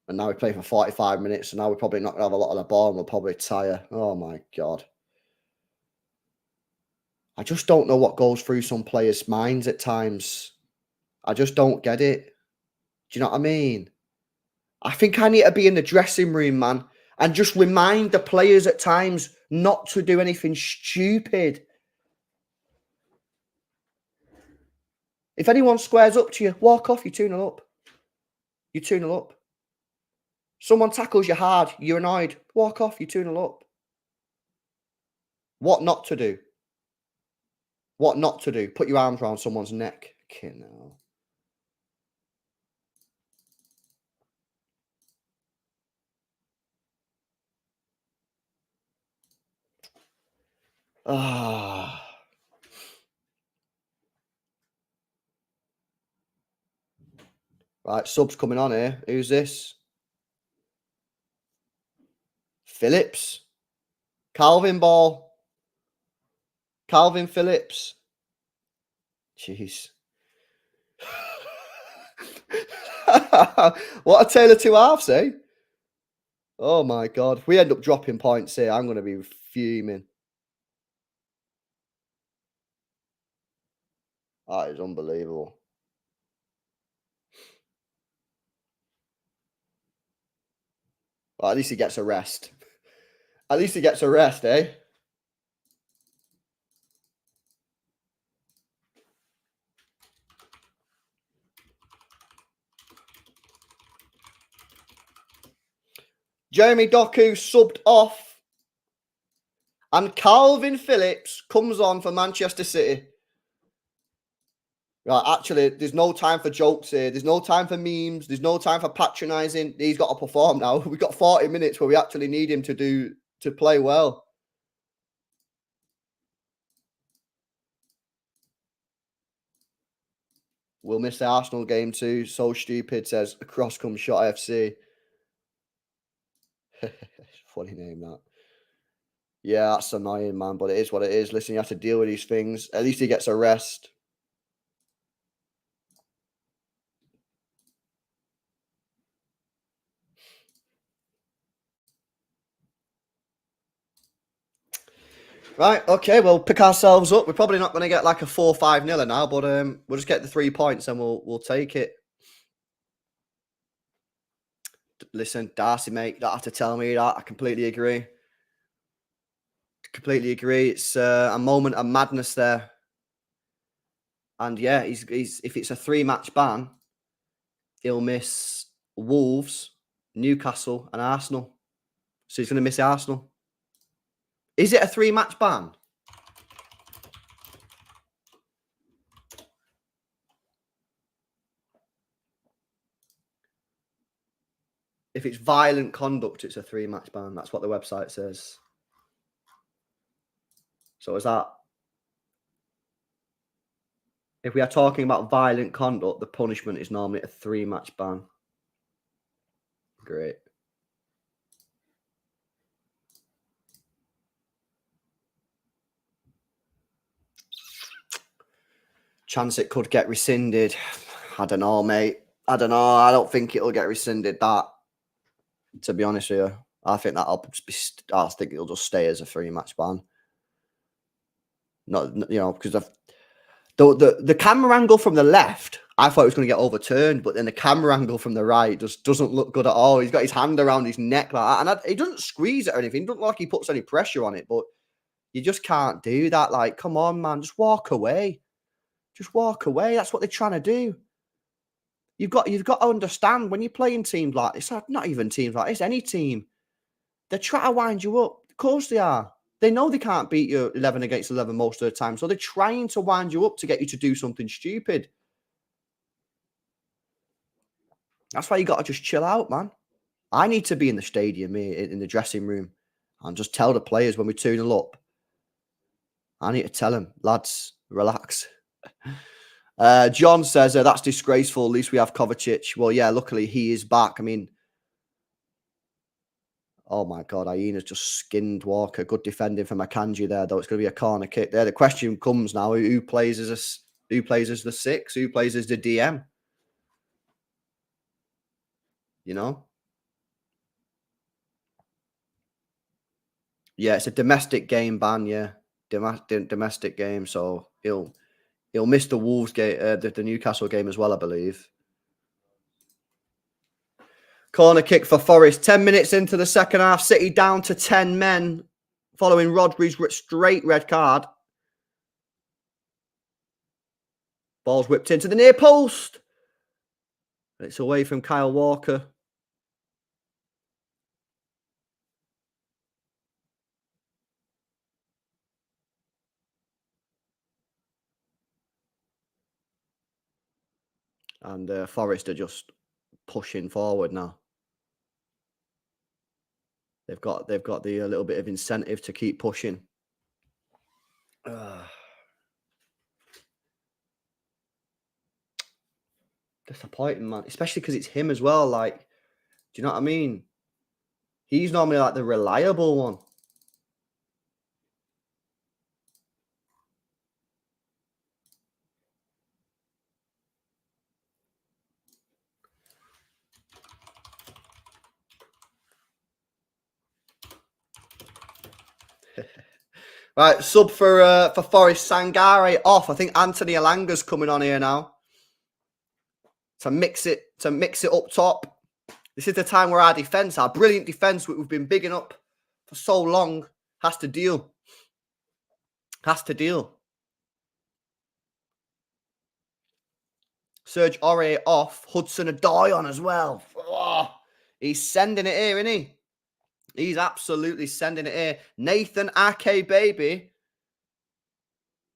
And now we play for 45 minutes. And now we're probably not going to have a lot of the ball. And we'll probably tire. Oh, my God. I just don't know what goes through some players' minds at times. I just don't get it. Do you know what I mean? I think I need to be in the dressing room, man, and just remind the players at times not to do anything stupid. If anyone squares up to you, walk off, you're 2-0 up. You're 2-0 up. Someone tackles you hard, you're annoyed. Walk off, you're 2-0 up. What not to do? What not to do? Put your arms around someone's neck. Okay, no. Ah. Right, subs coming on here. Who's this? Phillips. Calvin Ball. Calvin Phillips. Jeez. What a tale of two halves, eh? Oh my God. If we end up dropping points here, I'm going to be fuming. That is unbelievable. Well, at least he gets a rest. At least he gets a rest, eh? Jeremy Doku subbed off. And Calvin Phillips comes on for Manchester City. Right, actually, there's no time for jokes here. There's no time for memes. There's no time for patronising. He's got to perform now. We've got 40 minutes where we actually need him to play well. We'll miss the Arsenal game too. So stupid, says Across Come Shot FC. Funny name, that. Yeah, that's annoying, man, but it is what it is. Listen, you have to deal with these things. At least he gets a rest. Right, okay, we'll pick ourselves up. We're probably not going to get like a 4-5-0 now, but we'll just get the 3 points and we'll take it. Listen, Darcy, mate, you don't have to tell me that. I completely agree. Completely agree. It's a moment of madness there. And yeah, he's if it's a 3-match ban, he'll miss Wolves, Newcastle, and Arsenal. So he's going to miss Arsenal. Is it a 3-match ban? If it's violent conduct, it's a 3-match ban. That's what the website says. So is that... If we are talking about violent conduct, the punishment is normally a 3-match ban. Great. Chance it could get rescinded. I don't know, mate. I don't know. I don't think it'll get rescinded, that. To be honest with you. I think that'll be... I think it'll just stay as a 3-match ban. Not, you know, because the camera angle from the left, I thought it was going to get overturned, but then the camera angle from the right just doesn't look good at all. He's got his hand around his neck like that, and he doesn't squeeze it or anything. It doesn't look like he puts any pressure on it, but you just can't do that. Like, come on, man, just walk away. Just walk away. That's what they're trying to do. You've got to understand when you're playing teams like this, not even teams like this, any team, they're trying to wind you up. Of course they are. They know they can't beat you 11 against 11 most of the time, so they're trying to wind you up to get you to do something stupid. That's why you got to just chill out, man. I need to be in the stadium here, in the dressing room, and just tell the players when we're 2-0 up. I need to tell them, lads, relax. John says, that's disgraceful. At least we have Kovacic. Well, yeah, luckily he is back. I mean, oh my God, Hyena's just skinned Walker. Good defending from Akanji there, though. It's going to be a corner kick there. The question comes now: who plays as the 6? Who plays as the DM? You know? Yeah, it's a domestic game ban. Yeah, domestic game. So he'll miss the Wolves game, the Newcastle game as well, I believe. Corner kick for Forrest. 10 minutes into the second half. City down to 10 men following Rodri's straight red card. Ball's whipped into the near post. It's away from Kyle Walker. And Forrest are just pushing forward now. They've got the little bit of incentive to keep pushing. Disappointing, man. Especially because it's him as well. Like, do you know what I mean? He's normally like the reliable one. Right, sub for Forrest, Sangare off. I think Anthony Alanga's coming on here now to mix it up top. This is the time where our defence, our brilliant defence, we've been bigging up for so long, has to deal. Serge Aurier off. Hudson-Odoi on as well. Oh, he's sending it here, isn't he? He's absolutely sending it here. Nathan Ake, baby.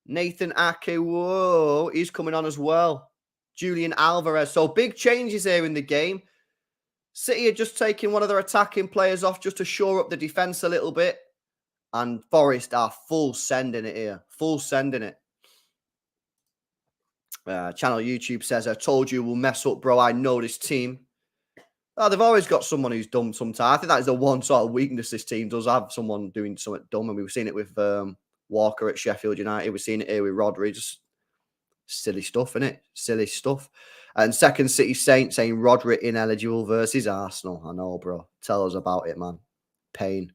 Nathan Ake, whoa. He's coming on as well. Julian Alvarez. So big changes here in the game. City are just taking one of their attacking players off just to shore up the defence a little bit. And Forrest are full sending it here. Full sending it. Channel YouTube says, I told you we'll mess up, bro. I know this team. Oh, they've always got someone who's dumb sometimes. I think that is the one sort of weakness this team does have, someone doing something dumb. And we've seen it with Walker at Sheffield United. We've seen it here with Rodri. Just silly stuff, innit? Silly stuff. And Second City Saint saying Rodri ineligible versus Arsenal. I know, bro. Tell us about it, man. Pain.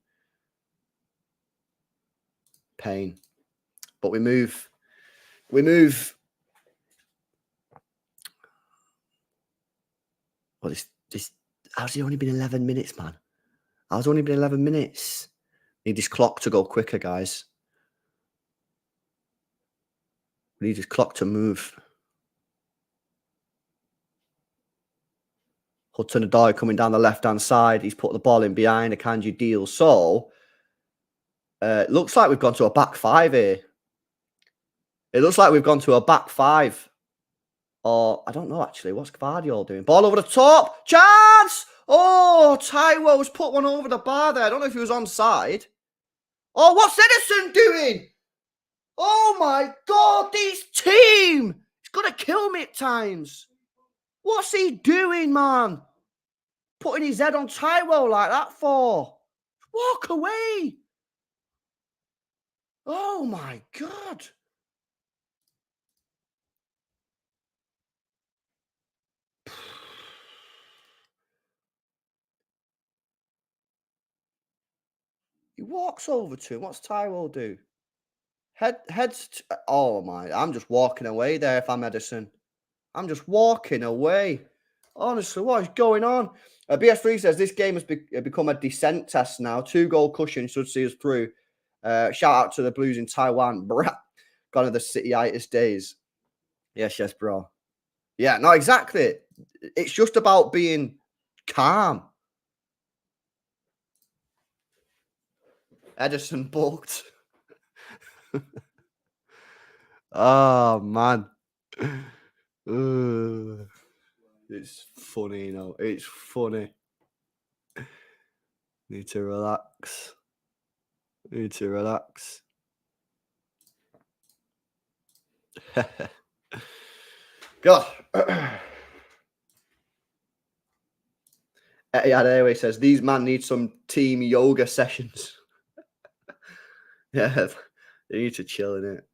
But we move. Well, this how's it only been 11 minutes, man? How's it only been 11 minutes? Need this clock to go quicker, guys. We need this clock to move. Hudson-Odoi coming down the left-hand side. He's put the ball in behind. Akanji deal. So, it looks like we've gone to a back five here. It looks like we've gone to a back five. Or, I don't know, actually. What's Gvardiol doing? Ball over the top. Chance! Oh, Taiwo's put one over the bar there. I don't know if he was onside. Oh, what's Edison doing? Oh, my God. This team! He's going to kill me at times. What's he doing, man? Putting his head on Taiwo like that for? Walk away. Oh, my God. He walks over to him. What's Taiwo do? Heads. Oh, my. I'm just walking away there if I'm Edison. I'm just walking away. Honestly, what is going on? BS3 says this game has become a descent test now. 2-goal cushion should see us through. Shout out to the Blues in Taiwan. Gone to the city-itis days. Yes, bro. Yeah, no, exactly. It's just about being calm. Edison booked. Oh, man. It's funny, you know. It's funny. Need to relax. God. Etihad Airways says, these man need some team yoga sessions. Yeah, they need to chill in it.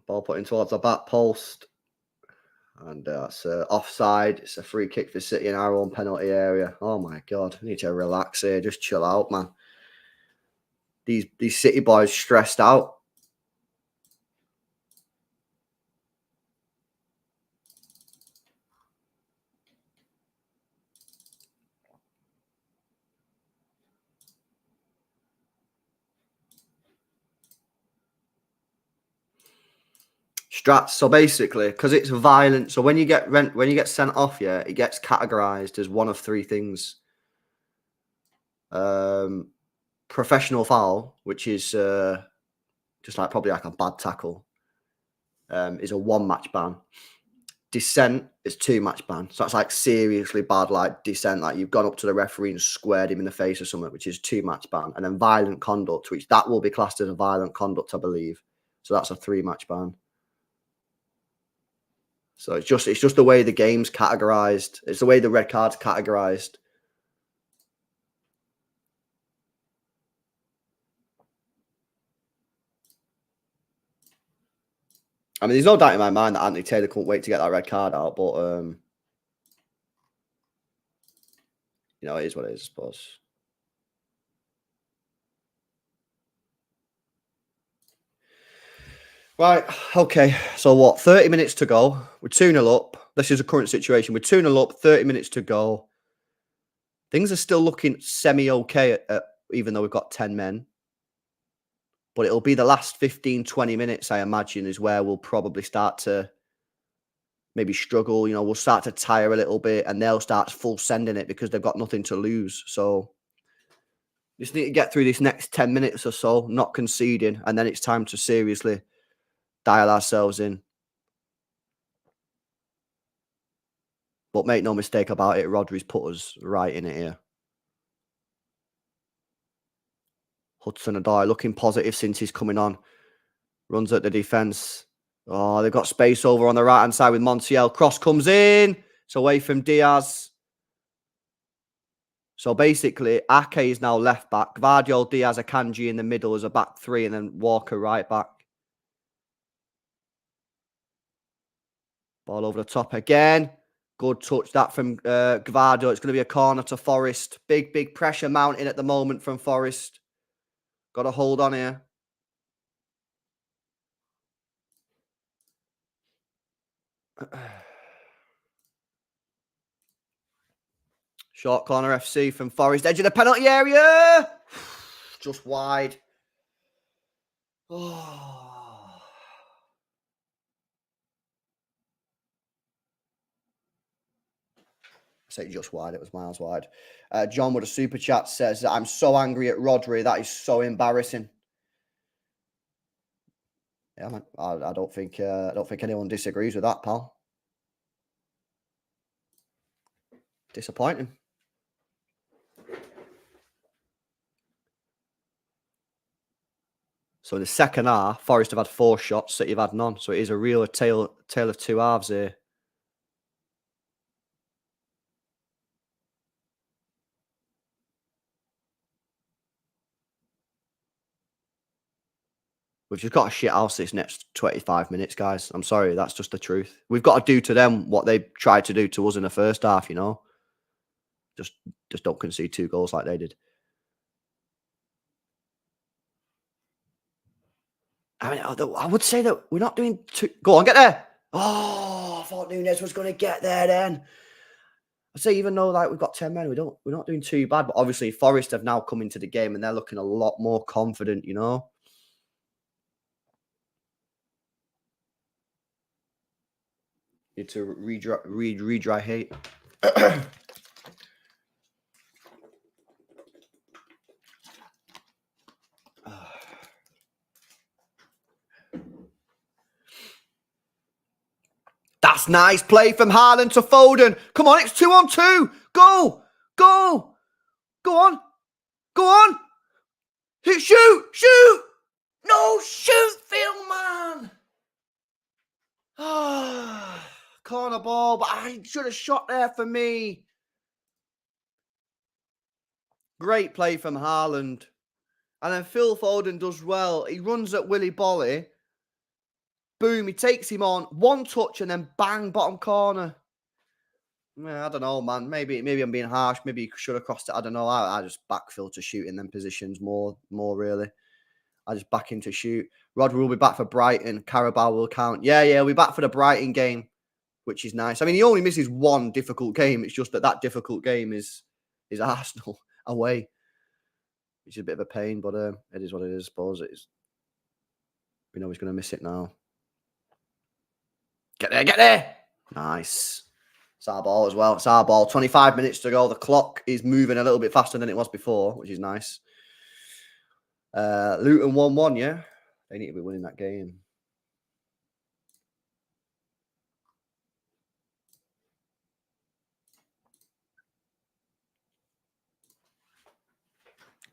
Ball put in towards the back post. And that's offside. It's a free kick for City in our own penalty area. Oh, my God. I need to relax here. Just chill out, man. These City boys stressed out. Strats. So basically, because it's violent, so when you get sent off, yeah, it gets categorized as one of three things. Professional foul, which is just like probably like a bad tackle, is a 1-match ban. Dissent is 2-match ban. So that's like seriously bad, like dissent, like you've gone up to the referee and squared him in the face or something, which is 2-match ban. And then violent conduct, which that will be classed as a violent conduct, I believe. So that's a 3-match ban. So it's just the way the game's categorized. It's the way the red card's categorized. I mean, there's no doubt in my mind that Anthony Taylor couldn't wait to get that red card out, but you know, it is what it is, I suppose. Right, okay. So what? 30 minutes to go. We're 2-0 up. This is a current situation. We're 2-0 up, 30 minutes to go. Things are still looking semi-okay, even though we've got 10 men. But it'll be the last 15, 20 minutes, I imagine, is where we'll probably start to maybe struggle. You know, we'll start to tire a little bit and they'll start full sending it because they've got nothing to lose. So just need to get through this next 10 minutes or so, not conceding, and then it's time to seriously dial ourselves in. But make no mistake about it, Rodri's put us right in it here. Hudson-Odoi looking positive since he's coming on. Runs at the defence. Oh, they've got space over on the right-hand side with Montiel. Cross comes in. It's away from Diaz. So basically, Ake is now left back. Gvardiol, Diaz, Akanji in the middle as a back three, and then Walker right back. Ball over the top again. Good touch that from Gvardiol. It's going to be a corner to Forrest. Big pressure mounting at the moment from Forrest. Got a hold on here. Short corner FC from Forrest. Edge of the penalty area. Just wide. Oh. I say just wide. It was miles wide. John with a super chat says, I'm so angry at Rodri. That is so embarrassing. Yeah, man. I don't think anyone disagrees with that, pal. Disappointing. So in the second half, Forrest have had 4 shots, City have had none. So it is a real tale of two halves here. We've just got to shit house this next 25 minutes, guys. I'm sorry, that's just the truth. We've got to do to them what they tried to do to us in the first half, you know? Just don't concede 2 goals like they did. I mean, I would say that we're not doing too... Go on, get there! Oh, I thought Nunes was going to get there then. I'd say even though like we've got 10 men, we're not doing too bad. But obviously, Forrest have now come into the game and they're looking a lot more confident, you know? Need to re-dry hate. That's nice play from Haaland to Foden. Come on, it's 2-on-2. Go! Go! Go on! Go on! Hit, shoot! Shoot! No, shoot, Phil, man! Ah, corner ball, but I should have shot there for me. Great play from Haaland. And then Phil Foden does well. He runs at Willy Bolly. Boom, he takes him on. 1 touch and then bang, bottom corner. Yeah, I don't know, man. Maybe I'm being harsh. Maybe he should have crossed it. I don't know. I just backfill to shoot in them positions more really. I just back him to shoot. Rodri will be back for Brighton. Carabao will count. Yeah, we'll be back for the Brighton game, which is nice. I mean, he only misses 1 difficult game. It's just that difficult game is Arsenal away, which is a bit of a pain, but it is what it is, I suppose. We know he's going to miss it now. Get there, get there. Nice. It's our ball as well. It's our ball. 25 minutes to go. The clock is moving a little bit faster than it was before, which is nice. Luton 1-1, yeah? They need to be winning that game.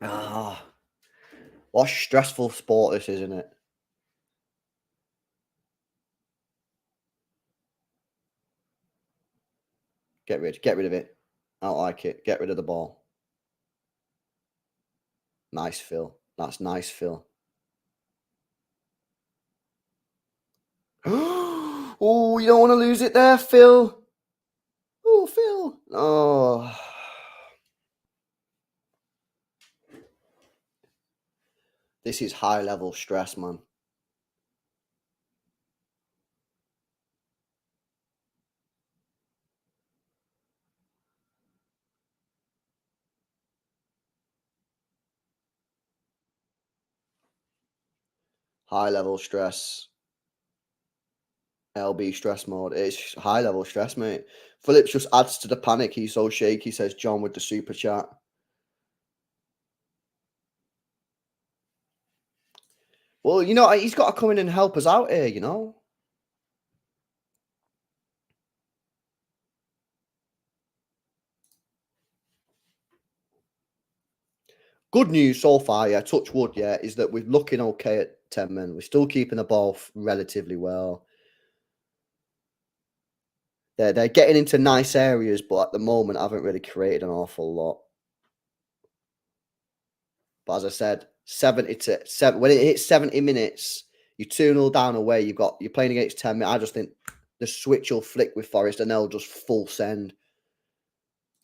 Ah. What a stressful sport this is, isn't it? Get rid of it. I don't like it. Get rid of the ball. Nice, Phil. That's nice, Phil. Oh, you don't want to lose it there, Phil. Oh, Phil. Oh. This is high-level stress, man. High-level stress. LB stress mode. It's high-level stress, mate. Phillips just adds to the panic. He's so shaky, says John with the super chat. Well, you know, he's got to come in and help us out here, you know. Good news so far, yeah, touch wood, yeah, is that we're looking okay at 10 men. We're still keeping the ball relatively well. They're getting into nice areas, but at the moment, I haven't really created an awful lot. But as I said, 70 to 7, when it hits 70 minutes, you're 2-0 down away. You're playing against 10 minutes. I just think the switch will flick with Forrest and they'll just full send,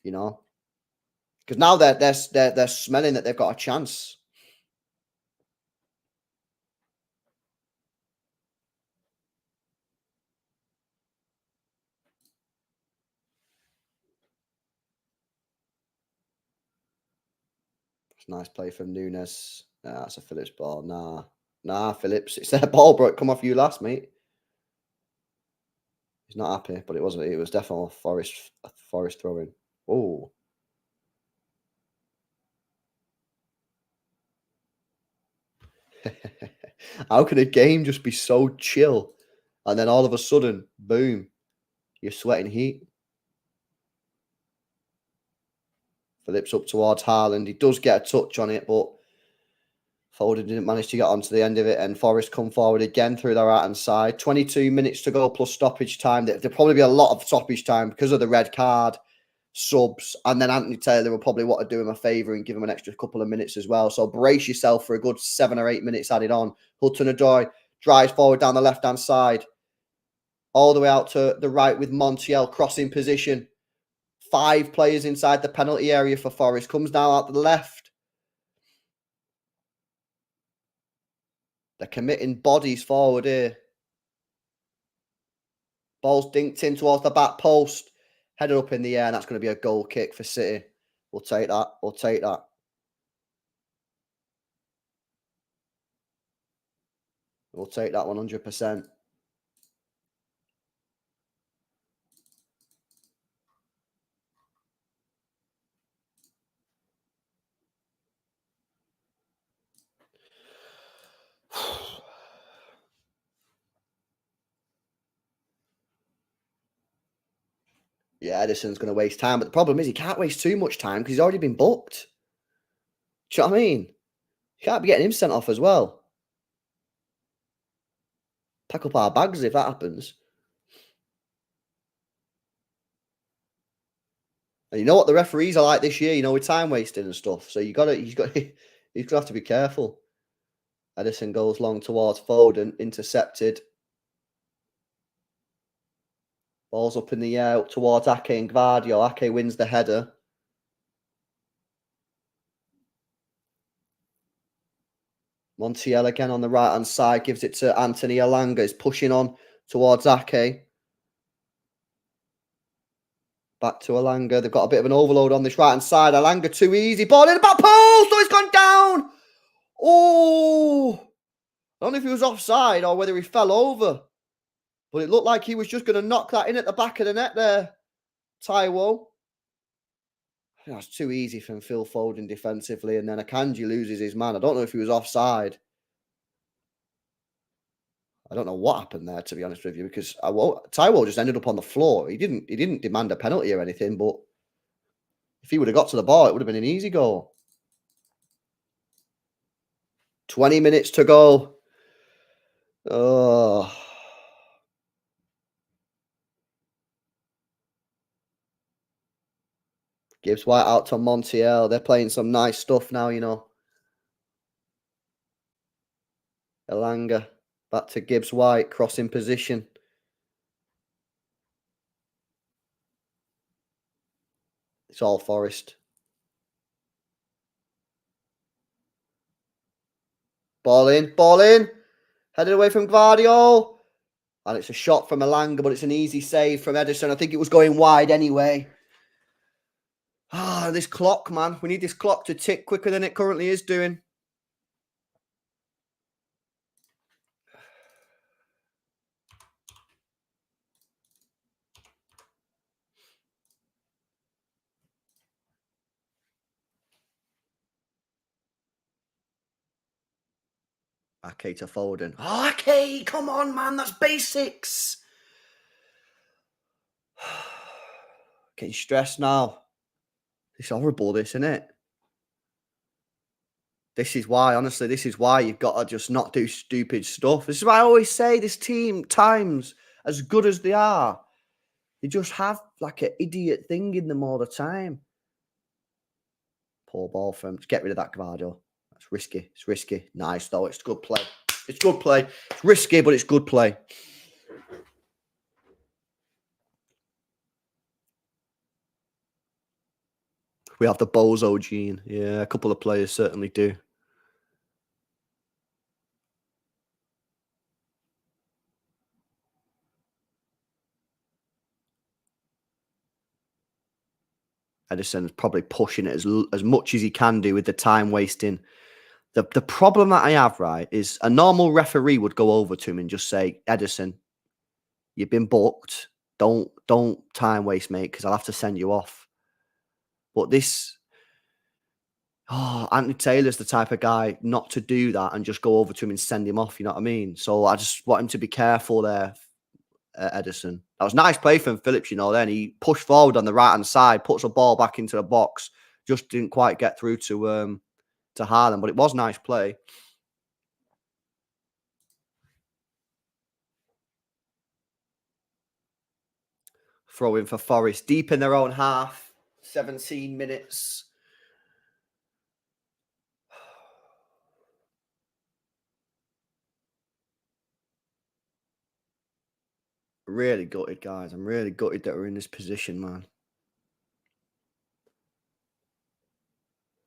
you know, because now they're smelling that they've got a chance. It's a nice play from Nunes. Nah, that's a Phillips ball. Nah, Phillips. It's their ball, bro. It come off you last, mate. He's not happy, but it wasn't. It was definitely a Forrest throwing. Oh. How can a game just be so chill? And then all of a sudden, boom, you're sweating heat. Phillips up towards Haaland. He does get a touch on it, but Foden didn't manage to get onto the end of it. And Forrest come forward again through their right-hand side. 22 minutes to go plus stoppage time. There'll probably be a lot of stoppage time because of the red card, subs. And then Anthony Taylor will probably want to do him a favour and give him an extra couple of minutes as well. So brace yourself for a good 7 or 8 minutes added on. Hudson-Odoi drives forward down the left-hand side. All the way out to the right with Montiel crossing position. 5 players inside the penalty area for Forrest. Comes down out to the left. They're committing bodies forward here. Ball's dinked in towards the back post. Headed up in the air, and that's going to be a goal kick for City. We'll take that. We'll take that. We'll take that 100%. Yeah, Edison's going to waste time. But the problem is he can't waste too much time because he's already been booked. Do you know what I mean? You can't be getting him sent off as well. Pack up our bags if that happens. And you know what the referees are like this year, you know, with time wasting and stuff. So he's gonna have to be careful. Edison goes long towards Foden, intercepted. Ball's up in the air, up towards Ake and Gvardio. Ake wins the header. Montiel again on the right-hand side, gives it to Anthony Elanga. He's pushing on towards Ake. Back to Elanga. They've got a bit of an overload on this right-hand side. Elanga too easy. Ball in the back post. Oh, he's gone down. Oh. I don't know if he was offside or whether he fell over. But it looked like he was just going to knock that in at the back of the net there, Taiwo. That's too easy from Phil Foden defensively, and then Akanji loses his man. I don't know if he was offside. I don't know what happened there, to be honest with you, because Taiwo just ended up on the floor. He didn't demand a penalty or anything, but if he would have got to the ball, it would have been an easy goal. 20 minutes to go. Oh. Gibbs White out to Montiel. They're playing some nice stuff now, you know. Elanga back to Gibbs White, crossing position. It's all Forrest. Ball in. Headed away from Guardiola. And it's a shot from Elanga, but it's an easy save from Ederson. I think it was going wide anyway. This clock, man. We need this clock to tick quicker than it currently is doing. Ake to Foden. Oh, Ake, come on, man. That's basics. Getting stressed now. It's horrible, this, isn't it? This is why, honestly, this is why you've got to just not do stupid stuff. This is why I always say this team, times, as good as they are, they just have like an idiot thing in them all the time. Poor ball from, get rid of that Gvardo. That's risky. It's risky. Nice, though. It's good play. It's good play. It's risky, but it's good play. We have the bozo gene. Yeah, a couple of players certainly do. Ederson's probably pushing it as much as he can do with the time wasting. The problem that I have, right, is a normal referee would go over to him and just say, Ederson, you've been booked. Don't time waste, mate, because I'll have to send you off. But this, Anthony Taylor's the type of guy not to do that and just go over to him and send him off, you know what I mean? So I just want him to be careful there, Ederson. That was nice play from Phillips, you know, then he pushed forward on the right-hand side, puts the ball back into the box, just didn't quite get through to Haaland, but it was nice play. Throw in for Forrest, deep in their own half, 17 minutes. Really gutted, guys. I'm really gutted that we're in this position, man.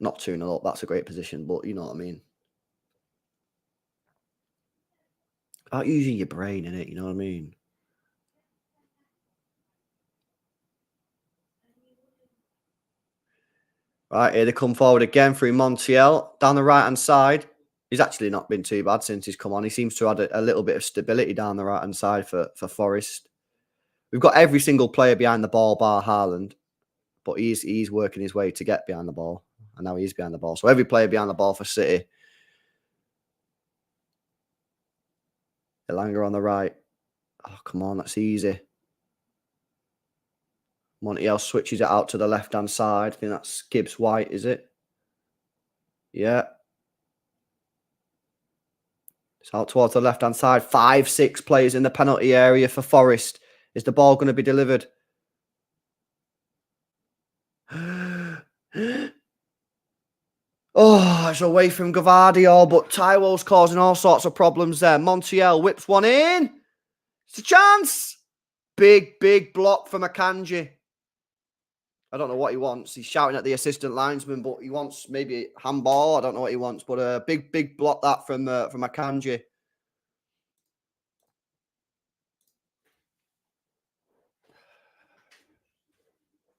Not 2-0 up, that's a great position, but you know what I mean. About using your brain, innit? You know what I mean? Right, here they come forward again through Montiel. Down the right-hand side. He's actually not been too bad since he's come on. He seems to have a little bit of stability down the right-hand side for Forrest. We've got every single player behind the ball bar Haaland, but he's working his way to get behind the ball. And now he's behind the ball. So every player behind the ball for City. Elanga on the right. Oh, come on, that's easy. Montiel switches it out to the left-hand side. I think that's Gibbs White, is it? Yeah. It's out towards the left-hand side. 5-6 players in the penalty area for Forrest. Is the ball going to be delivered? Oh, it's away from Gvardiol, but Taiwo's causing all sorts of problems there. Montiel whips one in. It's a chance. Big block from Akanji. I don't know what he wants. He's shouting at the assistant linesman, but he wants maybe handball. I don't know what he wants, but a big block that from Akanji.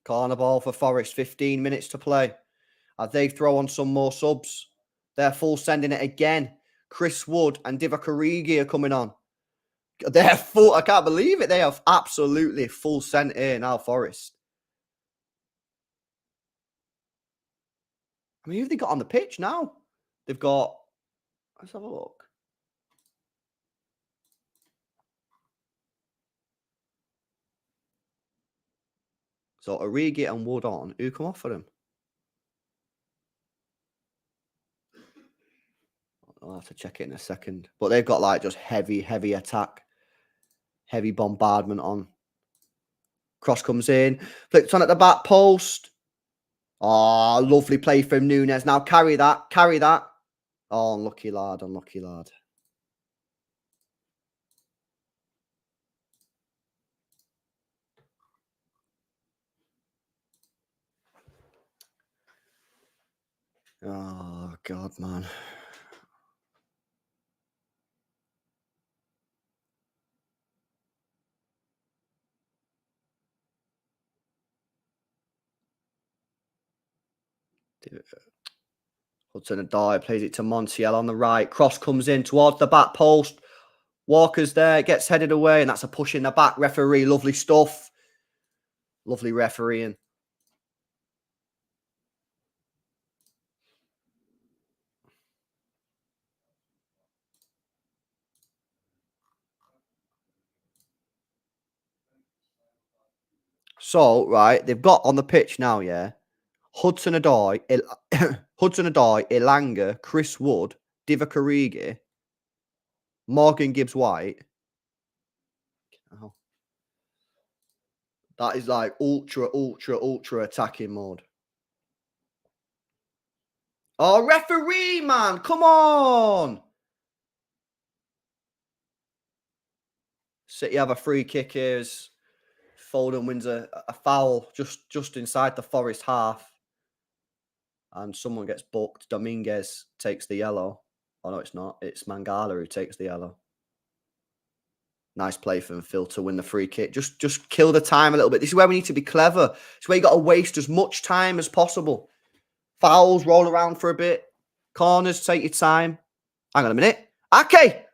Corner ball for Forrest. 15 minutes to play. They throw on some more subs. They're full sending it again. Chris Wood and Divock Origi are coming on. They're full. I can't believe it. They have absolutely full sent here now, Forrest. I mean, who have they got on the pitch now? They've got... Let's have a look. So, Origi and Wood on. Who come off for them? I'll have to check it in a second. But they've got like just heavy attack. Heavy bombardment on. Cross comes in. Flicked on at the back post. Oh, lovely play from Nunes. Now carry that. Carry that. Oh, unlucky lad. Unlucky lad. Oh, God, man. Hudson-Odoi plays it to Montiel on the right. Cross comes in towards the back post. Walker's there, gets headed away, and that's a push in the back. Referee, lovely stuff. Lovely refereeing. So, right, they've got on the pitch now, yeah, Hudson-Odoi, Elanga, Chris Wood, Divock Origi, Morgan Gibbs-White. Oh. That is like ultra attacking mode. Oh, referee, man. Come on. City have a free kick here as Foden wins a foul just inside the Forest half. And someone gets booked. Dominguez takes the yellow. Oh, no, it's not. It's Mangala who takes the yellow. Nice play from Phil to win the free kick. Just kill the time a little bit. This is where we need to be clever. It's where you got to waste as much time as possible. Fouls, roll around for a bit. Corners, take your time. Hang on a minute. Ake!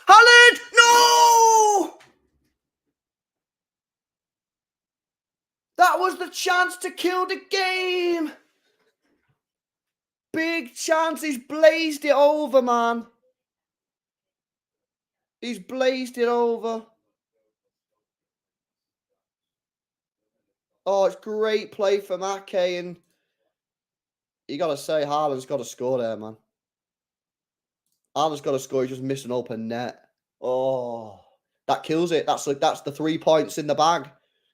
Haaland! No! That was the chance to kill the game. Big chance. He's blazed it over, man. He's blazed it over. Oh, it's great play from Ake, and you got to say Haaland's got to score there, man. Haaland's got to score. He's just missed an open net. Oh, that kills it. That's the 3 points in the bag.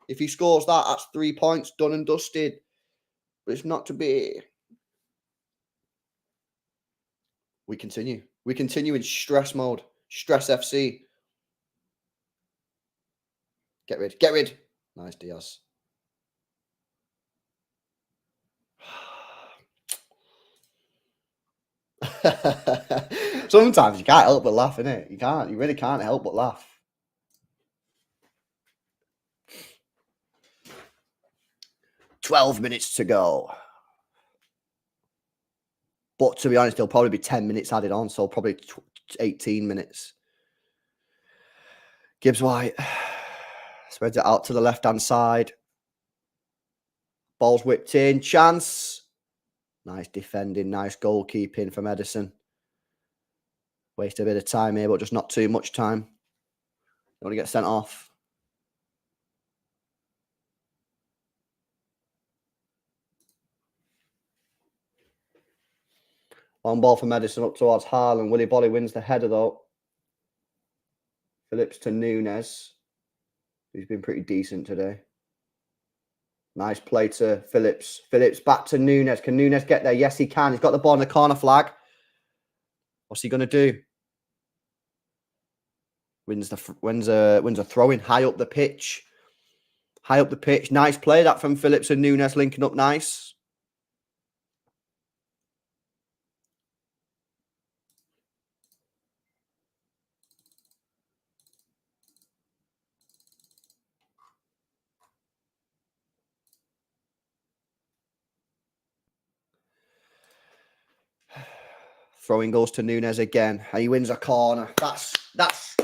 If he scores that, that's 3 points done and dusted. But it's not to be. We continue. We continue in stress mode. Stress FC. Get rid. Get rid. Nice, Diaz. Sometimes you can't help but laugh, innit? You can't. You really can't help but laugh. $12 minutes to go. But to be honest, there'll probably be 10 minutes added on, so probably 18 minutes. Gibbs-White spreads it out to the left-hand side. Ball's whipped in. Chance. Nice defending. Nice goalkeeping from Edison. Waste a bit of time here, but just not too much time. Don't want to get sent off. On ball from Edison up towards Haaland. Willy Bolly wins the header, though. Phillips to Nunes. He's been pretty decent today. Nice play to Phillips. Phillips back to Nunes. Can Nunes get there? Yes, he can. He's got the ball on the corner flag. What's he going to do? Wins a throw-in high up the pitch. High up the pitch. Nice play that from Phillips and Nunes linking up nice. Throwing goes to Nunes again. And he wins a corner. That's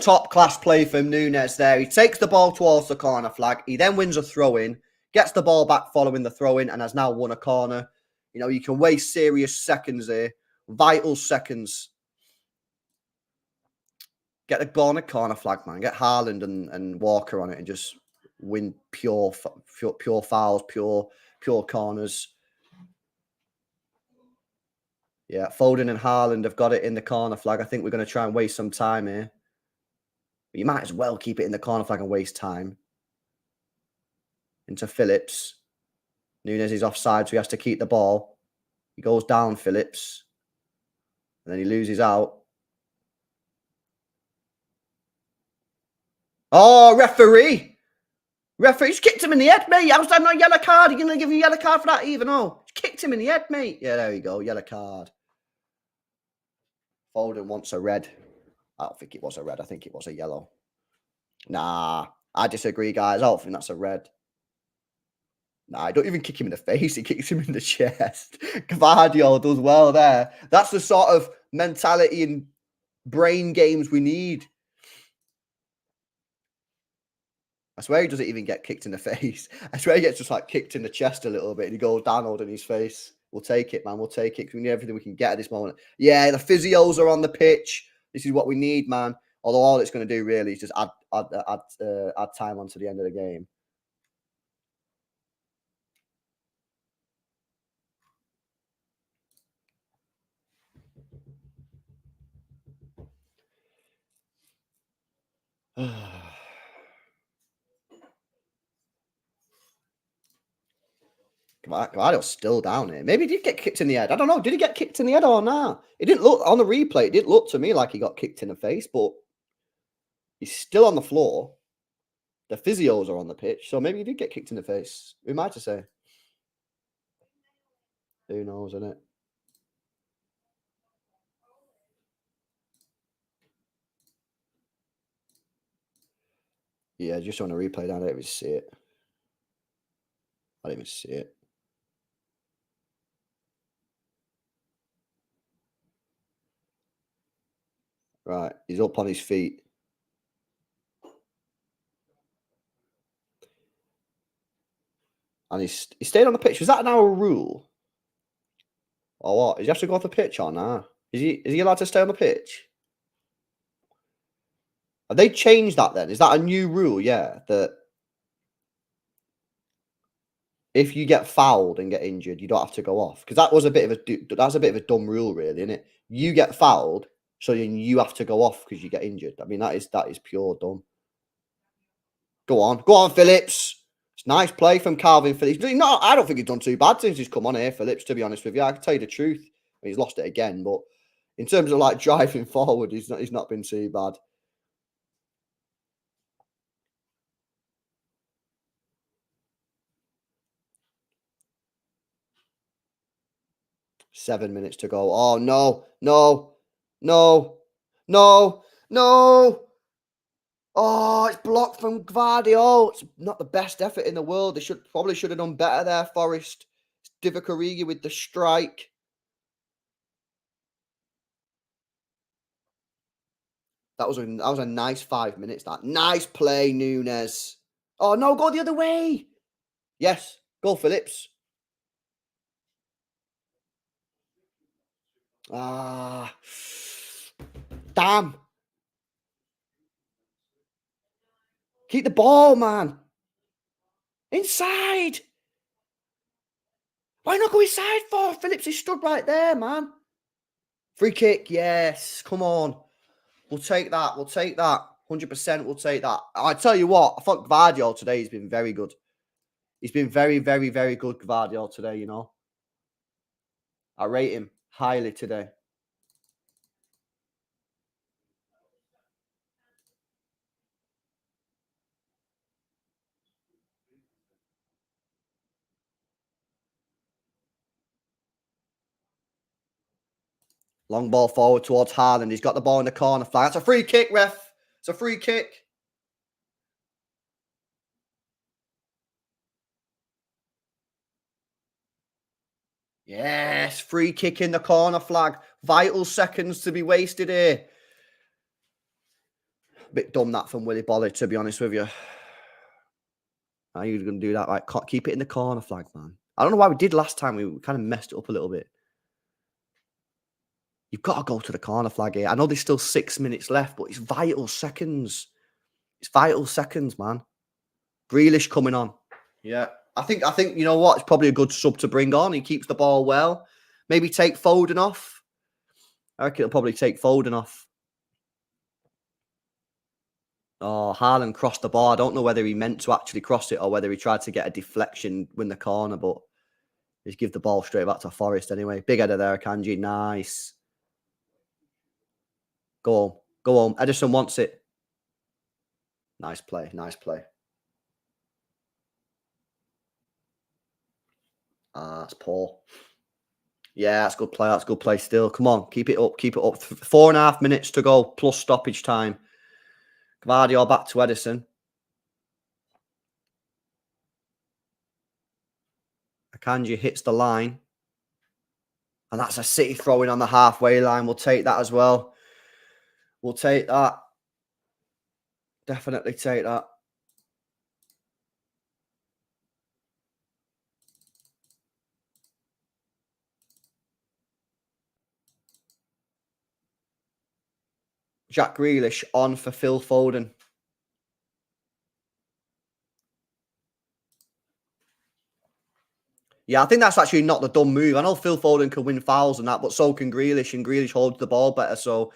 Top class play from Nunes there. He takes the ball towards the corner flag. He then wins a throw-in, gets the ball back following the throw-in, and has now won a corner. You know, you can waste serious seconds here. Vital seconds. Get the ball on a corner flag, man. Get Haaland and Walker on it and just win pure fouls, pure corners. Yeah, Foden and Haaland have got it in the corner flag. I think we're going to try and waste some time here. But you might as well keep it in the corner flag and waste time. Into Phillips. Nunes is offside, so he has to keep the ball. He goes down, Phillips. And then he loses out. Oh, referee! Referee's kicked him in the head, mate. How's that not a yellow card? Are you going to give him a yellow card for that even? Oh, kicked him in the head, mate. Yeah, there you go. Yellow card. Foden wants a red. I don't think it was a red. I think it was a yellow. Nah, I disagree, guys. I don't think that's a red. Nah, I don't even kick him in the face. He kicks him in the chest. Gvardiol does well there. That's the sort of mentality and brain games we need. I swear he doesn't even get kicked in the face. I swear he gets just like kicked in the chest a little bit and he goes down holding his face. We'll take it, man. We'll take it. We need everything we can get at this moment. Yeah, the physios are on the pitch. This is what we need, man. Although all it's going to do really is just add time onto the end of the game. Karl's still down here. Maybe he did get kicked in the head. I don't know. Did he get kicked in the head or not? It didn't look on the replay. It didn't look to me like he got kicked in the face, but he's still on the floor. The physios are on the pitch, so maybe he did get kicked in the face. Who am I to say? Who knows, innit? Yeah, just on a replay down there, I didn't even see it. I didn't even see it. Right, he's up on his feet. And he stayed on the pitch. Was that now a rule? Or what? Does he have to go off the pitch or nah? Is he allowed to stay on the pitch? Have they changed that then? Is that a new rule? Yeah, that if you get fouled and get injured, you don't have to go off. Because that's a bit of a dumb rule, really, isn't it? You get fouled, so then you have to go off because you get injured. I mean, that is pure dumb. Go on, Phillips. It's nice play from Calvin Phillips. No, I don't think he's done too bad since he's come on here, Phillips. To be honest with you, I can tell you the truth. I mean, he's lost it again, but in terms of like driving forward, he's not been too bad. Seven minutes to go. Oh no. Oh, it's blocked from Gvardiol. It's not the best effort in the world. They probably should have done better there, Forrest. It's Divock Origi with the strike. That was a nice 5 minutes. That nice play, Nunes. Oh no, go the other way. Yes, go Phillips. Ah, damn. Keep the ball, man. Inside. Why not go inside for? Phillips is stood right there, man. Free kick, yes. Come on. We'll take that. 100% we'll take that. I tell you what, I thought Gvardiol today has been very good. He's been very, very, very good, Gvardiol, today, you know. I rate him highly today. Long ball forward towards Haaland. He's got the ball in the corner flag. That's a free kick, ref. It's a free kick. Yes, free kick in the corner flag. Vital seconds to be wasted here. bit dumb that from Willy Bolly, to be honest with you. How are you going to do that? Like, keep it in the corner flag, man. I don't know why we did last time. We kind of messed it up a little bit. You've got to go to the corner flag here. I know there's still 6 minutes left, but it's vital seconds. It's vital seconds, man. Grealish coming on. Yeah. I think you know what? It's probably a good sub to bring on. He keeps the ball well. Maybe take Foden off. I reckon it'll probably take Foden off. Oh, Haaland crossed the ball. I don't know whether he meant to actually cross it or whether he tried to get a deflection, win the corner, but just give the ball straight back to Forrest anyway. Big header there, Kanji. Nice. Go home. Go home. Edison wants it. Nice play. Nice play. That's poor. Yeah, that's good play. That's good play still. Come on. Keep it up. Keep it up. 4.5 minutes to go plus stoppage time. Gvardiol back to Edison. Akanji hits the line. And that's a City throwing on the halfway line. We'll take that as well. We'll take that. Definitely take that. Jack Grealish on for Phil Foden. Yeah, I think that's actually not the dumb move. I know Phil Foden can win fouls and that, but so can Grealish, and Grealish holds the ball better. So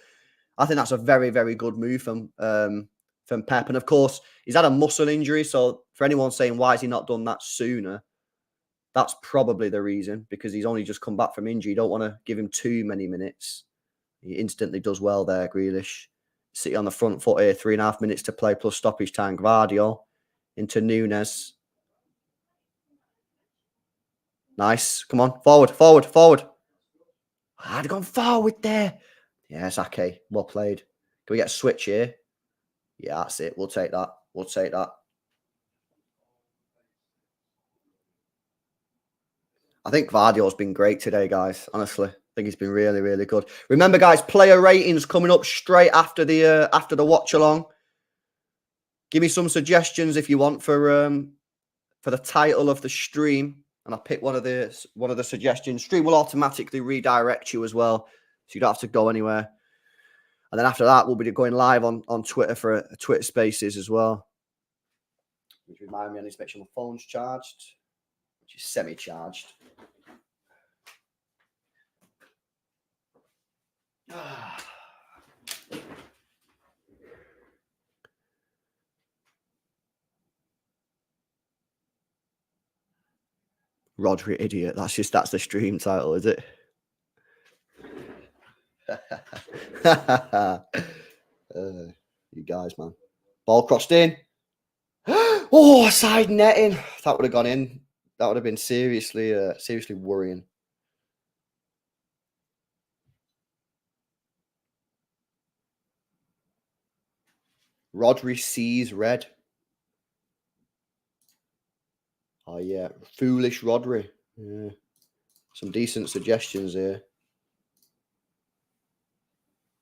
I think that's a very, very good move from Pep. And of course, he's had a muscle injury. So for anyone saying, why has he not done that sooner? That's probably the reason, because he's only just come back from injury. You don't want to give him too many minutes. He instantly does well there, Grealish. City on the front foot here, 3.5 minutes to play plus stoppage time. Gvardiol into Nunes. Nice. Come on. Forward, forward, forward. I'd gone forward there. Yes, okay. Well played. Can we get a switch here? Yeah, that's it. We'll take that. We'll take that. I think Gvardiol's been great today, guys. Honestly, I think he's been really, really good. Remember, guys, player ratings coming up straight after the watch along. Give me some suggestions if you want for the title of the stream, and I'll pick one of the suggestions. Stream will automatically redirect you as well, so you don't have to go anywhere. And then after that, we'll be going live on Twitter for a Twitter Spaces as well. Which remind me, I need to make sure my phone's charged, which is semi-charged. Rodri idiot. That's the stream title, is it? You guys, man. Ball crossed in. Oh, side netting. That would have gone in. That would have been seriously worrying. Rodri sees red. Oh, yeah. Foolish Rodri. Yeah. Some decent suggestions here.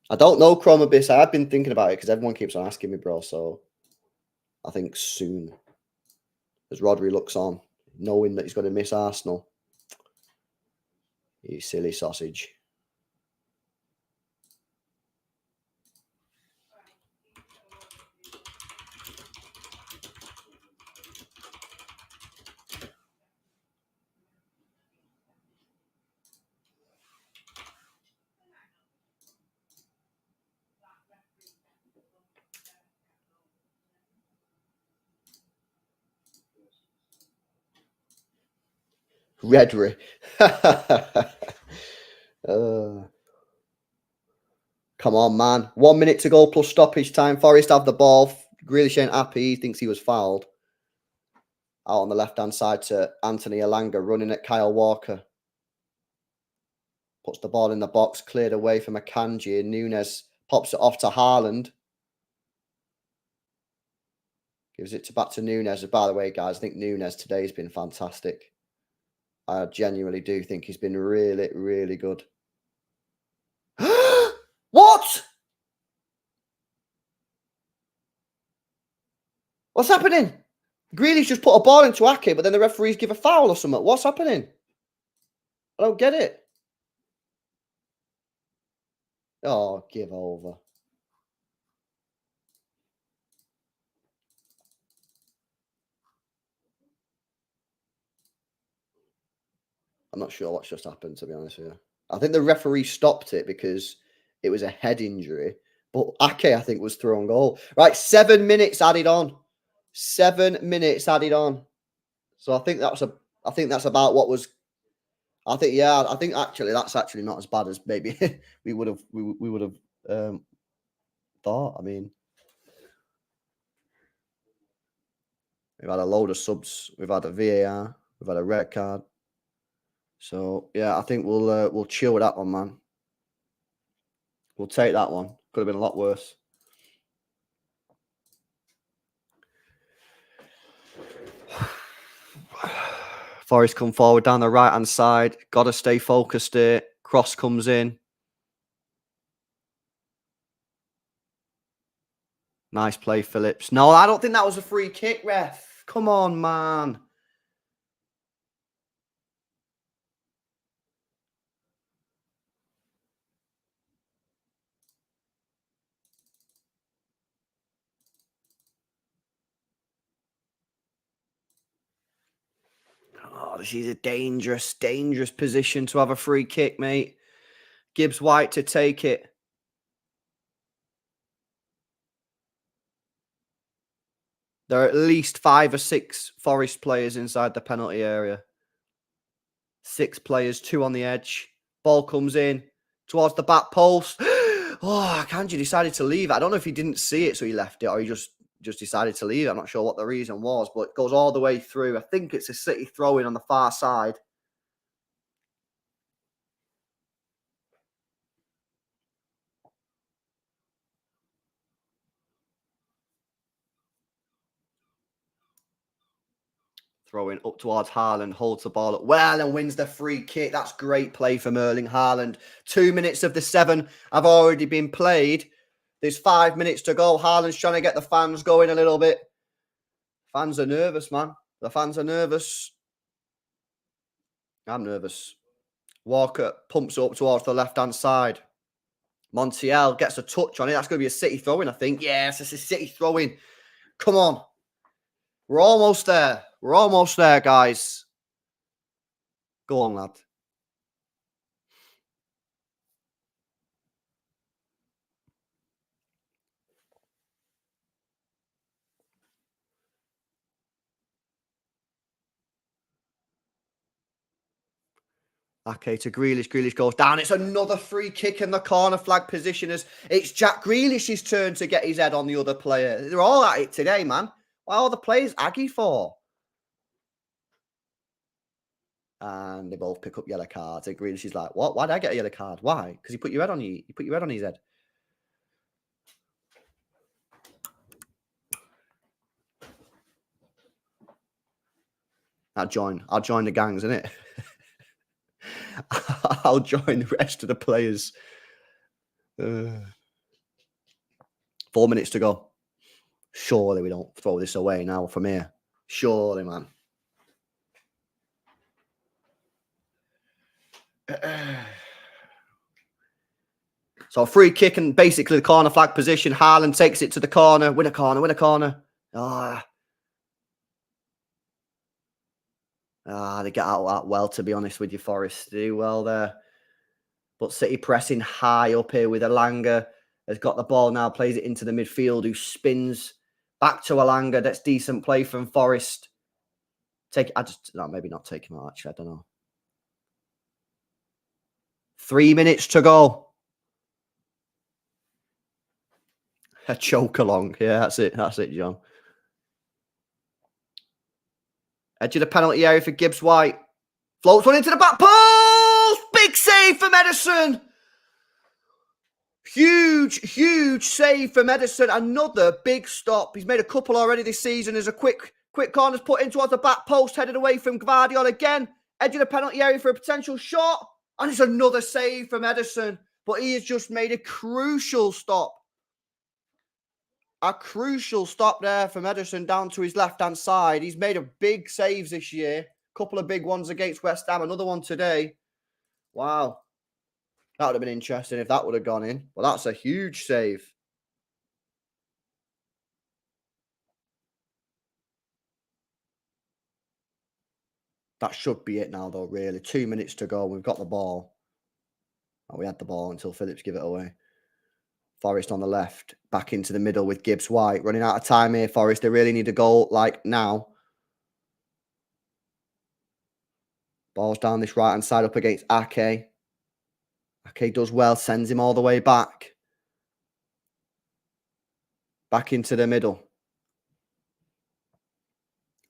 I don't know, Chrome Abyss. I have been thinking about it because everyone keeps on asking me, bro. So I think soon. As Rodri looks on, knowing that he's going to miss Arsenal. You silly sausage. Redry. Come on, man. 1 minute to go plus stoppage time. Forrest have the ball. Grealish ain't happy. He thinks he was fouled. Out on the left-hand side to Anthony Elanga, running at Kyle Walker. Puts the ball in the box, cleared away from Akanji. Nunes pops it off to Haaland. Gives it back to Nunes. By the way, guys, I think Nunes today has been fantastic. I genuinely do think he's been really, really good. What? What's happening? Grealish just put a ball into Ake, but then the referees give a foul or something. What's happening? I don't get it. Oh, give over. I'm not sure what's just happened, to be honest with you. I think the referee stopped it because it was a head injury. But Ake, I think, was through on goal. Right, 7 minutes added on. 7 minutes added on. So I think that's about what was. I think actually that's actually not as bad as maybe we would have thought. I mean, we've had a load of subs. We've had a VAR. We've had a red card. So yeah, I think we'll chill with that one, man. We'll take that one. Could have been a lot worse. Forrest come forward down the right-hand side. Got to stay focused here. Cross comes in. Nice play, Phillips. No, I don't think that was a free kick, ref. Come on, man. Oh, this is a dangerous, dangerous position to have a free kick, mate. Gibbs White to take it. There are at least 5 or 6 Forest players inside the penalty area. 6 players, 2 on the edge. Ball comes in towards the back post. Oh, Kanji decided to leave. I don't know if he didn't see it, so he left it, or he just decided to leave. I'm not sure what the reason was, but it goes all the way through. I think it's a City throw-in on the far side. Throwing up towards Haaland, holds the ball up well and wins the free kick. That's great play from Erling Haaland. 2 minutes of the 7 have already been played. There's 5 minutes to go. Haaland's trying to get the fans going a little bit. Fans are nervous, man. The fans are nervous. I'm nervous. Walker pumps up towards the left-hand side. Montiel gets a touch on it. That's going to be a City throw-in, I think. Yes, it's a City throw-in. Come on. We're almost there. We're almost there, guys. Go on, lad. Okay, to Grealish. Grealish goes down. It's another free kick in the corner flag position as it's Jack Grealish's turn to get his head on the other player. They're all at it today, man. Why are the players aggy for? And they both pick up yellow cards. And Grealish is like, what? Why did I get a yellow card? Why? Because he put your head on you. You put your head on his head. I'll join the gangs, innit? I'll join the rest of the players. 4 minutes to go. Surely we don't throw this away now from here. Surely, man. So a free kick and basically the corner flag position. Haaland takes it to the corner. Win a corner, win a corner. They get out of that well, to be honest with you, Forrest. They do well there. But City pressing high up here with Elanga. Has got the ball now, plays it into the midfield, who spins back to Elanga. That's decent play from Forrest. Maybe not take him out, actually. I don't know. 3 minutes to go. A choke along. Yeah, that's it. That's it, John. Edge of the penalty area for Gibbs White. Floats one into the back post. Big save from Ederson. Huge save from Ederson. Another big stop. He's made a couple already this season. There's a quick corner's put in towards the back post, headed away from Gvardiol again. Edge of the penalty area for a potential shot. And it's another save from Ederson. But he has just made a crucial stop. A crucial stop there from Ederson down to his left-hand side. He's made a big saves this year. A couple of big ones against West Ham. Another one today. Wow. That would have been interesting if that would have gone in. Well, that's a huge save. That should be it now, though, really. 2 minutes to go. We've got the ball. Oh, we had the ball until Phillips give it away. Forrest on the left. Back into the middle with Gibbs White. Running out of time here, Forrest. They really need a goal, like, now. Ball's down this right-hand side up against Ake. Ake does well. Sends him all the way back. Back into the middle.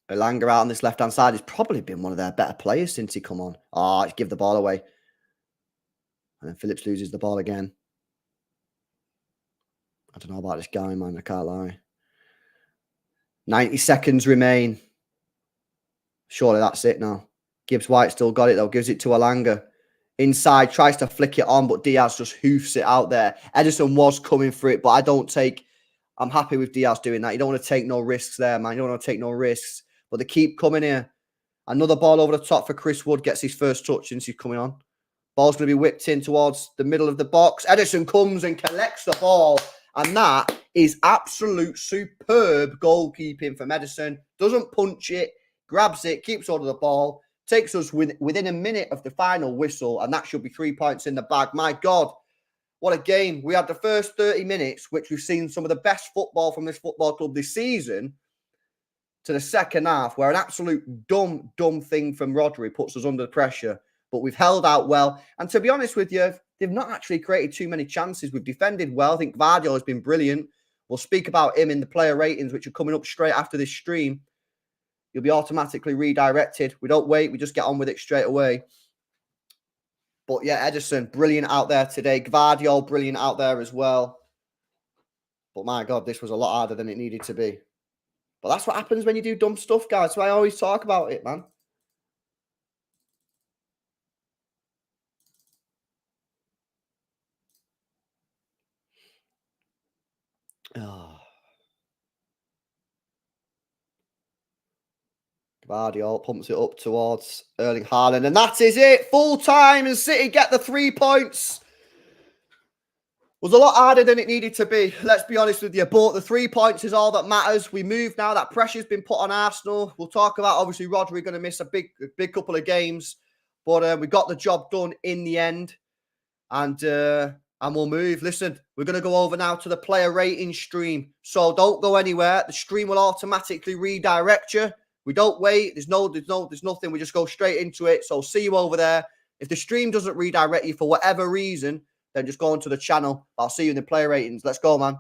Elanga out on this left-hand side. He's probably been one of their better players since he come on. Oh, let's give the ball away. And then Phillips loses the ball again. I don't know about this guy, man. I can't lie. 90 seconds remain. Surely that's it now. Gibbs White still got it, though. Gives it to Elanga. Inside, tries to flick it on, but Diaz just hoofs it out there. Ederson was coming for it, but I'm happy with Diaz doing that. You don't want to take no risks there, man. You don't want to take no risks. But they keep coming here. Another ball over the top for Chris Wood. Gets his first touch since he's coming on. Ball's going to be whipped in towards the middle of the box. Ederson comes and collects the ball. And that is absolute superb goalkeeping from Ederson. Doesn't punch it. Grabs it. Keeps hold of the ball. Takes us within a minute of the final whistle. And that should be 3 points in the bag. My God. What a game. We had the first 30 minutes, which we've seen some of the best football from this football club this season, to the second half, where an absolute dumb thing from Rodri puts us under pressure. But we've held out well. And to be honest with you, they've not actually created too many chances. We've defended well. I think Gvardiol has been brilliant. We'll speak about him in the player ratings, which are coming up straight after this stream. You'll be automatically redirected. We don't wait. We just get on with it straight away. But yeah, Ederson, brilliant out there today. Gvardiol, brilliant out there as well. But my God, this was a lot harder than it needed to be. But that's what happens when you do dumb stuff, guys. So I always talk about it, man. Oh. Gvardiol pumps it up towards Erling Haaland. And that is it. Full time and City get the 3 points. Was a lot harder than it needed to be. Let's be honest with you. But the 3 points is all that matters. We move now. That pressure's been put on Arsenal. We'll talk about, obviously, Rodri going to miss a big couple of games. But we got the job done in the end. And we'll move. Listen, we're going to go over now to the player rating stream. So don't go anywhere. The stream will automatically redirect you. We don't wait. There's nothing. We just go straight into it. So see you over there. If the stream doesn't redirect you for whatever reason, then just go onto the channel. I'll see you in the player ratings. Let's go, man.